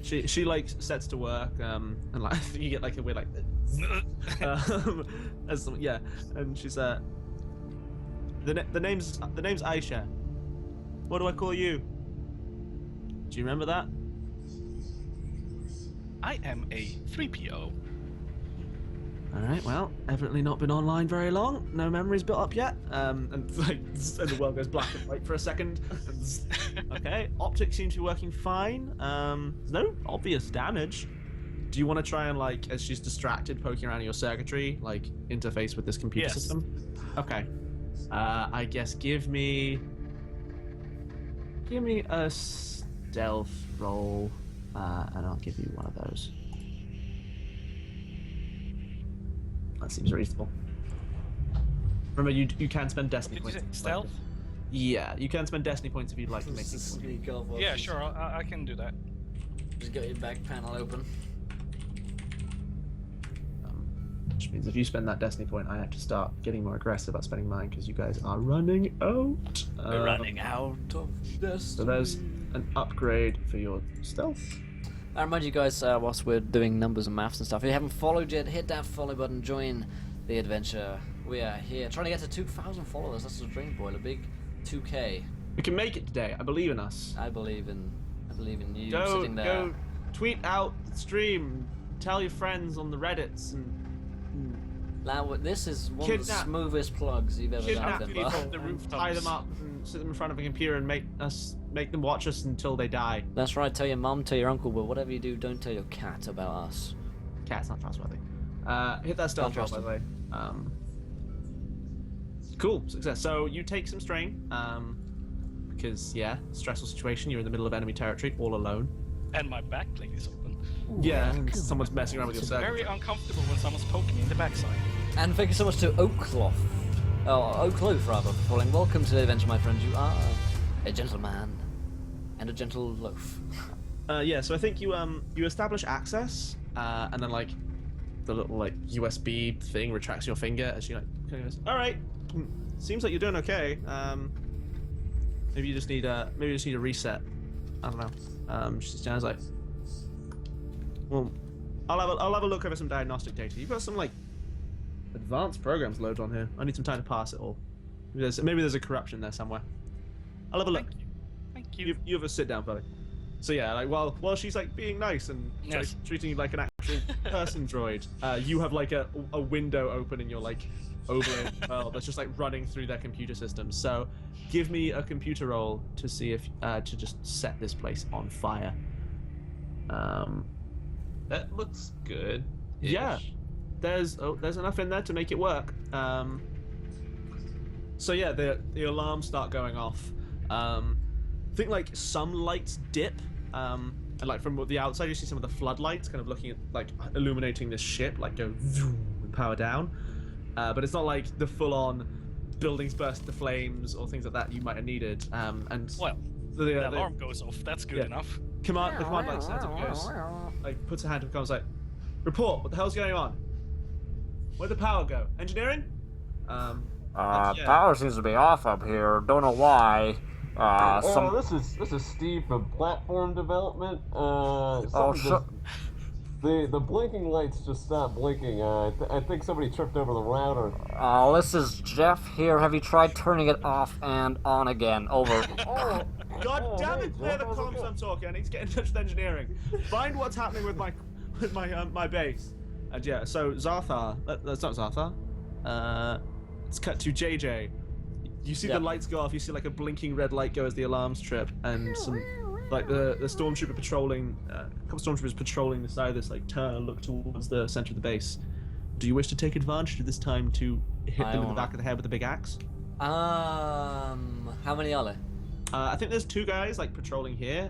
S1: She like sets to work, and like you get like a weird like, as some, yeah, and she's the name's Aisha. What do I call you? Do you remember that?
S3: I am a 3PO.
S1: All right, well, evidently not been online very long. No memories built up yet. And the world goes black and white for a second. Okay, optics seem to be working fine. There's no obvious damage. Do you want to try and like, as she's distracted, poking around in your circuitry, like interface with this computer
S3: Yes.
S1: system? Okay. I guess give me a stealth roll, and I'll give you one of those. That seems reasonable. Remember, you can spend destiny
S3: Did you
S1: points.
S3: say stealth?
S1: Yeah, you can spend destiny points if you'd like to make it.
S2: Sneak off.
S3: Yeah, sure. I can do that.
S2: Just get your back panel open.
S1: Which means if you spend that destiny point, I have to start getting more aggressive about spending mine because you guys are running out.
S2: We're running out of destiny.
S1: So there's an upgrade for your stealth.
S2: I remind you guys, whilst we're doing numbers and maths and stuff, if you haven't followed yet, hit that follow button, join the adventure. We are here trying to get to 2,000 followers. That's the dream, boy. A big 2K.
S1: We can make it today. I believe in us.
S2: I believe in you sitting there.
S1: Go tweet out the stream. Tell your friends on the Reddits and
S2: Now, this is one of the smoothest plugs you've ever
S1: kidnap
S2: done.
S1: people,
S3: The rooftops.
S1: tie them up, and sit them in front of a computer and make them watch us until they die.
S2: That's right. Tell your mum, tell your uncle, but whatever you do, don't tell your cat about us.
S1: Cat's not trustworthy. Hit that stealth roll,
S2: trust
S1: by the way. Cool, success. So you take some strain, because yeah, stressful situation. You're in the middle of enemy territory, all alone.
S3: And my back plate is open.
S1: Yeah, someone's messing around with your circuit.
S3: Very uncomfortable when someone's poking me in the backside.
S2: And thank you so much to Oakcloth. Oh, Oakloaf, rather, for calling. Welcome to the adventure, my friend. You are a gentleman and a gentle loaf.
S1: Yeah, so I think you establish access, and then like the little like USB thing retracts your finger as she like goes, all right, seems like you're doing okay. Maybe you just need a reset. I don't know. She sounds like, well, I'll have a look over some diagnostic data. You've got some like advanced programs loaded on here. I need some time to pass it all. Maybe there's a corruption there somewhere. I'll have a look.
S3: Thank you.
S1: You have a sit down, buddy. So yeah, like while she's like being nice and
S3: Yes.
S1: treating you like an actual person droid, you have like a window open in your like overlay world that's just like running through their computer systems. So give me a computer roll to see if to just set this place on fire.
S4: That looks good.
S1: Yeah, there's enough in there to make it work. So yeah, the alarms start going off. I think like some lights dip, and like from the outside you see some of the floodlights kind of looking at like illuminating this ship, like go vroom, and power down. But it's not like the full-on buildings burst into flames or things like that you might have needed. And
S3: Well, the alarm goes off. That's good enough.
S1: the command light stands up and goes, like puts a hand to the comms like, report, what the hell's going on? Where'd the power go? Engineering? Yeah.
S5: Power seems to be off up here. Don't know why.
S7: This is Steve from Platform Development. The blinking lights just stopped blinking. I think somebody tripped over the router.
S5: This is Jeff here. Have you tried turning it off and on again? Over.
S1: God damn it! They're the comms I'm talking. I need to get in touch with engineering. Find what's happening with my base. And yeah, so Zarthar. That's not Zarthar. Let's cut to JJ. You see the lights go off. You see like a blinking red light go as the alarms trip, and some like the stormtrooper patrolling. A couple stormtroopers patrolling the side of this like turn and look towards the center of the base. Do you wish to take advantage of this time to hit them in the back of the head with a big axe?
S2: How many are there?
S1: I think there's two guys like patrolling here,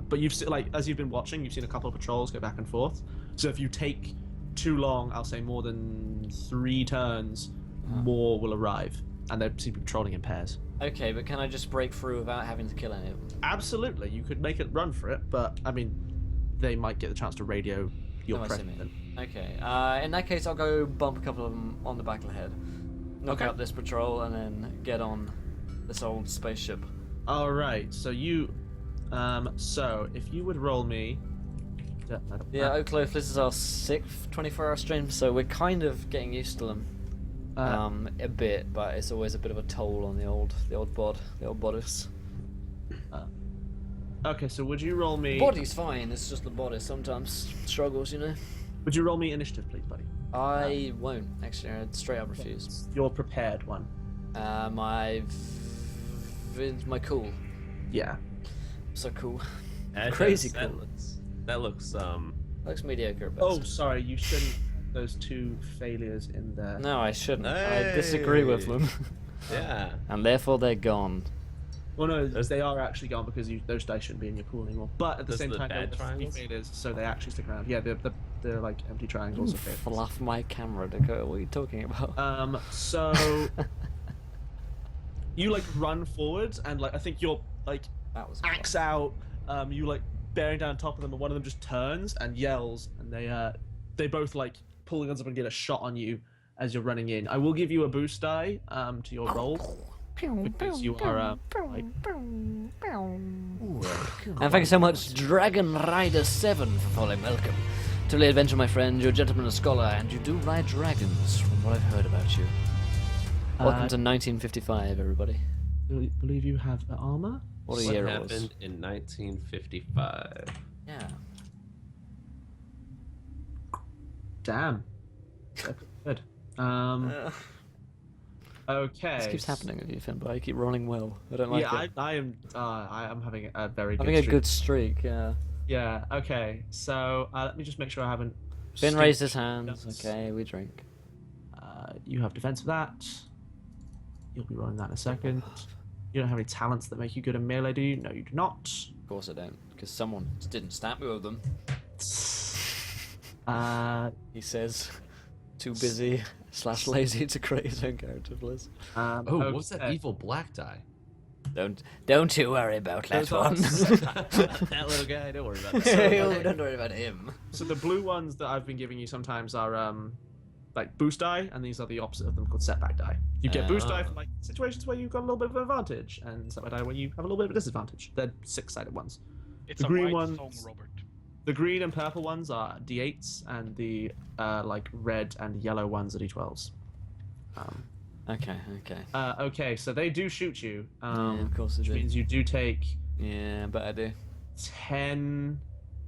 S1: but you've like as you've been watching, you've seen a couple of patrols go back and forth. So if you take too long, I'll say more than 3 turns, more will arrive, and they seem to be patrolling in pairs.
S2: Okay, but can I just break through without having to kill any of them?
S1: Absolutely, you could make it run for it, but I mean, they might get the chance to radio your presence.
S2: Okay, in that case, I'll go bump a couple of them on the back of the head, knock out this patrol, and then get on this old spaceship.
S1: All right, so you, so if you would roll me.
S2: Yeah, Oakloaf, this is our 6th 24-hour stream, so we're kind of getting used to them. A bit, but it's always a bit of a toll on the old bodice.
S1: Okay, so would you roll me?
S2: Body's fine. It's just the body sometimes struggles, you know.
S1: Would you roll me initiative, please, buddy?
S2: I won't actually. I'd straight up refuse.
S1: Your prepared one.
S2: My cool.
S1: Yeah.
S2: So cool.
S4: Crazy
S2: cool.
S4: That looks
S2: Looks mediocre. At best.
S1: Oh, sorry, you shouldn't. Those 2 failures in there.
S2: No, I shouldn't. I disagree with them.
S4: Yeah.
S2: And therefore they're gone.
S1: Well, no, they are actually gone because those dice shouldn't be in your pool anymore. But at the same time,
S4: bad
S1: they're
S4: triangles?
S1: 3 failures, so they actually stick around. Yeah, they're like empty triangles. Of failures.
S2: Fluff my camera, Dakota. What are you talking about?
S1: So you like run forward, and like I think you're like
S2: That was
S1: axe out. You like bearing down on top of them, and one of them just turns and yells, and they both like pull the guns up and get a shot on you as you're running in. I will give you a boost die to your roll because you are like.
S2: And thank you so much, Dragon Rider 7, for following. Welcome to the adventure, my friend. You're a gentleman and scholar, and you do ride dragons, from what I've heard about you. Welcome to 1955, everybody.
S1: I believe you have armor.
S2: What a
S4: What
S2: year it
S4: happened
S2: was.
S4: in 1955?
S2: Yeah.
S1: Damn. Good. Okay.
S2: This keeps happening with you, Finbar. You keep rolling well. I don't like
S1: Yeah,
S2: it.
S1: I am having a very good
S2: Having a
S1: streak.
S2: good streak, yeah.
S1: Yeah, okay. So, let me just make sure I haven't...
S2: Finn
S1: stooped
S2: raised his hands.
S1: nuts.
S2: Okay, we drink.
S1: You have defense for that. You'll be rolling that in a second. You don't have any talents that make you good at melee, do you? No, you do not.
S2: Of course I don't, because someone didn't stamp me with them. He says, too busy / lazy to create his own character for this.
S4: Oh, what's that evil black die?
S2: Don't you worry about that one.
S4: That little guy, don't worry about that.
S2: Don't worry about him.
S1: So the blue ones that I've been giving you sometimes are like boost die, and these are the opposite of them, called setback die. You get boost die for like situations where you've got a little bit of an advantage, and setback die when you have a little bit of a disadvantage. They're 6-sided ones.
S3: It's
S1: The
S3: a
S1: green
S3: right
S1: ones-
S3: song, Robert.
S1: The green and purple ones are d8s, and the like red and yellow ones are d12s.
S2: Okay.
S1: Okay, so they do shoot you.
S2: Yeah, of course they
S1: which
S2: do.
S1: means you do take
S2: Yeah, but I do.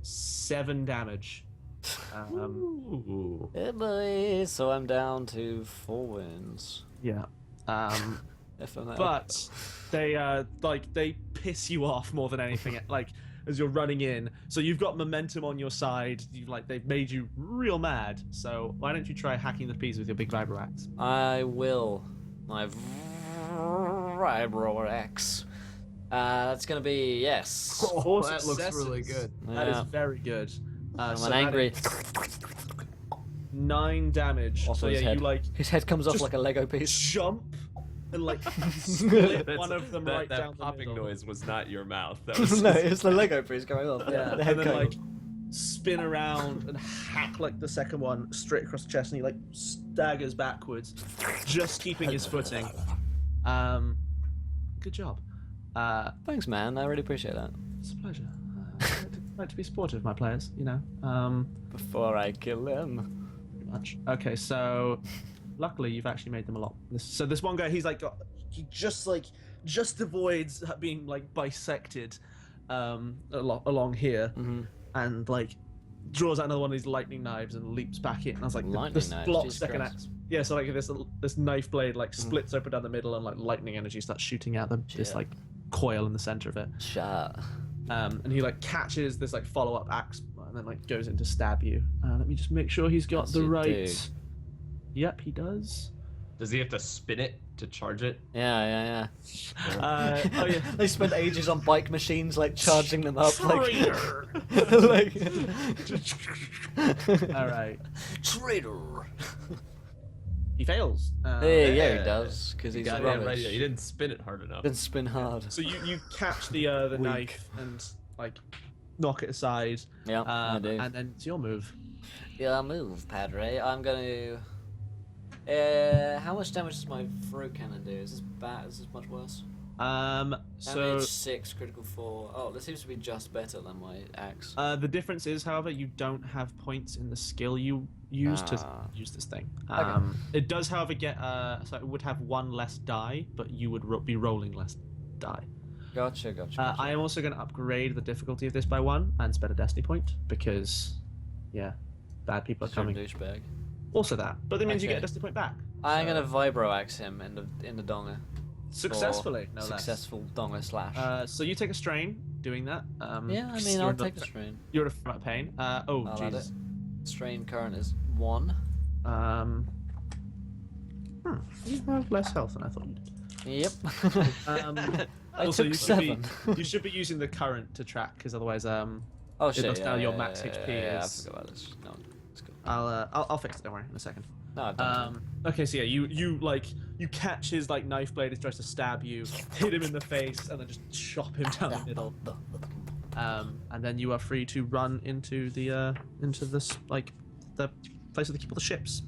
S1: 7 damage.
S4: Ooh.
S2: Hey boy, so I'm down to 4 wins.
S1: Yeah.
S2: If I'm
S1: But they they piss you off more than anything. Like as you're running in, so you've got momentum on your side. They've made you real mad. So why don't you try hacking the peas with your big vibro axe?
S2: I will. My Vibro X. That's gonna be yes.
S1: Four
S7: that looks really
S1: successes.
S7: good.
S1: That is
S2: Yeah.
S1: very good.
S2: I'm
S1: so
S2: an
S1: that
S2: angry.
S1: is 9 damage.
S2: Off
S1: So
S2: his
S1: yeah,
S2: head.
S1: you like
S2: His head comes off
S1: just
S2: like a Lego piece.
S1: jump and like split
S4: That's-
S1: one of them
S4: that,
S1: right
S4: that
S1: down
S4: popping
S1: the middle.
S4: noise was not your mouth. That was
S2: No, it's the Lego piece going off.
S1: Yeah,
S2: the head
S1: and then
S2: going
S1: like spin around and hack like the second one straight across the chest, and he like staggers backwards, just keeping his footing. Good job.
S2: Thanks, man. I really appreciate that.
S1: It's a pleasure. I like to be supportive of my players, you know.
S2: Before I kill him.
S1: Pretty much. Okay, so luckily you've actually made them a lot. So this one guy, he just avoids being like bisected along here, and like draws out another one of these lightning knives and leaps back in. And I was like,
S2: Lightning
S1: this
S2: knives,
S1: blocks
S2: Jesus
S1: second
S2: Christ.
S1: axe. Yeah, so like this knife blade like splits open down the middle, and like lightning energy starts shooting out this
S2: Shit.
S1: like coil in the center of it.
S2: Shut.
S1: And he like catches this like follow-up axe and then like goes in to stab you. Let me just make sure he's got
S2: Yes,
S1: the
S2: you
S1: right.
S2: do.
S1: Yep, he does.
S4: Does he have to spin it to charge it?
S2: Yeah.
S1: Oh yeah.
S2: They spent ages on bike machines, like charging them up,
S1: Traitor!
S2: like.
S1: All right.
S2: Traitor.
S1: He fails.
S2: Yeah,
S4: yeah.
S2: he does, because he's
S4: Got it
S2: rubbish.
S4: right. He didn't spin it hard enough.
S2: Didn't spin hard.
S1: So you catch the knife and like knock it aside.
S2: Yeah, I do.
S1: And then it's your move.
S2: Yeah, move, Padre. I'm gonna. How much damage does my throw cannon do? Is this bad? Is this much worse?
S1: So
S2: Damage 6, critical 4. Oh, this seems to be just better than my axe.
S1: the difference is, however, you don't have points in the skill you use to use this thing. It does, however, get so it would have 1 less die, but you would be rolling less die.
S2: Gotcha.
S1: I am also going to upgrade the difficulty of this by 1 and spend a destiny point because, yeah, bad people are
S2: You're a
S1: coming.
S2: douchebag.
S1: Also that, but that means you
S2: Okay.
S1: get a destiny point back.
S2: I'm gonna vibro axe him in the donger.
S1: Successfully, no less.
S2: Successful donger slash.
S1: So you take a strain doing that.
S2: Yeah, I
S1: because
S2: mean,
S1: you're
S2: I'll
S1: in
S2: take the strain.
S1: You're at a amount of pain.
S2: I'll add
S1: Jesus.
S2: it. Strain current is 1.
S1: You have less health than I thought you did.
S2: Yep. I
S1: Also,
S2: took
S1: you should
S2: 7.
S1: you should be using the current to track, because otherwise,
S2: Oh shit!
S1: looks
S2: Yeah,
S1: down your
S2: yeah,
S1: max
S2: yeah,
S1: HP
S2: yeah,
S1: is-
S2: I forgot about this. No, it's cool.
S1: I'll fix it. Don't worry, in a second.
S2: No, I've done
S1: Okay, so yeah, you catch his like knife blade as he tries to stab you, hit him in the face, and then just chop him down the middle. And then you are free to run into this like the place where they keep all the ships.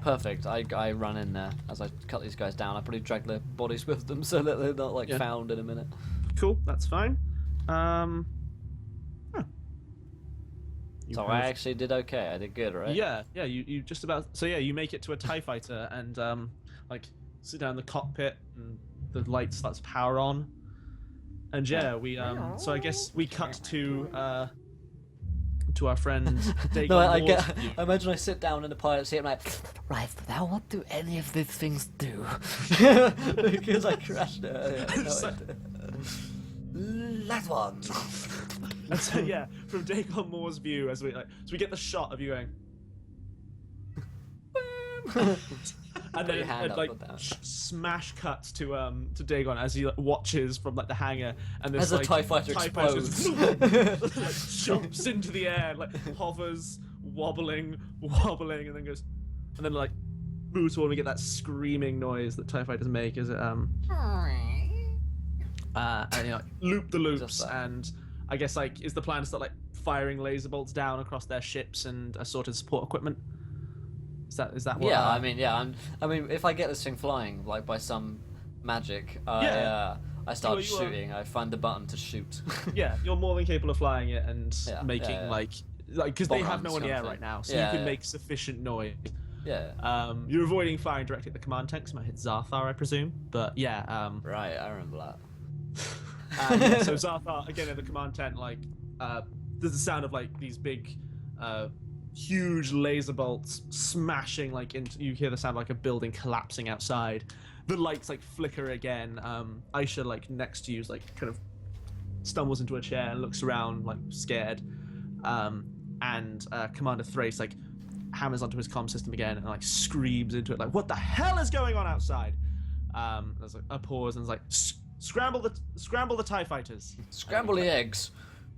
S2: Perfect. I run in there as I cut these guys down. I probably drag their bodies with them so that they're not like found in a minute.
S1: Cool, that's fine.
S2: So I actually did okay. I did good, right?
S1: Yeah. You just about. So yeah, you make it to a TIE fighter and like sit down in the cockpit and the light starts to power on. And yeah, we so I guess we cut to our friend Dagon.
S2: No, I imagine I sit down in the pilot seat and I'm like,
S6: Right, now what do any of these things do?
S2: because I crashed it earlier.
S6: That one.
S1: And so yeah, from Dagon Moore's view, as we get the shot of you going, and then it like smash cuts to Dagon as he like, watches from like the hangar, and this
S2: as a TIE fighter explodes,
S1: jumps into the air, like hovers, wobbling, and then goes, and then like moves forward. We get that screaming noise that TIE fighters make as it and you know, loop the loops, and I guess like is the plan to start like firing laser bolts down across their ships and assorted support equipment? Is that what?
S2: Yeah, I mean, if I get this thing flying like by some magic, I start shooting. I find the button to shoot.
S1: Yeah, you're more than capable of flying it and making like because they have no one in the air right now, so you can make sufficient noise.
S2: Yeah.
S1: You're avoiding firing directly at the command tanks. Might hit Zathar, I presume. But yeah.
S2: Right, I remember that.
S1: Yeah, so Zathar again in the command tent, like there's the sound of like these big, huge laser bolts smashing like into. You hear the sound of, like a building collapsing outside. The lights like flicker again. Aisha like next to you is like kind of stumbles into a chair and looks around like scared. And Commander Thrace like hammers onto his comm system again and like screams into it like, "What the hell is going on outside?" There's like a pause and it's like, "Scramble the TIE fighters.
S2: Scramble the eggs."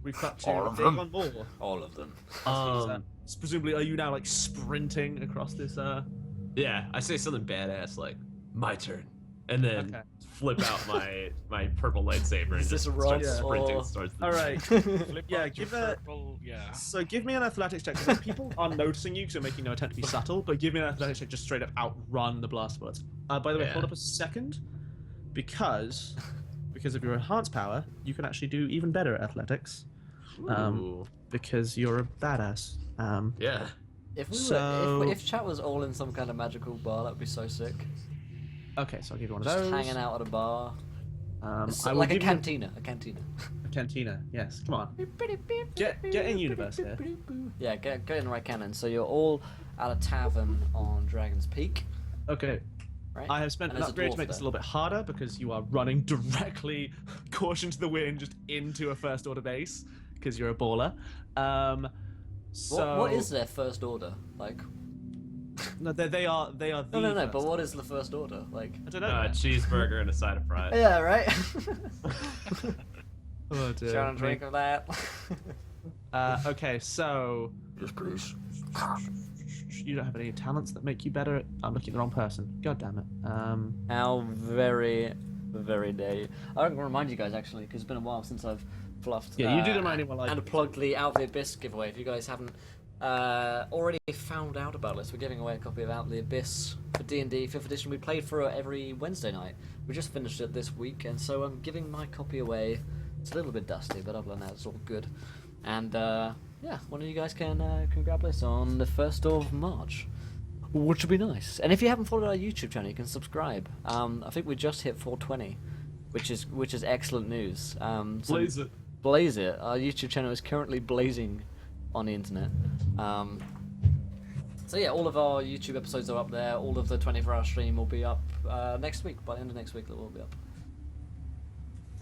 S1: We've cut to Dagon Moore.
S2: All of them.
S1: Presumably, are you now like sprinting across this?
S4: Yeah, I say something badass like, "My turn," and then flip out my purple lightsaber and just start sprinting towards the
S1: All right.
S3: Yeah,
S1: give So give me an athletics check. Because people are noticing you because you're making no attempt to be subtle, but give me an athletics check. Just straight up outrun the blast bullets. By the way, hold up a second, because of your enhanced power, you can actually do even better at athletics. Because you're a badass.
S4: Yeah.
S2: If chat was all in some kind of magical bar, that'd be so sick.
S1: Okay, so I'll give you one of
S2: Just
S1: those.
S2: hanging out at a bar.
S1: Like
S2: a cantina. A
S1: cantina, yes. Come on. Get in universe here.
S2: Yeah, get in the right cannon. So you're all at a tavern on Dragon's Peak.
S1: Okay.
S2: Right?
S1: I have spent an upgrade to make this a little bit harder because you are running directly, caution to the wind, just into a first order base because you're a baller.
S2: What is their first order like?
S1: No, they are the
S2: No. But what is the first order like?
S1: I don't know.
S4: A cheeseburger and a side of fries.
S2: Yeah, right.
S1: Oh dear.
S2: Trying to drink of that.
S1: Okay, so
S5: Yes, please.
S1: you don't have any talents that make you better at... I'm looking at the wrong person. God damn it.
S2: How very dare you. I'm going to remind you guys, actually, because it's been a while since I've fluffed...
S1: Yeah, you did remind me while I...
S2: And plugged the Out the Abyss giveaway. If you guys haven't already found out about this, we're giving away a copy of Out the Abyss for D&D 5th edition. We played for it every Wednesday night. We just finished it this week, and so I'm giving my copy away. It's a little bit dusty, but other than that, it's all good. And, yeah, one of you guys can grab this on the 1st of March, which would be nice. And if you haven't followed our YouTube channel, you can subscribe. I think we just hit 420, which is excellent news.
S1: Blaze it.
S2: Blaze it. Our YouTube channel is currently blazing on the internet. So yeah, all of our YouTube episodes are up there. All of the 24-hour stream will be up next week. By the end of next week, it will be up.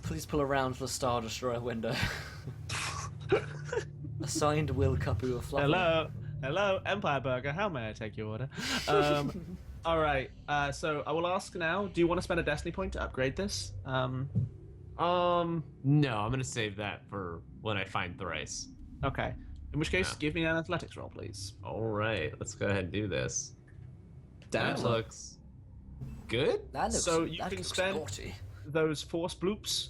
S2: Please pull around the Star Destroyer window. Assigned Will Kapu of Fluffy.
S1: Hello, Empire Burger. How may I take your order? All right. So I will ask now. Do you want to spend a Destiny point to upgrade this?
S4: No, I'm gonna save that for when I find Thrice.
S1: Okay. In which case, give me an athletics roll, please.
S4: All right, let's go ahead and do this.
S1: Damn.
S4: That looks good.
S6: That looks,
S1: So you
S6: that
S1: can
S6: looks
S1: spend
S6: naughty.
S1: those force bloops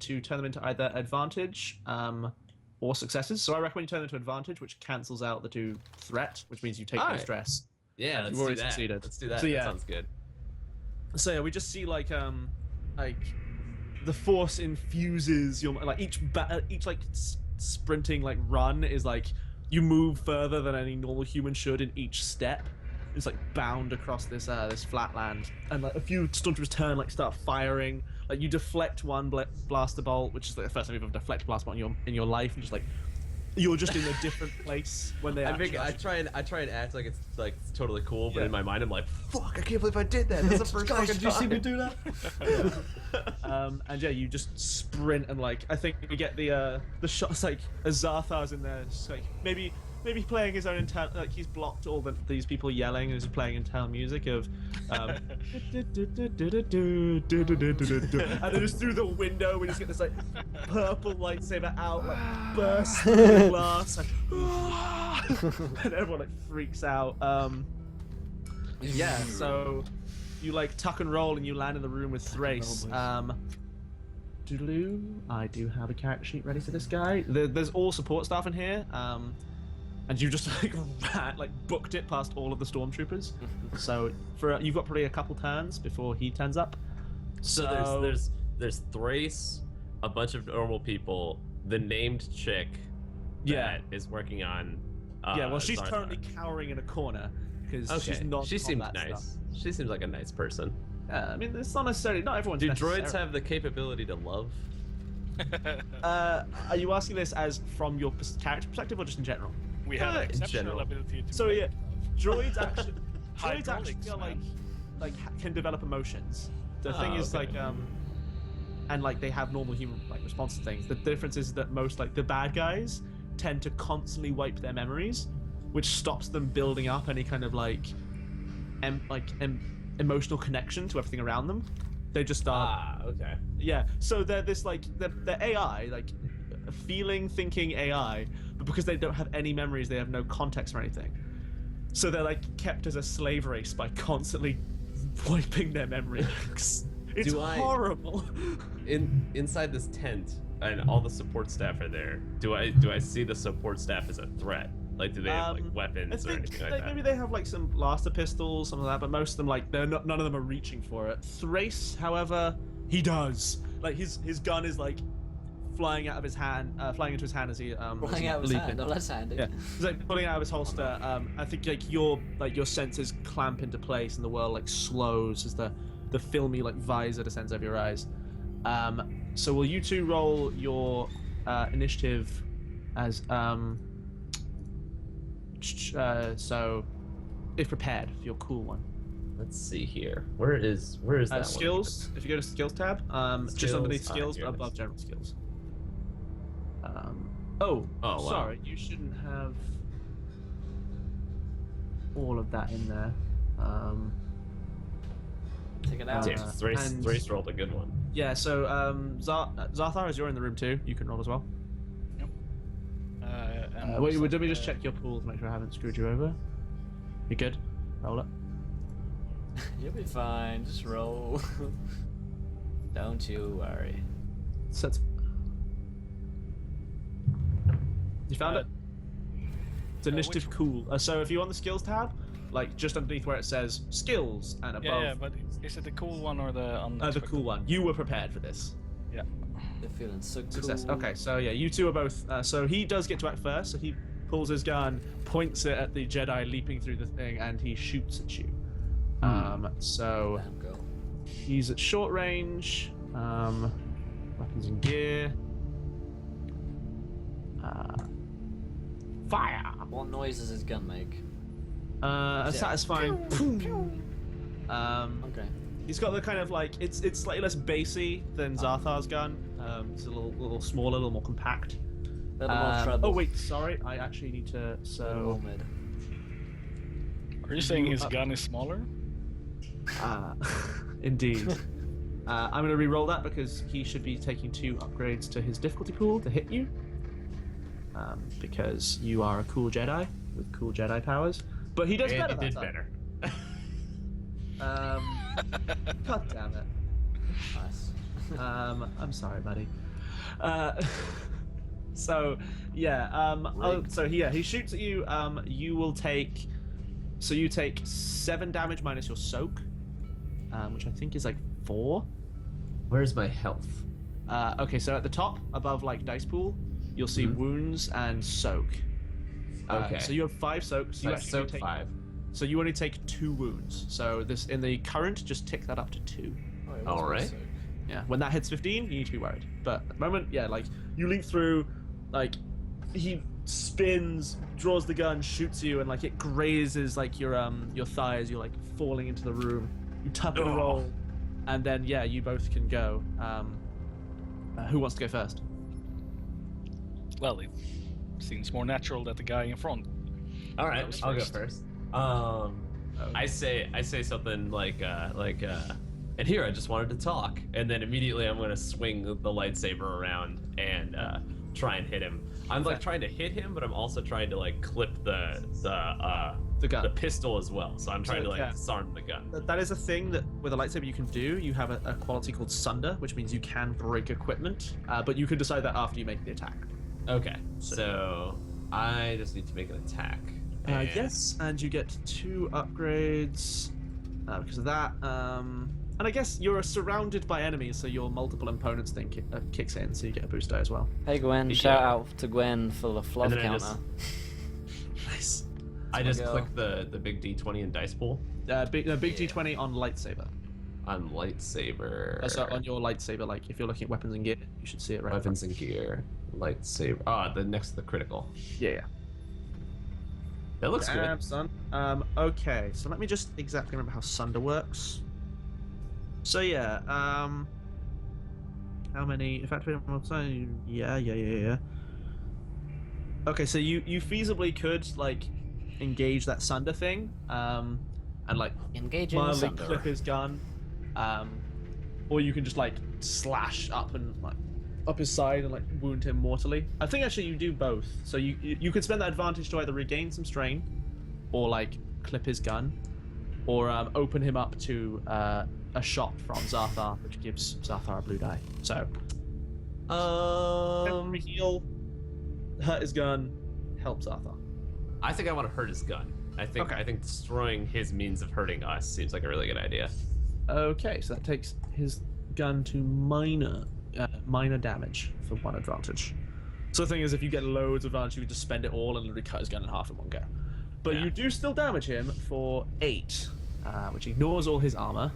S1: to turn them into either advantage or successes. So I recommend you turn them into advantage, which cancels out the 2 threat, which means you take no
S4: Alright.
S1: stress.
S4: Yeah, let's
S1: You've
S4: do
S1: already
S4: that.
S1: succeeded.
S4: Let's do that.
S1: So, yeah.
S4: That sounds good.
S1: So yeah, we just see like the force infuses your like each like sprinting like run is like you move further than any normal human should in each step. It's like bound across this this flatland, and like a few stormtroopers turn, like start firing. Like you deflect one blaster bolt, which is like the first time you've ever deflected blaster bolt in your life, and just like you're just in a different place when they.
S4: I try and act like it's totally cool, but in my mind I'm like, fuck! I can't believe I did that. That's the first fucking
S6: Did you see me
S4: time.
S6: do that?
S1: And yeah, you just sprint, and like I think we get the shots like Azathar's in there, just like maybe playing his own internal, like he's blocked all these people yelling and he's playing internal music of and then just through the window we just get this like purple lightsaber out, like burst through the glass, like, and everyone like freaks out. Yeah, so you like tuck and roll and you land in the room with Thrace. Doodaloo, I do have a character sheet ready for this guy. There's all support staff in here. And you just like booked it past all of the stormtroopers. So you've got probably a couple turns before he turns up.
S4: So there's Thrace, a bunch of normal people, the named chick that is working on.
S1: Well, she's
S4: Zarthar.
S1: currently cowering in a corner because she's not.
S4: She seems
S1: combat
S4: nice.
S1: stuff.
S4: She seems like a nice person.
S1: I mean, it's not necessarily. Not everyone's.
S4: Do
S1: necessary.
S4: droids have the capability to love?
S1: Are you asking this as from your character perspective or just in general?
S3: We have an
S4: in
S3: exceptional
S4: general.
S3: ability to.
S1: So
S3: make
S1: yeah, droids actually,
S3: Hydraulics,
S1: are
S3: man.
S1: can develop emotions. The thing is
S4: okay.
S1: and like they have normal human like response to things. The difference is that most like the bad guys tend to constantly wipe their memories, which stops them building up any kind of emotional connection to everything around them. They just start.
S4: Okay.
S1: Yeah. So they're this like they're AI, like a feeling, thinking AI, but because they don't have any memories, they have no context or anything. So they're like kept as a slave race by constantly wiping their memories. It's horrible.
S4: Inside this tent, and all the support staff are there. Do I see the support staff as a threat? Like, do they have like weapons or anything like that?
S1: Maybe they have like some blaster pistols, something like that, but most of them like none of them are reaching for it. Thrace, however, he does. Like his gun is like flying out of his hand, flying into his hand as he
S6: Flying out of his hand. Oh, that's handy.
S1: Yeah, he's like pulling it out of his holster. I think like your senses clamp into place, and the world like slows as the filmy like visor descends over your eyes. So will you two roll your initiative as so if prepared for your cool one.
S4: Let's see here. Where is that
S1: skills?
S4: one?
S1: If you go to skills tab, just underneath skills,
S4: here it
S1: above
S4: is.
S1: general skills.
S4: Wow.
S1: Sorry, you shouldn't have all of that in there.
S2: Take it out.
S4: Damn, Thrace rolled a good one.
S1: Yeah, so Zarthar, as you're in the room too, you can roll as well. Wait, let me just check your pool to make sure I haven't screwed you over. You good? Roll it.
S2: You'll be fine. Just roll. Don't you worry.
S1: So you found it? It's initiative cool. So if you're on the skills tab, like just underneath where it says skills and above.
S3: Yeah, but is it the cool one or the
S1: the cool one. You were prepared for this.
S3: Yeah.
S2: They're feeling so cool.
S1: Success. Okay, so yeah, you two are both. So he does get to act first. So he pulls his gun, points it at the Jedi leaping through the thing, and he shoots at you. So
S2: Damn girl.
S1: he's at short range. Weapons and gear. Fire.
S2: What noise does his gun make?
S1: A satisfying.
S2: Okay.
S1: He's got the kind of like it's slightly less bassy than Zarthar's gun. It's a little smaller, a little more compact.
S2: A little more treble.
S1: Oh wait, sorry. I actually need to.
S2: A little
S1: So
S2: more mid.
S3: Are you saying his gun is smaller?
S1: indeed. I'm gonna re-roll that because he should be taking 2 upgrades to his difficulty pool to hit you. because you are a cool Jedi with cool Jedi powers. But he does better.
S4: He did better.
S1: God damn it.
S2: Nice.
S1: I'm sorry, buddy. So he shoots at you. You will take. So you take 7 damage minus your soak, which I think is like 4.
S4: Where's my health?
S1: Okay, so at the top, above like dice pool, you'll see wounds and soak.
S4: Okay.
S1: So you have 5 soaks.
S4: So
S1: You
S4: I
S1: actually
S4: soak
S1: take
S4: 5.
S1: So you only take 2 wounds. So this in the current, just tick that up to 2.
S4: All right.
S1: Yeah. When that hits 15, you need to be worried. But at the moment, yeah, like you leap through, like he spins, draws the gun, shoots you, and like it grazes like your thigh as you're like falling into the room. You tuck and roll, and then yeah, you both can go. Who wants to go first?
S3: Well, it seems more natural that the guy in front.
S4: All right, I'll go first. I say something like, and here I just wanted to talk, and then immediately I'm gonna swing the lightsaber around and try and hit him. I'm like trying to hit him, but I'm also trying to like clip the
S1: gun.
S4: the pistol as well. So I'm trying to like
S1: yeah.
S4: disarm the gun.
S1: That is a thing that with a lightsaber you can do. You have a quality called Sunder, which means you can break equipment, but you can decide that after you make the attack.
S4: Okay, so I just need to make an attack.
S1: Yes, and you get 2 upgrades because of that. And I guess you're surrounded by enemies, so your multiple opponents thing kicks in, so you get a boost die as well.
S2: Hey Gwen, shout out to Gwen for the fluff counter.
S4: Nice. I just click the big D20 in dice pool.
S1: Big D20 on lightsaber.
S4: On lightsaber.
S1: So on your lightsaber, like if you're looking at weapons and gear, you should see it right.
S4: Weapons and gear, lightsaber. The next to the critical.
S1: Yeah.
S4: That looks good.
S1: Son. Okay, so let me just exactly remember how Sunder works. So yeah, how many? If activated one more time, yeah. Okay, so you feasibly could like engage that Sunder thing, and like
S2: engage in
S1: mildly
S2: Sunder.
S1: clip his gun, or you can just like slash up and like up his side and like wound him mortally. I think actually you do both. So you could spend that advantage to either regain some strain, or like clip his gun, or open him up to a shot from Zathar, which gives Zathar a blue die. So heal, hurt his gun, help Zathar.
S4: I think I want to hurt his gun. I think destroying his means of hurting us seems like a really good idea.
S1: Okay, so that takes his gun to minor damage for 1 advantage. So the thing is, if you get loads of advantage, you can just spend it all and literally cut his gun in half in one go. But you do still damage him for 8, which ignores all his armor.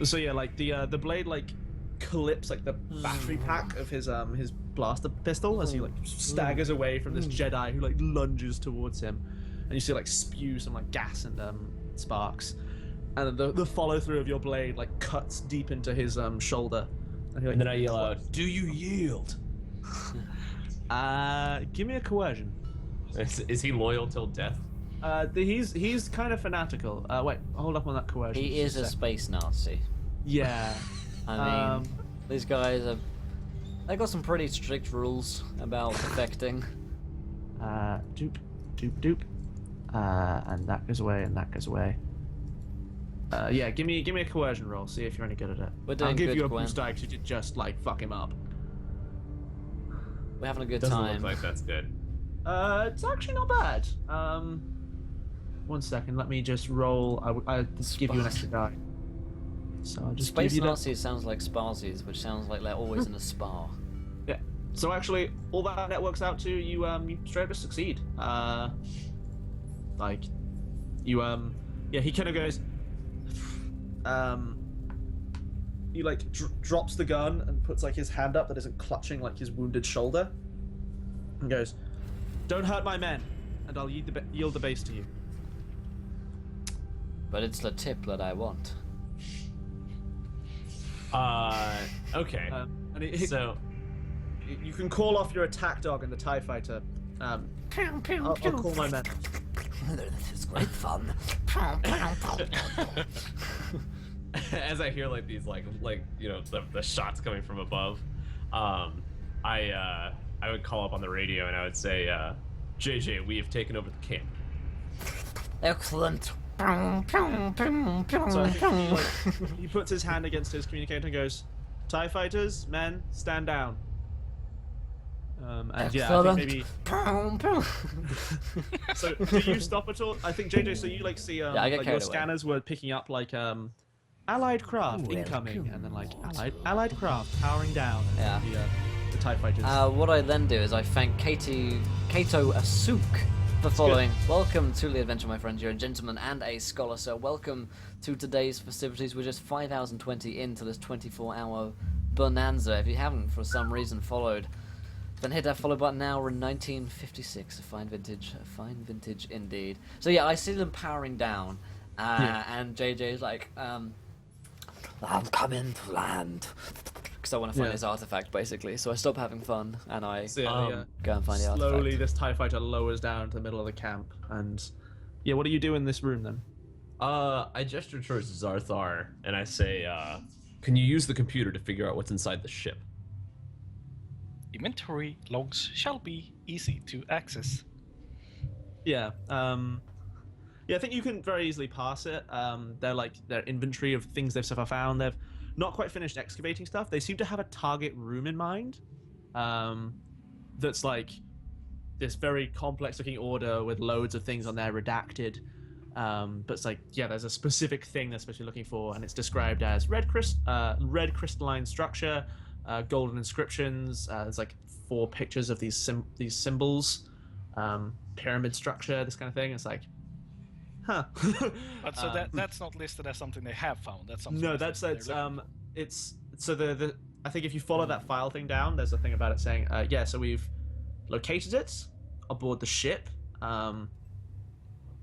S1: So yeah, like the blade like clips like the battery pack of his blaster pistol as he like staggers away from this Jedi who like lunges towards him, and you see like spew some like gas and sparks, and the follow through of your blade like cuts deep into his shoulder, and
S4: then I yell out, "Do you yield?"
S1: Give me a coercion.
S4: Is he loyal till death?
S1: He's kind of fanatical. Wait, hold up on that coercion.
S2: He is a space Nazi.
S1: Yeah.
S2: I mean, these guys they got some pretty strict rules about defecting.
S1: Doop. And that goes away, and that goes away. Yeah, give me a coercion roll. See if you're any good at it.
S2: We're doing
S1: I'll give
S2: good,
S1: you a
S2: Gwen.
S1: boost die because you did just like fuck him up.
S2: We're having a good
S4: Doesn't
S2: time.
S4: look like that's good.
S1: It's actually not bad. 1 second, let me just roll. I just give you an extra die. So I'll just
S2: Space
S1: give you
S2: Nazis sounds like Sparsies, which sounds like they're always in a spa.
S1: Yeah. So actually, all that net works out to you straight up succeed. Like, you yeah, he kind of goes. He like drops the gun and puts like his hand up that isn't clutching like his wounded shoulder, and goes, "Don't hurt my men, and I'll yield the base to you."
S2: But it's the tip that I want.
S4: Okay.
S1: And
S4: So
S1: you can call off your attack dog and the TIE fighter. I'll call my men.
S6: This is great fun.
S4: as I hear like these like you know the shots coming from above, I would call up on the radio and I would say, JJ, we have taken over the camp.
S6: Excellent.
S1: So I think he puts his hand against his communicator and goes, TIE fighters, men, stand down. And yeah, I think maybe. So do you stop at all? I think JJ. So you like see
S2: I get
S1: like your
S2: carried away.
S1: scanners were picking up like allied craft incoming, and then like allied craft powering down. And
S2: Yeah.
S1: The TIE fighters.
S2: What I then do is I thank Kato Asuk for following. Welcome to the adventure, my friends. You're a gentleman and a scholar, so welcome to today's festivities. We're just 5,020 into this 24-hour bonanza. If you haven't, for some reason, followed, then hit that follow button now. We're in 1956, a fine vintage indeed. So yeah, I see them powering down, and JJ's like,
S6: I'm coming to land.
S2: because I want to find his artifact, basically. So I stop having fun, and I
S1: So,
S2: go and find the artifact.
S1: slowly, this TIE fighter lowers down to the middle of the camp, and yeah, what do you do in this room then?
S4: I gesture towards Zarthar and I say, can you use the computer to figure out what's inside the ship?
S3: Inventory logs shall be easy to access.
S1: Yeah. Yeah, I think you can very easily pass it. They're like their inventory of things they've so far found. They've not quite finished excavating stuff. They seem to have a target room in mind. That's like this very complex looking order with loads of things on there redacted. But it's like, yeah, there's a specific thing they're supposed to be looking for, and it's described as red crystalline structure, golden inscriptions. There's like 4 pictures of these symbols, pyramid structure, this kind of thing. It's like, huh.
S3: But so that's not listed as something they have found. That's something.
S1: No, that's it's so the I think if you follow that file thing down, there's a thing about it saying, yeah, so we've located it aboard the ship.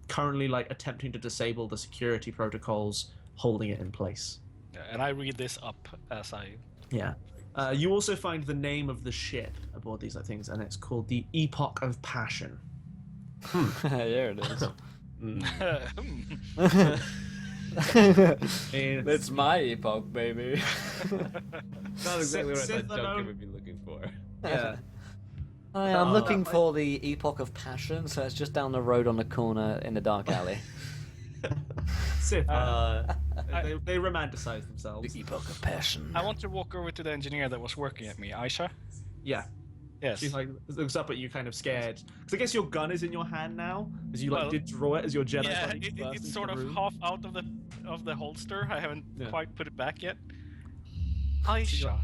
S1: Currently like attempting to disable the security protocols holding it in place.
S3: Yeah, and I read this up as I.
S1: Yeah. You also find the name of the ship aboard these things, and it's called the Epoch of Passion.
S2: There it is. It's my epoch, baby.
S4: Not exactly what I
S1: Sith
S4: thought Duncan would be looking for.
S1: Yeah.
S2: I'm looking for the Epoch of Passion, so it's just down the road on the corner in the dark alley.
S1: Sith. They romanticize themselves.
S6: The Epoch of Passion.
S3: I want to walk over to the engineer that was working at me, Aisha.
S1: Yeah.
S3: Yes.
S1: She like looks up at you, kind of scared. Because I guess your gun is in your hand now, as you like
S3: Well,
S1: did draw it as your Jedi.
S3: Yeah,
S1: body burst
S3: it's
S1: into
S3: sort
S1: the
S3: of
S1: room.
S3: half out of the holster. I haven't
S1: Yeah.
S3: quite put it back yet. Aisha,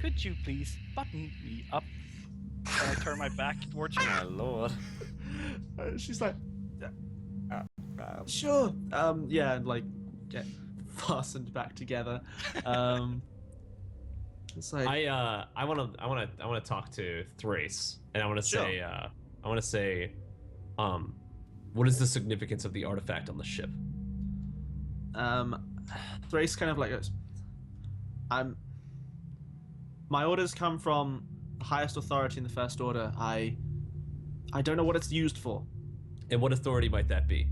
S3: could you please button me up? And I turn my back towards you.
S2: My lord.
S1: She's like, sure. Yeah, and like get fastened back together. It's like
S4: I want to talk to Thrace, and I want to say, what is the significance of the artifact on the ship?
S1: Thrace kind of like goes, my orders come from the highest authority in the First Order. I don't know what it's used for.
S4: And what authority might that be?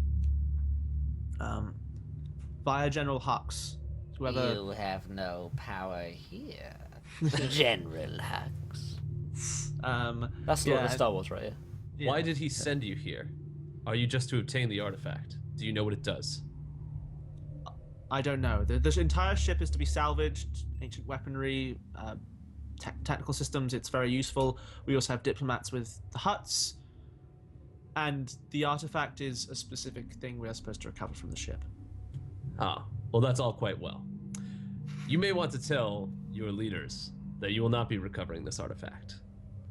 S1: Via General Hux. Whoever.
S6: You have no power here. General Hux.
S2: That's not the Star Wars, right?
S1: Yeah.
S4: Why did he send you here? Are you just to obtain the artifact? Do you know what it does?
S1: I don't know. The entire ship is to be salvaged. Ancient weaponry, technical systems. It's very useful. We also have diplomats with the Hutts, and the artifact is a specific thing we are supposed to recover from the ship.
S4: Ah, well, that's all quite well. You may want to tell your leaders that you will not be recovering this artifact.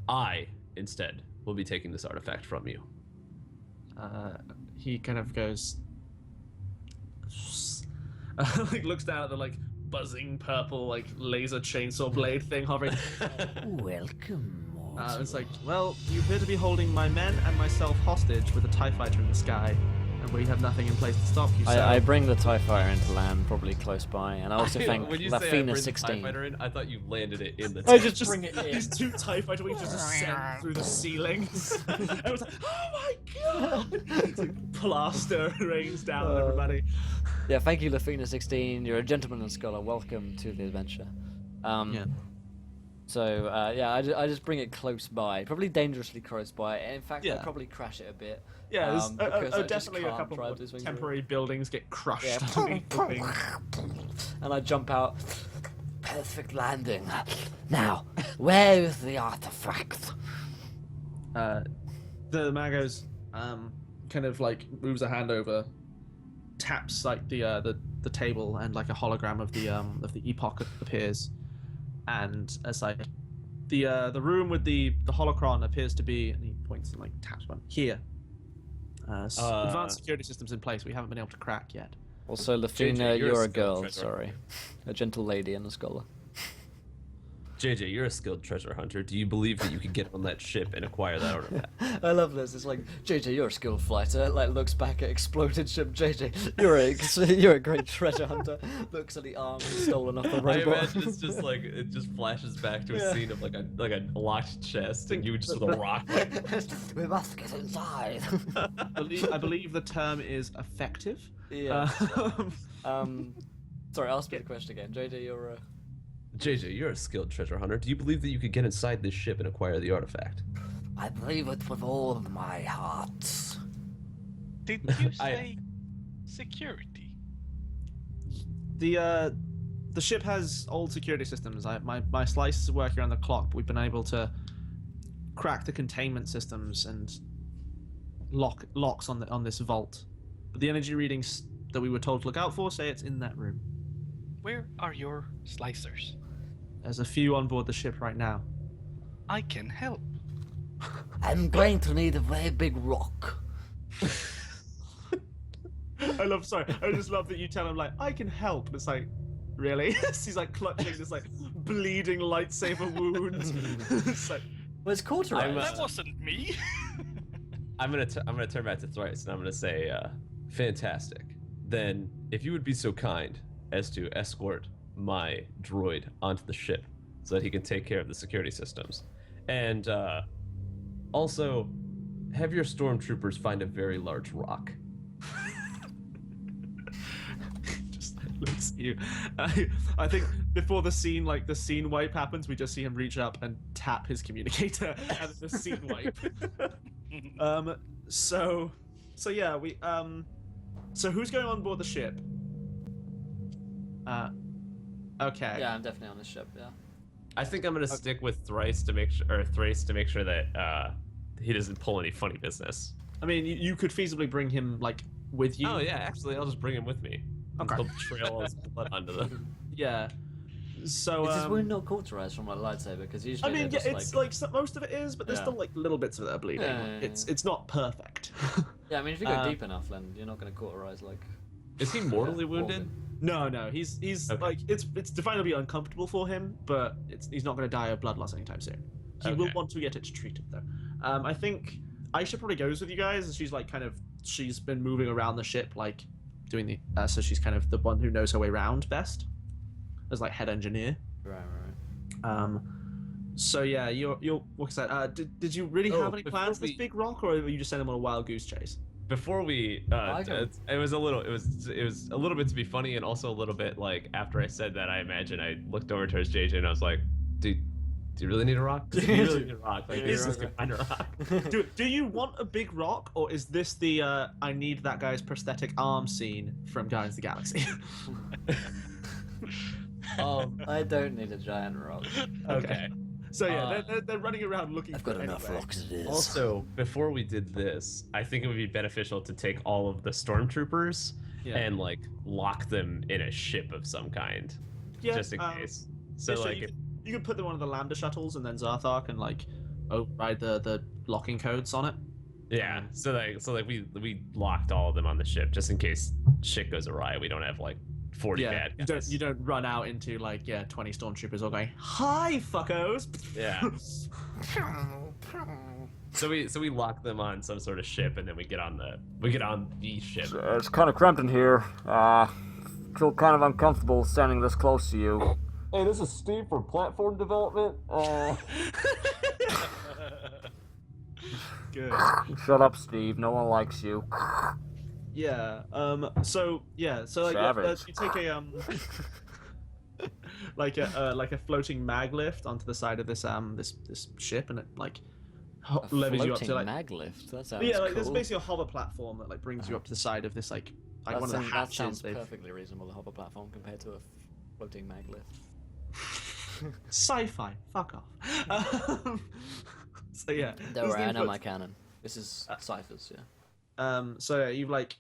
S4: I, instead, will be taking this artifact from you.
S1: He kind of goes, like looks down at the like buzzing purple like laser chainsaw blade thing hovering.
S6: Welcome.
S1: It's like, well, you appear to be holding my men and myself hostage with a TIE fighter in the sky, and we have nothing in place to stop you. So
S2: I bring the TIE Fighter into land, probably close by, and I also thank
S4: when you say I bring
S2: Lafina
S4: the
S2: 16.
S4: TIE fighter in, I thought you landed it in the
S2: I
S4: TIE.
S2: just bring it in.
S1: These 2 TIE fighter wings just ascend through the ceiling. I was like, oh my god! It's like plaster rains down on everybody.
S2: Yeah, thank you, Lafina 16. You're a gentleman and scholar. Welcome to the adventure.
S1: Yeah.
S2: So yeah, I just bring it close by, probably dangerously close by. In fact, I'll probably crash it a bit.
S1: Yeah, there's
S2: because I just
S1: definitely a
S2: can't
S1: couple
S2: drive
S1: of
S2: this thing
S1: temporary buildings get crushed
S2: Yeah.
S1: underneath the thing.
S2: And I jump out.
S6: Perfect landing. Now, where is the artifact?
S1: The Magos kind of like moves a hand over, taps like the table, and like a hologram of the epoch appears, and as like the room with the holocron appears to be, and he points and like taps one here. Advanced security systems in place. We haven't been able to crack yet.
S2: Also, Lafina,
S4: JJ,
S2: you're a
S4: skilled
S2: girl.
S4: treasure.
S2: Sorry, a gentle lady and a scholar.
S4: JJ, you're a skilled treasure hunter. Do you believe that you could get on that ship and acquire that artifact?
S2: I love this. It's like JJ, you're a skilled fighter. Like looks back at exploded ship. JJ, you're a great treasure hunter. Looks at the arms stolen off the
S4: I
S2: robot.
S4: imagine it's just like it just flashes back to a scene of like a locked chest, and you just with a rock. Like,
S6: We must get inside.
S1: I believe the term is effective.
S2: Yeah. Sorry, I'll speak the question again. JJ, you're a.
S4: JJ, you're a skilled treasure hunter. Do you believe that you could get inside this ship and acquire the artifact?
S6: I believe it with all of my heart.
S3: Did you say security?
S1: The ship has old security systems. My slice is working around the clock, but we've been able to crack the containment systems and locks on this vault. But the energy readings that we were told to look out for say it's in that room.
S3: Where are your slicers?
S1: There's a few on board the ship right now.
S3: I can help.
S6: I'm going to need a very big rock.
S1: I just love that you tell him like I can help. And it's like, really? He's like clutching this like bleeding lightsaber wound. It's like,
S2: Well, it's cauterized.
S3: That wasn't me.
S4: I'm gonna turn back to Thrice, and I'm gonna say, fantastic. Then, if you would be so kind as to escort my droid onto the ship, so that he can take care of the security systems, and also have your stormtroopers find a very large rock.
S1: just looks at you. I think before the scene wipe happens, we just see him reach up and tap his communicator, and the scene wipe. So yeah, we so who's going on board the ship? Okay.
S2: Yeah, I'm definitely on the ship. Yeah.
S4: I think I'm gonna stick with Thrice to make sure that he doesn't pull any funny business.
S1: I mean, you could feasibly bring him like with you.
S4: Oh yeah, actually, I'll just bring him with me.
S1: Okay.
S4: He'll trail his blood onto the.
S1: Yeah. So
S2: Is his wound not cauterized from a lightsaber? Because usually
S1: I mean, yeah,
S2: they're just
S1: it's like most of it is, but there's still like little bits of it that are bleeding.
S2: Yeah.
S1: It's not perfect.
S2: Yeah, I mean, if you go deep enough, then you're not going to cauterize like.
S4: Is he mortally wounded?
S1: No, he's
S4: Okay.
S1: like it's definably uncomfortable for him, but he's not going to die of blood loss anytime soon. He will want to get it treated though. I think Aisha probably goes with you guys, as she's been moving around the ship, like doing the so she's kind of the one who knows her way around best, as like head engineer.
S2: Right.
S1: So yeah, you're what's that? Did you really have any plans for this big rock, or were you just sending him on a wild goose chase?
S4: Before we, it was a little bit to be funny, and also a little bit like after I said that, I imagine I looked over towards JJ and I was like, dude, do you really need a rock? Do you really need a rock? Like, this is find a rock.
S1: Do you want a big rock, or is this the I need that guy's prosthetic arm scene from Guardians of the Galaxy?
S2: I don't need a giant rock.
S1: Okay. So yeah, they're running around looking.
S6: I've got enough rocks as it is.
S4: Also, before we did this, I think it would be beneficial to take all of the stormtroopers and like lock them in a ship of some kind, just in case. So
S1: yeah,
S4: like,
S1: you could put them on one of the lander shuttles, and then Zarthar can like override the locking codes on it.
S4: yeah. So we locked all of them on the ship just in case shit goes awry. We don't have like 40 bad guys.
S1: You don't run out into like 20 stormtroopers all going, "Hi, fuckos."
S4: Yeah. So we lock them on some sort of ship, and then we get on the ship.
S5: It's kind of cramped in here. Feel kind of uncomfortable standing this close to you.
S7: Hey, this is Steve from Platform Development.
S1: Good.
S5: Shut up, Steve. No one likes you.
S1: Yeah. So like
S5: Savage.
S1: you take a like a floating mag lift onto the side of this this ship, and it like levies you up to like
S2: mag lift. That sounds
S1: yeah, like
S2: cool.
S1: there's basically a hover platform that like brings you up to the side of this like one of the
S2: That
S1: hatches.
S2: sounds perfectly reasonable. The hover platform compared to a floating mag lift.
S1: Sci-fi. Fuck off. So yeah.
S2: Don't
S1: this
S2: worry, I
S1: thing
S2: know my
S1: floats-
S2: canon. This is ciphers, yeah.
S1: So yeah, you've like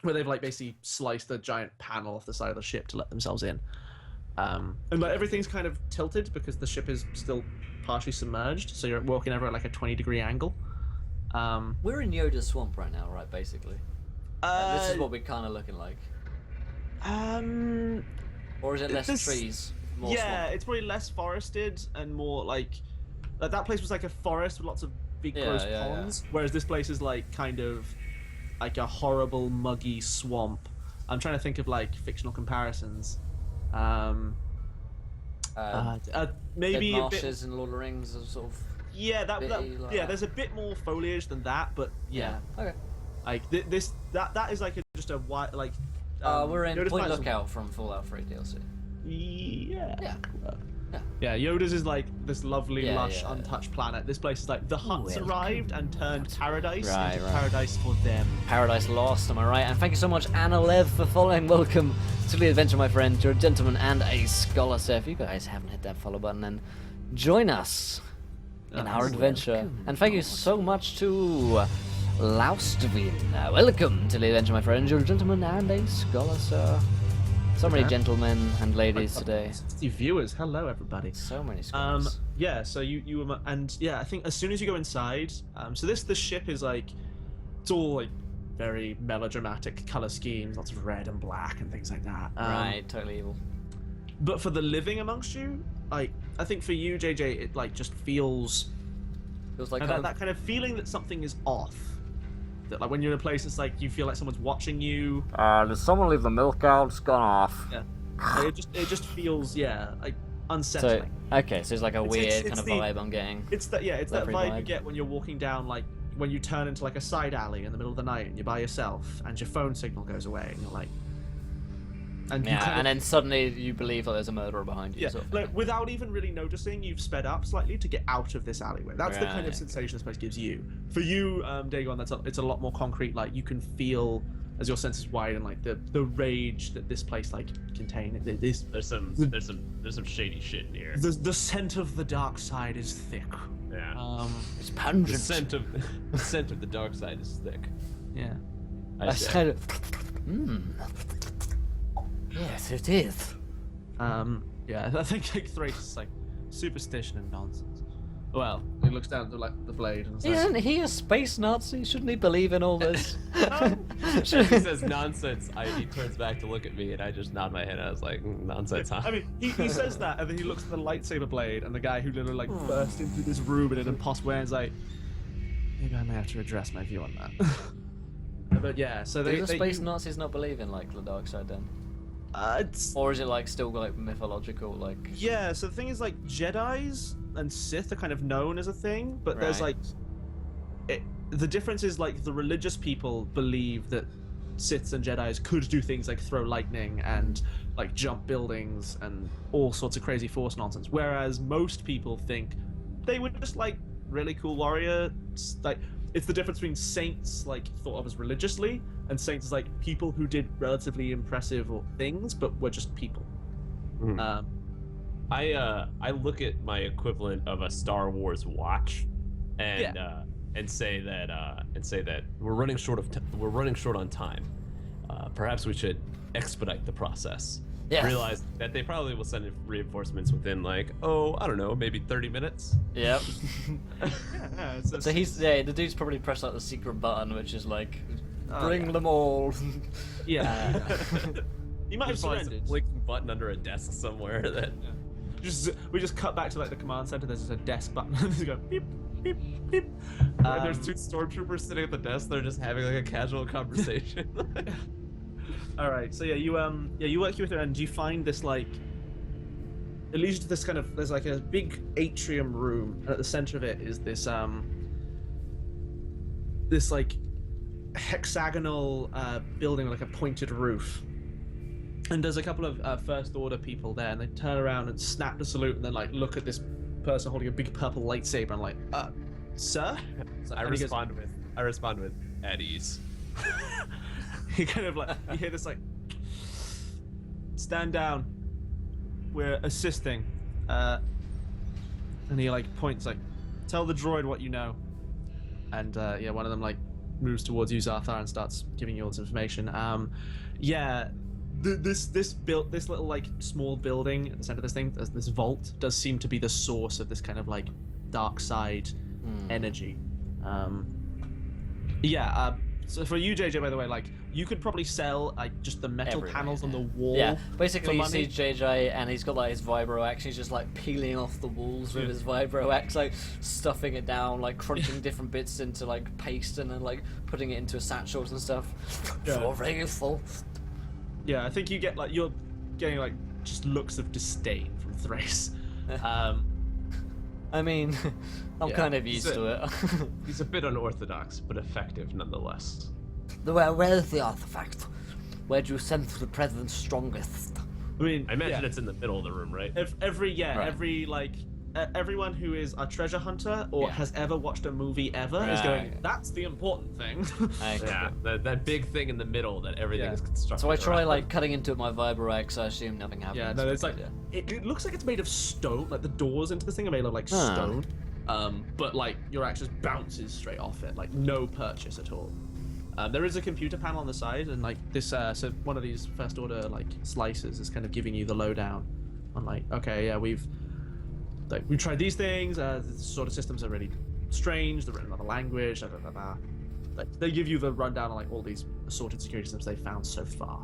S1: where they've like basically sliced a giant panel off the side of the ship to let themselves in. And like everything's kind of tilted because the ship is still partially submerged, so you're walking over at like a 20-degree angle.
S2: We're in Yoda's swamp right now, right? Basically, this is what we're kind of looking like. Or is it less trees? More
S1: yeah,
S2: swamp?
S1: it's probably less forested and more like that place was like a forest with lots of big gross ponds, whereas this place is like kind of like a horrible muggy swamp. I'm trying to think of like fictional comparisons. Maybe
S2: Dead
S1: a bit.
S2: marshes in Lord of the Rings are sort of.
S1: Yeah,
S2: bitty like
S1: yeah.
S2: that.
S1: There's a bit more foliage than that, but yeah.
S2: Okay.
S1: Like that is like just a white like.
S2: We're in
S1: Yoda's
S2: Point
S1: planet's-
S2: Lookout from Fallout 3 DLC.
S1: Yeah.
S2: Yeah.
S1: Yeah, Yoda's is like this lovely,
S2: Yeah,
S1: lush,
S2: yeah.
S1: untouched planet. This place is like the huts
S6: Welcome
S1: arrived and turned paradise
S2: Right,
S1: into
S2: right.
S1: paradise for them.
S2: Paradise Lost, am I right? And thank you so much, Anna Lev, for following. Welcome to the adventure, my friend. You're a gentleman and a scholar, so if you guys haven't hit that follow button, then join us in our adventure. And thank you so much to Laustvin. Welcome to the adventure, my friend. You're a gentleman and a scholar, sir. So many gentlemen and ladies today.
S1: 60 viewers. Hello, everybody.
S2: So many scholars.
S1: Yeah. So you were, and yeah, I think as soon as you go inside, so the ship is like, it's all like very melodramatic color schemes, lots of red and black and things like that.
S2: Right, totally evil.
S1: But for the living amongst you, like I think for you, JJ, it like just feels
S2: Feels like
S1: that kind of feeling that something is off. That like when you're in a place, it's like you feel like someone's watching you.
S5: Did someone leave the milk out? It's gone off.
S1: Yeah. Like, it just feels like
S2: so,
S1: unsettling.
S2: okay, so it's like a weird
S1: it's
S2: kind of
S1: the-
S2: vibe I'm getting.
S1: It's that it's that
S2: Leathery
S1: vibe you
S2: vibe.
S1: get when you're walking down like when you turn into like a side alley in the middle of the night and you're by yourself and your phone signal goes away and you're like, and you
S2: Yeah,
S1: kind
S2: and
S1: of,
S2: then suddenly you believe that there's a murderer behind you.
S1: yeah,
S2: sort of
S1: like
S2: thing.
S1: without even really noticing, you've sped up slightly to get out of this alleyway. That's the kind of
S2: Right.
S1: sensation this place gives you. For you, Dagon, it's a lot more concrete. Like you can feel as your senses widen, like the rage that this place like contain. This
S4: There's some shady shit in here.
S1: the scent of the dark side is thick.
S4: Yeah.
S2: It's
S4: The
S2: pungent.
S4: scent of the dark side is thick.
S1: Yeah.
S4: I
S2: That's
S4: say.
S2: kind of. Yes, it is.
S1: Yeah, I think like Thrace is like superstition and nonsense. Well, he looks down at like the blade and says,
S2: Isn't he a space Nazi? Shouldn't he believe in all this?
S4: As he says nonsense, he turns back to look at me, and I just nod my head. I was like, nonsense, huh?
S1: I mean, he says that, and then he looks at the lightsaber blade, and the guy who literally like burst into this room in an impossible way and is like, maybe I may have to address my view on that. But yeah, so
S2: Do the
S1: they
S2: space Nazis not believe in like the dark side then?
S1: it's
S2: Or is it like still like mythological? Like
S1: yeah. So the thing is, like Jedi's and Sith are kind of known as a thing, but there's
S2: Right.
S1: like, the difference is like the religious people believe that Siths and Jedi's could do things like throw lightning and like jump buildings and all sorts of crazy force nonsense, whereas most people think they were just like really cool warriors. Like it's the difference between saints like thought of as religiously and saints as like people who did relatively impressive things but were just people.
S4: Mhm. I look at my equivalent of a Star Wars watch, and say that we're running short on time. Perhaps we should expedite the process.
S2: Yes.
S4: Realize that they probably will send in reinforcements within like I don't know, maybe 30 minutes.
S2: Yep.
S1: Yeah, it's
S2: So he's the dude's probably pressed like the secret button, which is like
S1: Oh,
S2: bring
S1: yeah.
S2: them all.
S1: Yeah. He might have
S4: There's probably some
S1: surrendered.
S4: blinking button under a desk somewhere that.
S1: We just cut back to like the command center. There's just a desk button. Just go beep beep beep.
S4: And there's two stormtroopers sitting at the desk. They're just having like a casual conversation.
S1: All right. So yeah, you work your way through, and you find this like. It leads you to this kind of. There's like a big atrium room, and at the center of it is this this like hexagonal building with like a pointed roof. And there's a couple of First Order people there, and they turn around and snap the salute, and then like look at this person holding a big purple lightsaber, and like, sir?
S4: So I respond with at ease.
S1: He kind of like, you hear this like, stand down. We're assisting. And he like points like, tell the droid what you know. And yeah, one of them like moves towards you, Zarthar, and starts giving you all this information. Yeah, this little like small building at the center of this thing, this vault, does seem to be the source of this kind of like dark side energy. Yeah. So for you, JJ, by the way, like you could probably sell like just the metal panels on the wall.
S2: Yeah, basically you see JJ and he's got like his vibro axe. He's just like peeling off the walls with his vibro axe, like stuffing it down, like crunching different bits into like paste and then like putting it into satchels and stuff.
S6: So
S1: Yeah, I think you get like you're getting like just looks of disdain from Thrace.
S2: I mean, I'm kind of used to it.
S4: He's a bit unorthodox, but effective nonetheless.
S6: Where is the artifact? Where do you sense the presence strongest?
S1: I mean,
S4: I imagine it's in the middle of the room, right?
S1: Everyone who is a treasure hunter or has ever watched a movie ever is going, that's the important thing.
S4: Yeah, that big thing in the middle that everything is constructed.
S2: So I try
S4: around.
S2: like cutting into my vibro axe. I assume nothing happens.
S1: Yeah, no, it's like it looks like it's made of stone. Like the doors into this thing are made of like stone, but like your axe just bounces straight off it. Like no purchase at all. There is a computer panel on the side, and like this, so one of these First Order like slicers is kind of giving you the lowdown on like, okay, yeah, we've tried these things. The sort of systems are really strange. They're written in another language. Like they give you the rundown on like all these assorted security systems they've found so far.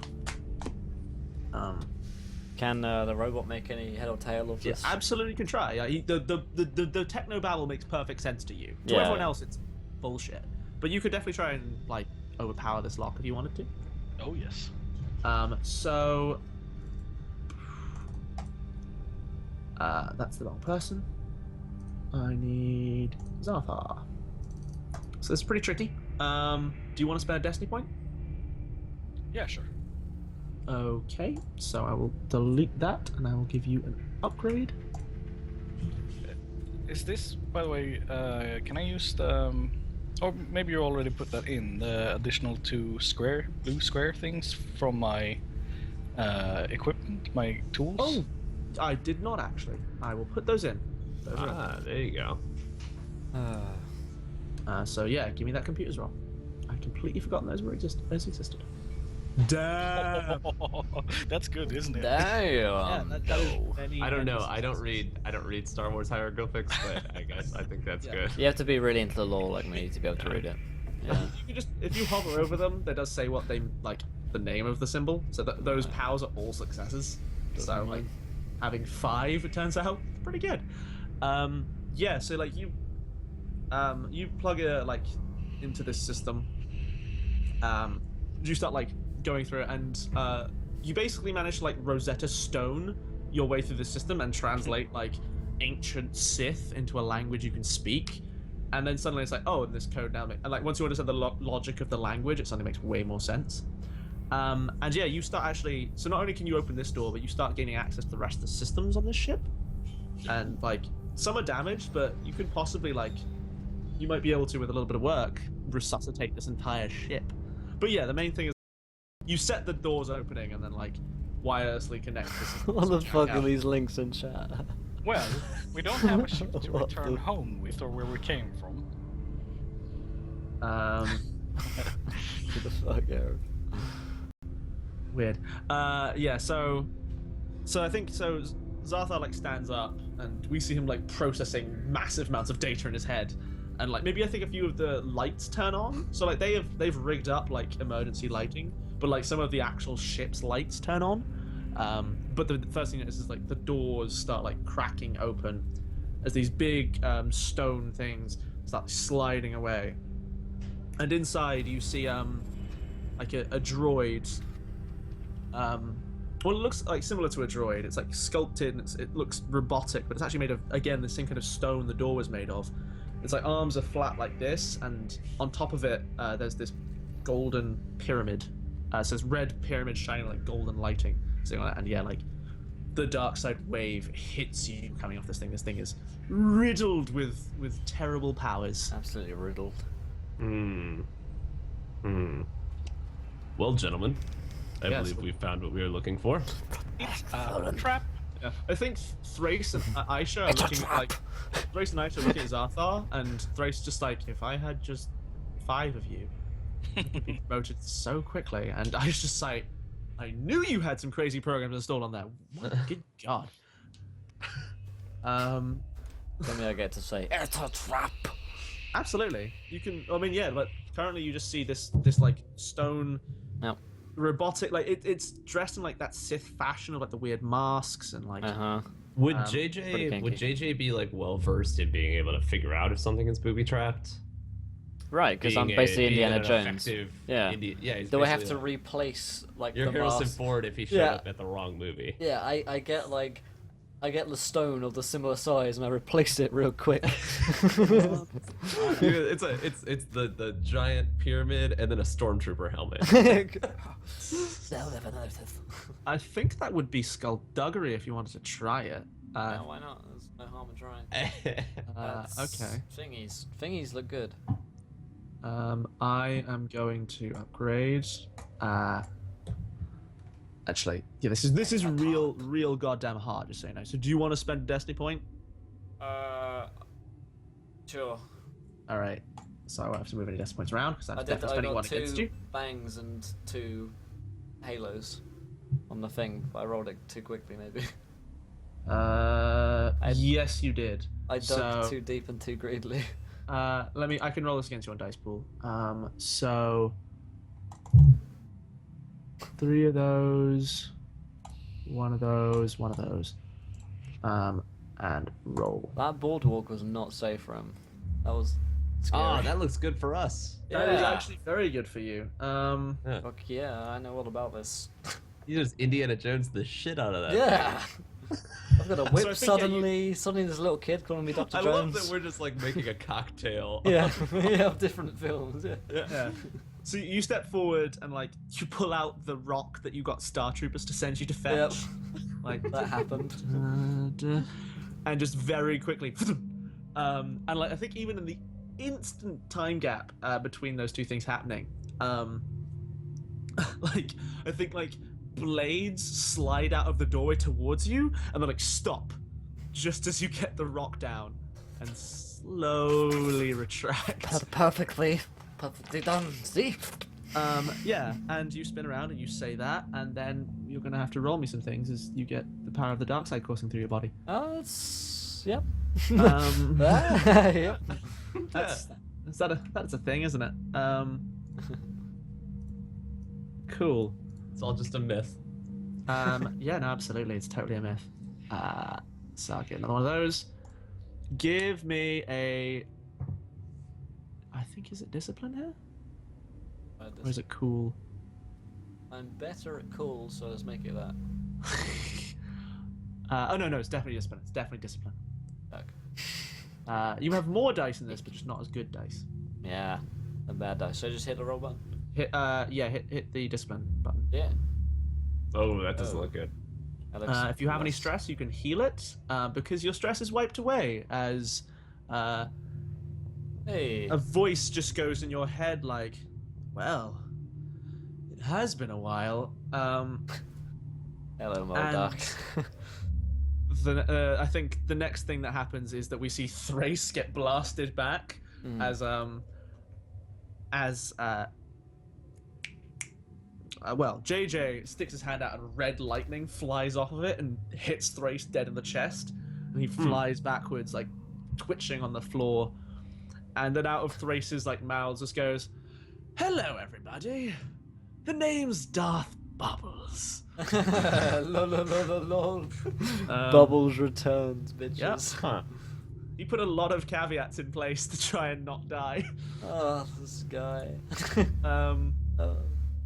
S2: Can the robot make any head or tail of this?
S1: Yeah, absolutely can try. Yeah, the techno babble makes perfect sense to you. To
S2: Yeah.
S1: everyone else, it's bullshit. But you could definitely try and like overpower this lock if you wanted to.
S3: Oh yes.
S1: So that's the wrong person. I need Zarthar. So it's pretty tricky. Do you want to spend a destiny point?
S3: Yeah, sure.
S1: Okay, so I will delete that and I will give you an upgrade.
S3: Is this, by the way, can I use the, or maybe you already put that in, the additional 2 blue square things from my equipment, my tools?
S1: Oh, I did not actually. I will put those in.
S4: There you go.
S1: So yeah, give me that computer's roll. I completely forgotten those existed. Damn.
S3: That's good, isn't it?
S2: Damn.
S4: I don't know. I don't read Star Wars hieroglyphics, but I think that's good.
S2: You have to be really into the lore like me to be able to read it. Yeah.
S1: You can just, if you hover over them, that does say what they like, the name of the symbol. So that those POWs are all successes. So like having 5, it turns out, pretty good. Yeah. So like you plug it like into this system. You start like going through it, and you basically manage to like Rosetta Stone your way through the system and translate like ancient Sith into a language you can speak, and then suddenly it's like, oh, this code now and like once you understand the logic of the language, it suddenly makes way more sense. And yeah, you start actually, so not only can you open this door, but you start gaining access to the rest of the systems on this ship, and like some are damaged, but you could possibly like, you might be able to, with a little bit of work, resuscitate this entire ship. But yeah, the main thing is you set the doors opening and then like wirelessly connect the systems.
S2: What the fuck are these links in chat?
S3: Well, we don't have a ship to return home with or where we came from.
S2: What the fuck, Eric?
S1: Weird. Yeah, so I think so Zarthar like stands up and we see him like processing massive amounts of data in his head. And like maybe I think a few of the lights turn on. So like they've rigged up like emergency lighting, but like some of the actual ship's lights turn on. But the first thing is like the doors start like cracking open as these big stone things start sliding away. And inside you see like a droid. Well, it looks like similar to a droid. It's like sculpted and it looks robotic, but it's actually made of, again, the same kind of stone the door was made of. It's like arms are flat like this, and on top of it, there's this golden pyramid. So it's red pyramid shining like golden lighting. sitting on it, and yeah, like the dark side wave hits you coming off this thing. This thing is riddled with terrible powers.
S2: Absolutely riddled.
S4: Well, gentlemen, I believe we found what we were looking for.
S3: Trap.
S1: Yeah. I think Thrace and Aisha are looking at, like, Thrace and Aisha are looking at Zarthar, and Thrace just like, if I had just 5 of you, you'd be promoted so quickly. And Aisha's just like, I knew you had some crazy programs installed on there. What? Good God.
S2: Then I get to say, it's a trap.
S1: Absolutely. You can. I mean, yeah. But currently, you just see this like stone.
S2: Yep.
S1: Robotic, like it's dressed in like that Sith fashion of like the weird masks and like.
S4: Would
S2: pretty
S4: JJ be like well versed in being able to figure out if something is booby trapped?
S2: Right, because I'm basically Indiana Jones.
S4: Yeah.
S2: He's Do I have to replace like
S4: your
S2: the
S4: Harrison
S2: mask?
S4: Ford if he showed up at the wrong movie?
S2: Yeah, I get like. I get the stone of the similar size and I replace it real quick.
S4: It's the giant pyramid and then a stormtrooper helmet.
S6: They'll never notice.
S1: I think that would be skullduggery if you wanted to try it.
S2: Yeah, why not? There's no harm in trying.
S1: Okay.
S2: Thingies look good.
S1: I am going to upgrade. Actually, yeah, this is real goddamn hard, just so you know. So do you want to spend a destiny point?
S2: Sure.
S1: All right. So I won't have to move any destiny points around because I'm
S2: I
S1: definitely spending one
S2: got
S1: against
S2: 2
S1: you.
S2: bangs and 2 halos on the thing, but I rolled it too quickly, maybe.
S1: Yes, you did.
S2: I dug too deep and too greedily.
S1: I can roll this against you on dice pool. So 3 of those, 1 of those, 1 of those, and roll.
S2: That boardwalk was not safe for him. That was scary.
S4: Oh, that looks good for us.
S1: That is actually very good for you.
S2: Fuck yeah, I know all about this.
S4: You just Indiana Jones the shit out of that.
S2: Yeah. I've got a whip
S1: So I think,
S2: suddenly there's a little kid calling me Dr.
S4: I
S2: Jones.
S4: love that we're just like making a cocktail.
S2: Yeah, of different films.
S1: Yeah. So you step forward and like you pull out the rock that you got Star Troopers to send you to fetch. Like
S2: That happened.
S1: and just very quickly, and like I think even in the instant time gap between those 2 things happening, like I think like blades slide out of the doorway towards you and then like stop just as you get the rock down and slowly retract.
S6: Perfectly done. See?
S1: Yeah, and you spin around and you say that, and then you're gonna have to roll me some things as you get the power of the dark side coursing through your body.
S2: Yep.
S1: Yep. That's a thing, isn't it? Cool.
S4: It's all just a myth.
S1: Yeah, no, absolutely, it's totally a myth. So I'll get another one of those. Give me a. I think, is it discipline here? Or is it cool?
S2: I'm better at cool, so let's make it that.
S1: Oh no, it's definitely discipline. It's definitely discipline.
S2: Okay.
S1: You have more dice in this, but just not as good dice.
S2: Yeah, a bad dice. So just hit the roll button.
S1: Hit the discipline button.
S2: Yeah.
S4: Oh, that doesn't look good.
S1: If you have any stress, you can heal it because your stress is wiped away as
S2: Hey.
S1: a voice just goes in your head like, well, it has been a while.
S2: Hello, Modoc.
S1: I think the next thing that happens is that we see Thrace get blasted back as JJ sticks his hand out and red lightning flies off of it and hits Thrace dead in the chest, and he flies backwards, like twitching on the floor. And then out of Thrace's like mouths just goes, "Hello, everybody. The name's Darth Bubbles."
S2: Lol. Bubbles returns, bitches.
S1: Yep. Huh. He put a lot of caveats in place to try and not die.
S2: Oh, this guy.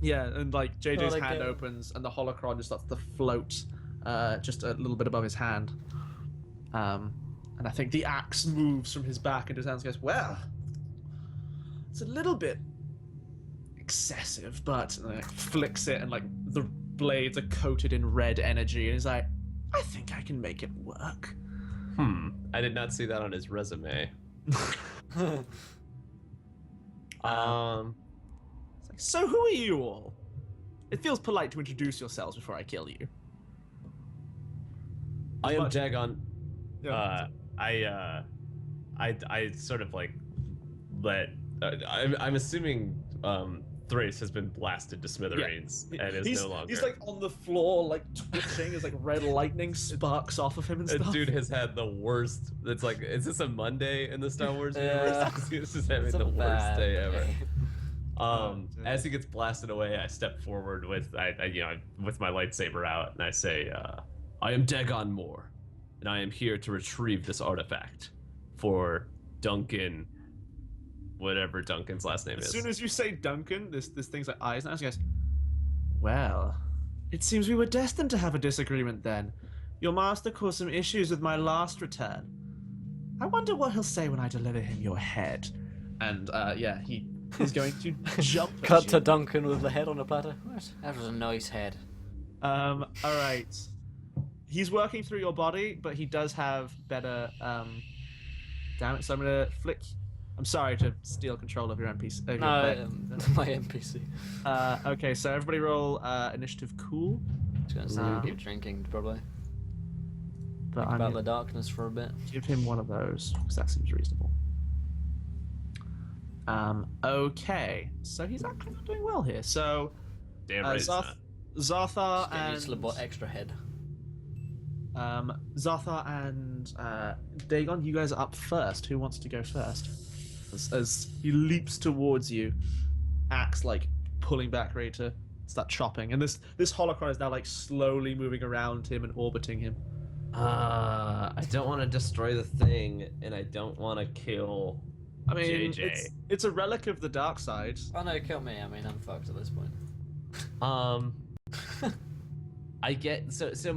S1: Yeah, and like JJ's hand opens and the holocron just starts to float just a little bit above his hand. And I think the axe moves from his back into his hands and goes, well, it's a little bit excessive, but and like flicks it and like the blades are coated in red energy, and he's like, I think I can make it work.
S4: I did not see that on his resume.
S1: It's like, so who are you all? It feels polite to introduce yourselves before I kill you.
S4: I am Dagon.
S1: Yeah.
S4: I sort of like let. I'm assuming Thrace has been blasted to smithereens and is no longer.
S1: He's like on the floor, like twitching, as like red lightning sparks off of him and stuff.
S4: That dude has had the worst. It's like, is this a Monday in the Star Wars universe? This is having the worst day ever. As he gets blasted away, I step forward with with my lightsaber out, and I say, "I am Dagon Moore, and I am here to retrieve this artifact for Duncan, whatever Duncan's last name is."
S1: As soon as you say Duncan, this thing's like eyes now. She goes, well, it seems we were destined to have a disagreement then. Your master caused some issues with my last return. I wonder what he'll say when I deliver him your head. And he is going to jump at
S2: Cut
S1: you.
S2: to Duncan with the head on a platter. That was a nice head.
S1: All right. He's working through your body, but he does have better damn it, so I'm gonna flick. I'm sorry to steal control of your NPC.
S2: No, my NPC.
S1: Okay, so everybody roll initiative cool.
S2: Just gonna keep drinking, probably.
S1: But
S2: Think
S1: I'm
S2: about
S1: gonna
S2: the darkness for a bit.
S1: give him one of those, because that seems reasonable. Okay, so he's actually not doing well here. So,
S4: Damn right.
S1: Zarthar
S2: Just
S1: and
S2: bought extra head.
S1: Zarthar and Dagon, you guys are up first. Who wants to go first? As he leaps towards you, axe like pulling back, ready to start chopping. And this holocron is now like slowly moving around him and orbiting him.
S4: I don't want to destroy the thing, and I don't want to kill.
S1: I mean,
S4: JJ.
S1: it's a relic of the dark side.
S2: Oh no, kill me. I mean, I'm fucked at this point.
S4: I get so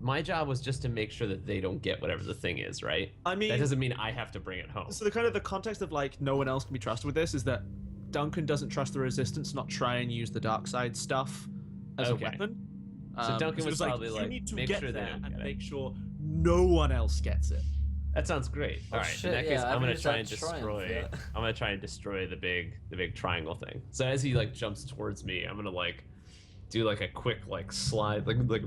S4: my job was just to make sure that they don't get whatever the thing is, right?
S1: I mean,
S4: that doesn't mean I have to bring it home.
S1: So the context of like no one else can be trusted with this is that Duncan doesn't trust the Resistance, not try and use the dark side stuff as a weapon.
S4: So Duncan was probably
S1: you
S4: like,
S1: need to
S4: make
S1: get
S4: sure they
S1: there
S4: don't
S1: and
S4: get
S1: make
S4: it.
S1: sure no one else gets it.
S4: That sounds great. All right,
S2: shit,
S4: in that case,
S2: yeah,
S4: I'm gonna
S2: use
S4: try
S2: that
S4: and destroy.
S2: triumph, yeah.
S4: I'm gonna try and destroy the big triangle thing. So as he like jumps towards me, I'm gonna like do like a quick like slide, like a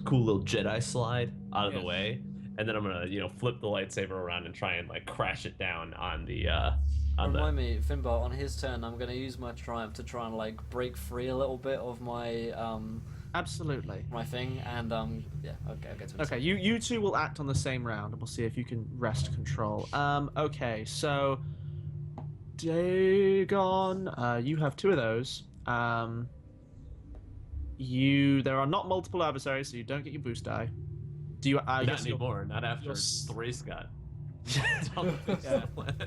S4: cool little Jedi slide out of the way, and then I'm gonna flip the lightsaber around and try and like crash it down on the.
S2: Remind me, Finbar, on his turn, I'm gonna use my triumph to try and like break free a little bit of my
S1: Absolutely.
S2: my thing, and yeah, okay, I'll get to it.
S1: Okay, you two will act on the same round, and we'll see if you can wrest control. Okay, so Dagon, you have two of those. There are not multiple adversaries, so you don't get your boost die. Do you?
S4: Not
S1: guess
S4: anymore. Not after
S1: your
S4: Thrace got.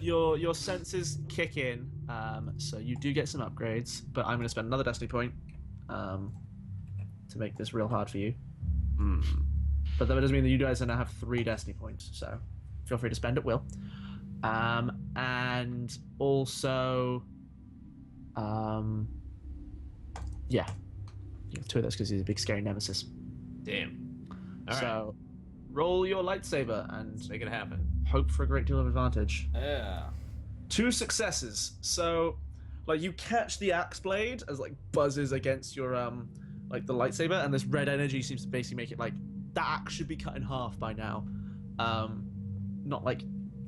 S1: Your senses kick in, so you do get some upgrades. But I'm going to spend another destiny point to make this real hard for you. But that doesn't mean that you guys now have 3 destiny points. So feel free to spend at will. And also, yeah, you have 2 of those because he's a big scary nemesis.
S4: Damn. All right.
S1: So roll your lightsaber and
S4: Make it happen.
S1: hope for a great deal of advantage.
S2: Yeah.
S1: 2 successes. So, like, you catch the axe blade as like buzzes against your like the lightsaber, and this red energy seems to basically make it like that axe should be cut in half by now. Not like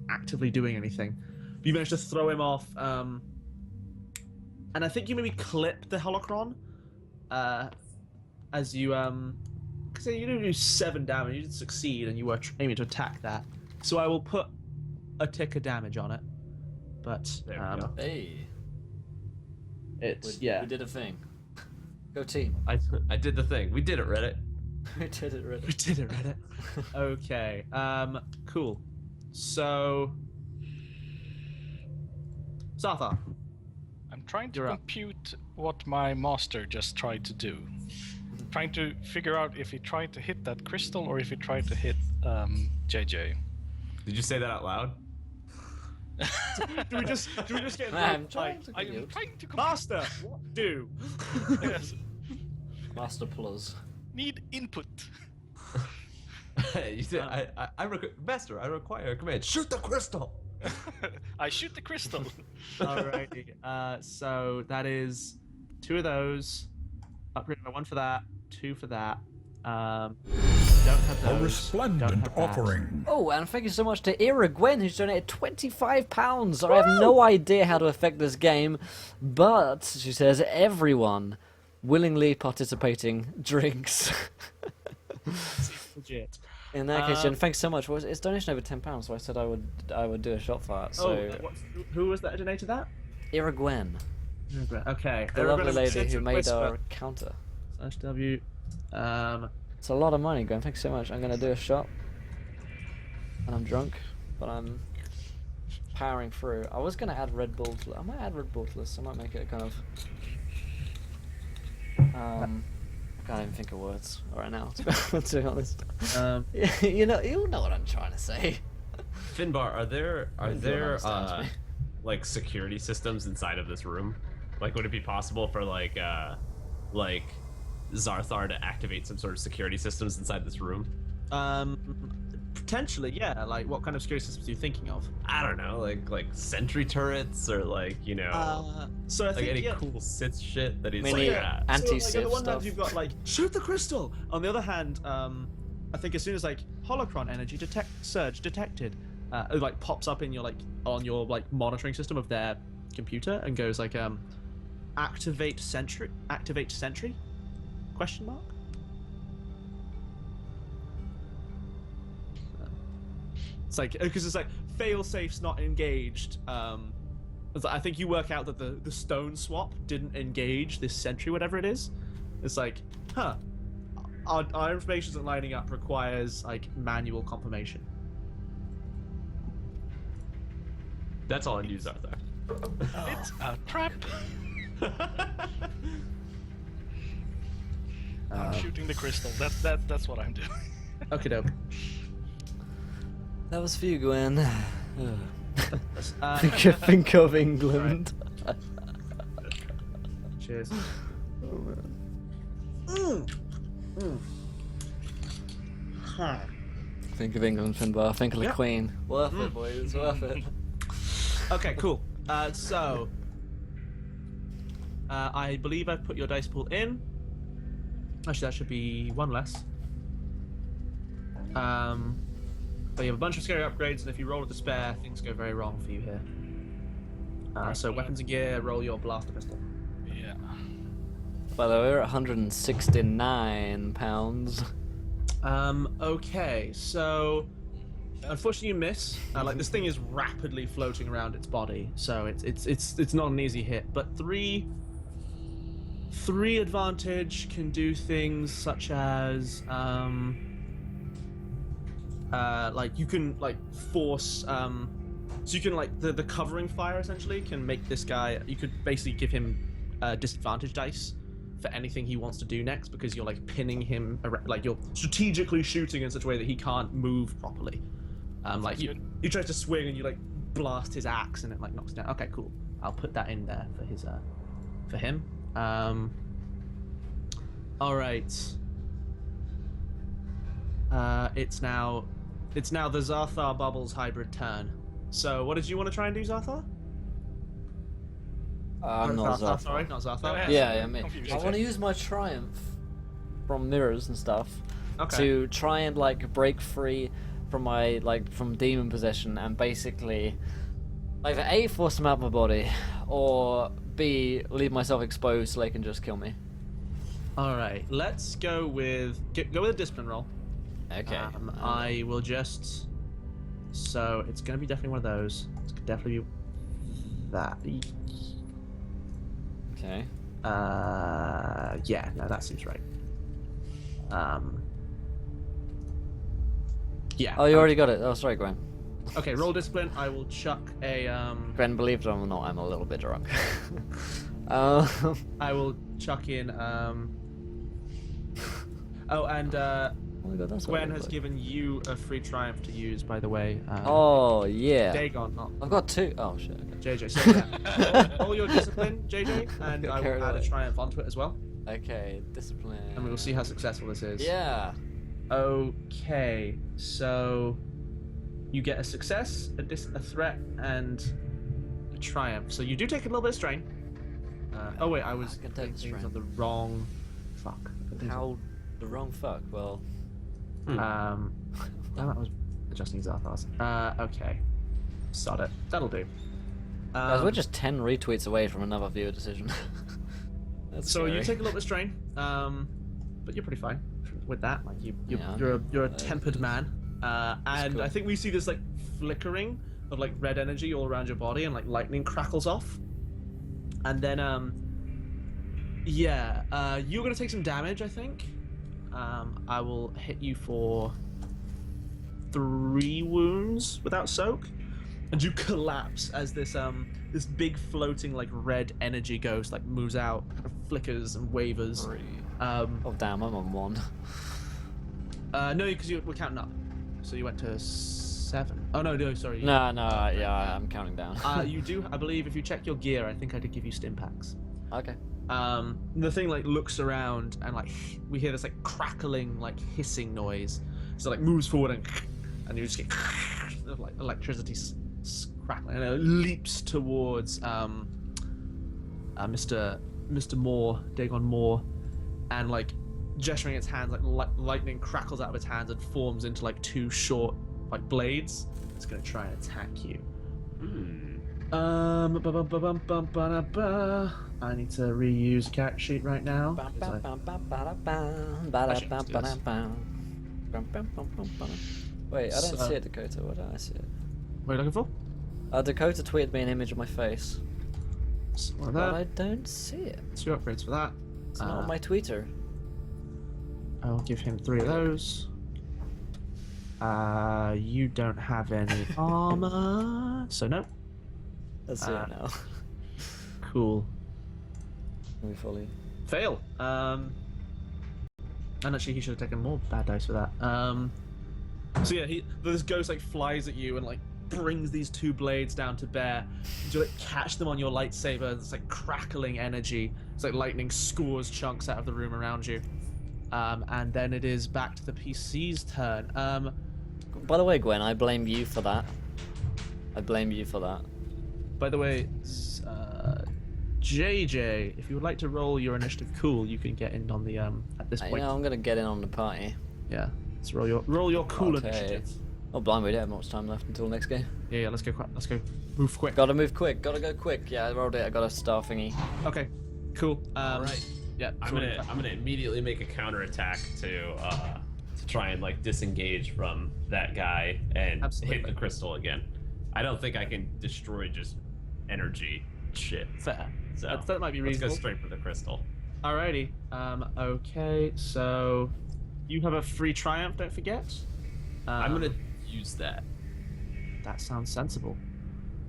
S1: actively doing anything. You managed to throw him off, and I think you maybe clip the holocron as you because you didn't do 7 damage. You did succeed, and you were aiming to attack that. So I will put a tick of damage on it. But
S4: There we go.
S2: Hey,
S1: it's
S2: we did a thing. Go team.
S4: I did the thing. We did it, Reddit.
S2: We did it, really.
S1: We did it, Reddit. Okay. Cool. So, Zarthar.
S3: I'm trying to
S1: You're up.
S3: compute what my master just tried to do. Trying to figure out if he tried to hit that crystal or if he tried to hit JJ.
S4: Did you say that out loud?
S1: Do we just get
S2: Man,
S3: I am trying to compute.
S1: Master? What do?
S3: Yes.
S2: Master Plus.
S3: Need input.
S4: You said, Master, I require a command. Shoot the crystal!
S3: I shoot the crystal.
S1: Alrighty. So that is 2 of those. Upgrade by 1 for that, 2 for that. Don't have those.
S8: A resplendent offering.
S2: Oh, and thank you so much to Ira Gwen, who's donated £25. I have no idea how to affect this game, but she says everyone willingly participating drinks.
S1: Legit.
S2: In that case, Jen, thanks so much. Well, it's donation over £10, so I said I would do a shot for that. So
S1: Who was that who donated that?
S2: Ira Gwen,
S1: Okay.
S2: the lovely lady who made our counter.
S1: /W.
S2: It's a lot of money, Gwen. Thanks so much. I'm gonna do a shot, and I'm drunk, but I'm powering through. I was gonna add Red Bull. I might add Red Bull to this. I might make it kind of. I can't even think of words right now. To be honest. You know what I'm trying to say.
S4: Finbar, are there like security systems inside of this room? Like, would it be possible for like Zarthar to activate some sort of security systems inside this room?
S1: Potentially, yeah. Like, what kind of security systems are you thinking of?
S4: I don't know, like sentry turrets or like, you know,
S1: So I
S4: like
S1: think
S4: any cool Sith shit that he's
S2: Many
S4: like,
S2: anti-Sith
S1: So, like, on the one
S2: stuff.
S1: hand, you've got like shoot the crystal. On the other hand, I think as soon as like holocron energy surge detected, it like pops up in your like on your like monitoring system of their computer and goes like activate sentry? Question mark. It's like because it's like fail safes not engaged. I think you work out that the stone swap didn't engage this sentry, whatever it is. It's like, our information isn't lining up. Requires like manual confirmation.
S4: that's all I use out there.
S3: It's a trap. I'm shooting the crystal. That's what I'm doing.
S1: Okay, dope.
S2: That was for you, Gwen. Think of England.
S1: Cheers.
S2: Think of England, Finbar. Think of the
S1: Yeah.
S2: Queen. Worth it, boys. It's worth it.
S1: Okay, cool. So I believe I've put your dice pool in. Actually, that should be 1 less. But you have a bunch of scary upgrades, and if you roll with the spare, things go very wrong for you here. So weapons and gear, roll your blaster pistol.
S3: Yeah.
S2: By the way, we're at £169.
S1: Okay, so unfortunately you miss. Like this thing is rapidly floating around its body, so it's not an easy hit. But three advantage can do things such as like you can like force so you can like the covering fire essentially can make this guy, you could basically give him disadvantage dice for anything he wants to do next, because you're like pinning him like you're strategically shooting in such a way that he can't move properly. Like you try to swing and you like blast his axe and it like knocks down. Okay, cool. I'll put that in there for his for him. All right. It's now the Zarthar Bubbles hybrid turn. So what did you want to try and do, Zarthar?
S2: I'm not Zarthar.
S1: Sorry, not Zarthar.
S2: Yeah, me. I want to use my triumph from mirrors and stuff to try and like break free from my from demon possession and basically either A, force them out of my body, or B, leave myself exposed so they can just kill me.
S1: All right, let's go with a discipline roll.
S2: Okay.
S1: I will just. So it's gonna be definitely one of those. It's definitely be that.
S2: Okay.
S1: Yeah, no, that seems right. Yeah.
S2: Oh, you already got it. Oh, sorry, Gwen.
S1: Okay, roll discipline. I will chuck a
S2: Gwen, believe it or not, I'm a little bit drunk.
S1: I will chuck in Oh, and
S2: Oh my god, that's
S1: Gwen has given you a free triumph to use, by the way.
S2: Oh yeah.
S1: Dagon, not
S2: I've got 2. Oh shit. Okay.
S1: JJ. So yeah, roll your discipline, JJ, and I will add a triumph onto it as well.
S2: Okay, discipline.
S1: And we will see how successful this is.
S2: Yeah.
S1: Okay, so you get a success, a threat, and a triumph. So you do take a little bit of strain. Oh wait, I was
S2: can take the
S1: thinking
S2: strain.
S1: of the wrong. Fuck.
S2: How the wrong fuck? Well.
S1: Damn, I was adjusting Zarthars. Okay. Sod it. That'll do.
S2: Guys, we're just 10 retweets away from another viewer decision. That's
S1: so
S2: scary.
S1: you take a little bit of strain, but you're pretty fine with that. Like
S2: Yeah,
S1: you're a tempered man, and
S2: cool.
S1: I think we see this like flickering of like red energy all around your body, and like lightning crackles off, and then you're gonna take some damage, I think. I will hit you for 3 wounds without soak, and you collapse as this this big floating like red energy ghost like moves out, kind of flickers and wavers.
S2: Oh damn, I'm on 1.
S1: No, because we're counting up, so you went to 7. Oh no, sorry.
S2: No, yeah, I'm counting down.
S1: You do, I believe, if you check your gear, I think I did give you stim packs.
S2: Okay.
S1: The thing like looks around and like we hear this like crackling, like hissing noise. So it, like moves forward and you just get like electricity crackling, and it leaps towards Mr. Moore, Dagon Moore, and like gesturing its hands, like lightning crackles out of its hands and forms into like 2 short like blades. It's gonna try and attack you. I need to reuse a character sheet right now.
S2: Wait, I don't see it, Dakota. Why don't I see it?
S1: What are you looking for?
S2: Dakota tweeted me an image of my face.
S1: One of
S2: But
S1: that.
S2: I don't see it.
S1: 2 upgrades for that.
S2: It's not on my Twitter.
S1: I'll give him 3 of those. You don't have any armor, so no.
S2: That's it now.
S1: Cool.
S2: Let me follow you.
S1: Fail. And actually, he should have taken more bad dice for that. So yeah, this ghost like flies at you and like brings these 2 blades down to bear. You like catch them on your lightsaber. It's like crackling energy. It's like lightning scores chunks out of the room around you. And then it is back to the PC's turn.
S2: By the way, Gwen, I blame you for that. I blame you for that.
S1: By the way, JJ, if you would like to roll your initiative, cool, you can get in on the at this point.
S2: Yeah, I'm gonna get in on the party.
S1: Yeah, let's roll your cool
S2: Okay.
S1: initiative.
S2: Oh, blind, we don't have much time left until next game.
S1: Yeah, let's go. Move quick.
S2: Gotta move quick. Gotta go quick. Yeah, I rolled it. I got a star thingy.
S1: Okay, cool.
S4: All right.
S1: Yeah,
S4: I'm gonna immediately make a counterattack to try and like disengage from that guy and hit the crystal again. I don't think I can destroy just energy shit.
S1: Fair.
S4: So
S1: That might be reasonable.
S4: Let's go straight for the crystal.
S1: Alrighty. Okay, so you have a free triumph. Don't forget.
S4: I'm gonna use that.
S1: That sounds sensible.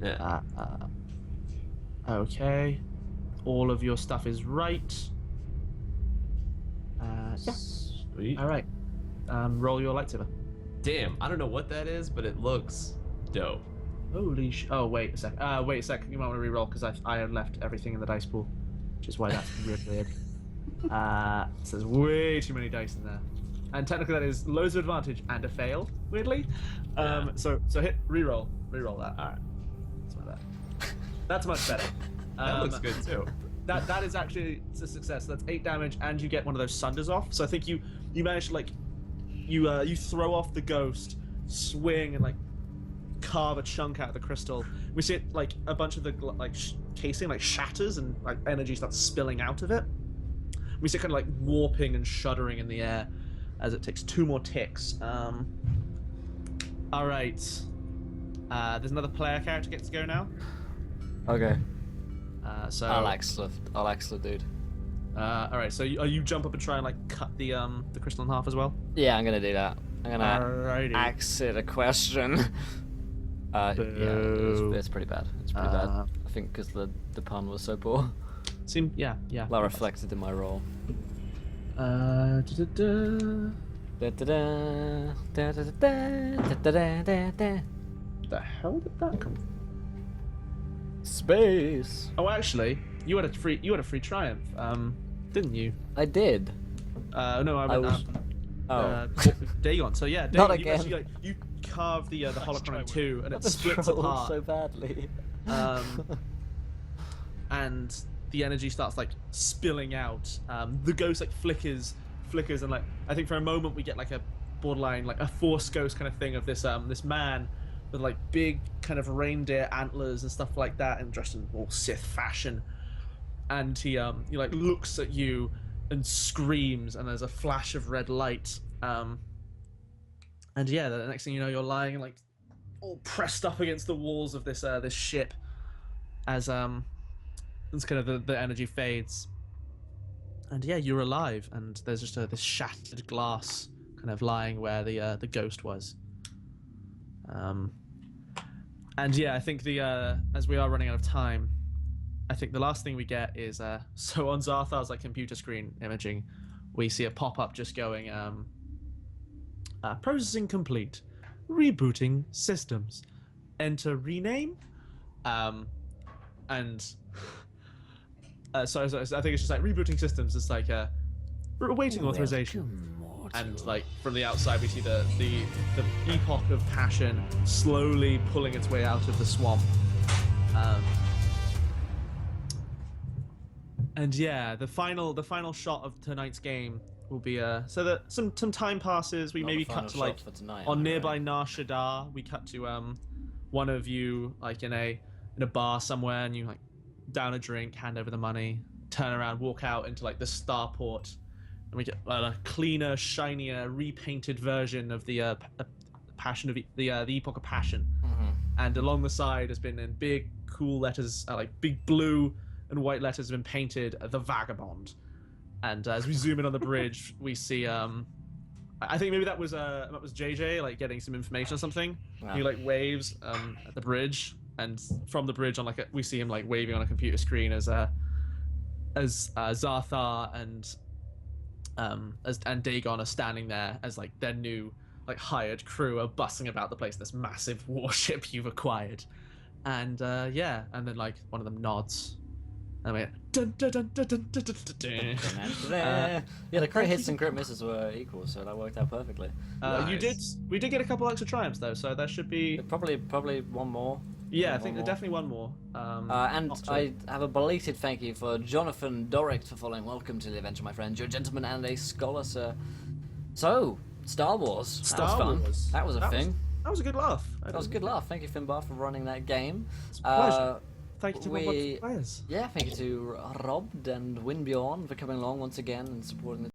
S4: Yeah.
S1: Okay. All of your stuff is right. Yeah.
S4: Sweet.
S1: All right. Roll your lightsaber.
S4: Damn, I don't know what that is, but it looks dope.
S1: Holy sh! Oh, wait a sec. Wait a sec. You might want to re-roll because I had left everything in the dice pool, which is why that's really weird. So there's way too many dice in there, and technically that is loads of advantage and a fail. Weirdly. So hit re-roll that. All right. That's not bad. That's much better.
S4: That looks good too.
S1: That is actually a success. That's 8 damage, and you get one of those sunders off. So I think you managed to like you throw off the ghost, swing, and like carve a chunk out of the crystal. We see it like a bunch of the casing like shatters and like energy starts spilling out of it. We see it kind of like warping and shuddering in the air as it takes 2 more ticks. All right. There's another player character gets to go now.
S2: Okay.
S1: So
S2: I'll axle dude.
S1: all right. So you jump up and try and like cut the crystal in half as well.
S2: Yeah, I'm gonna do that. I'm gonna
S1: Alrighty.
S2: exit a question. Yeah, it's pretty bad. It's pretty bad. I think because the pun was so poor.
S1: Yeah.
S2: Well reflected in my roll. Da-da-da, da-da-da-da, da-da-da-da-da.
S1: The hell did that come from?
S2: Space.
S1: Oh, actually, you had a free triumph, didn't you?
S2: I did.
S1: No, I
S2: I
S1: went.
S2: was. Oh.
S1: Dagon. So yeah, Dagon,
S2: Not
S1: you
S2: again.
S1: actually like you carve the holocron in two, and it
S2: The
S1: splits
S2: troll
S1: apart.
S2: so badly.
S1: And the energy starts like spilling out. The ghost like flickers, and like I think for a moment we get like a borderline like a Force ghost kind of thing of this this man with like big kind of reindeer antlers and stuff like that, and dressed in all Sith fashion. And he like looks at you and screams, and there's a flash of red light. And yeah, the next thing you know, you're lying like all pressed up against the walls of this this ship as it's kind of the energy fades. And yeah, you're alive, and there's just this shattered glass kind of lying where the ghost was. And yeah, I think as we are running out of time, I think the last thing we get is so on Zarthar's like computer screen imaging, we see a pop-up just going processing complete, rebooting systems, enter rename, and so I think it's just like rebooting systems. It's like awaiting authorization. And like from the outside, we see the epoch of passion slowly pulling its way out of the swamp. And yeah, the final shot of tonight's game will be so that some time passes. We
S2: Not
S1: maybe
S2: the final
S1: cut to
S2: shot
S1: like
S2: for tonight,
S1: on
S2: am I
S1: nearby
S2: right?
S1: Nar Shaddaa. We cut to one of you like in a bar somewhere, and you like down a drink, hand over the money, turn around, walk out into like the starport, and we get a cleaner, shinier, repainted version of the passion of the epoch of passion.
S2: Mm-hmm.
S1: And along the side has been in big cool letters, like big blue and white letters have been painted, the Vagabond. And as we zoom in on the bridge, we see I think maybe that was JJ like getting some information or something.
S2: Wow.
S1: He like waves at the bridge, and from the bridge on like we see him like waving on a computer screen as Zarthar and Dagon are standing there as like their new like hired crew are bussing about the place, this massive warship you've acquired. And yeah, and then like one of them nods. And we dun, dun, dun, dun, dun, dun, dun, dun, dun.
S2: Yeah, the crit hits and crit misses were equal, so that worked out perfectly.
S1: We did get a couple extra triumphs though, so there should be
S2: Probably one more.
S1: I think there's definitely one more.
S2: And
S1: not sure.
S2: I have a belated thank you for Jonathan Dorick for following. Welcome to the adventure, my friend. You're a gentleman and a scholar, sir. So, Star Wars. That was fun.
S1: Wars.
S2: That was a thing.
S1: That was a good laugh.
S2: That was a good laugh. Thank you, Finbar, for running that game.
S1: It's a pleasure. Thank you to my players.
S2: Yeah, thank you to Rob and Winbjorn for coming along once again and supporting the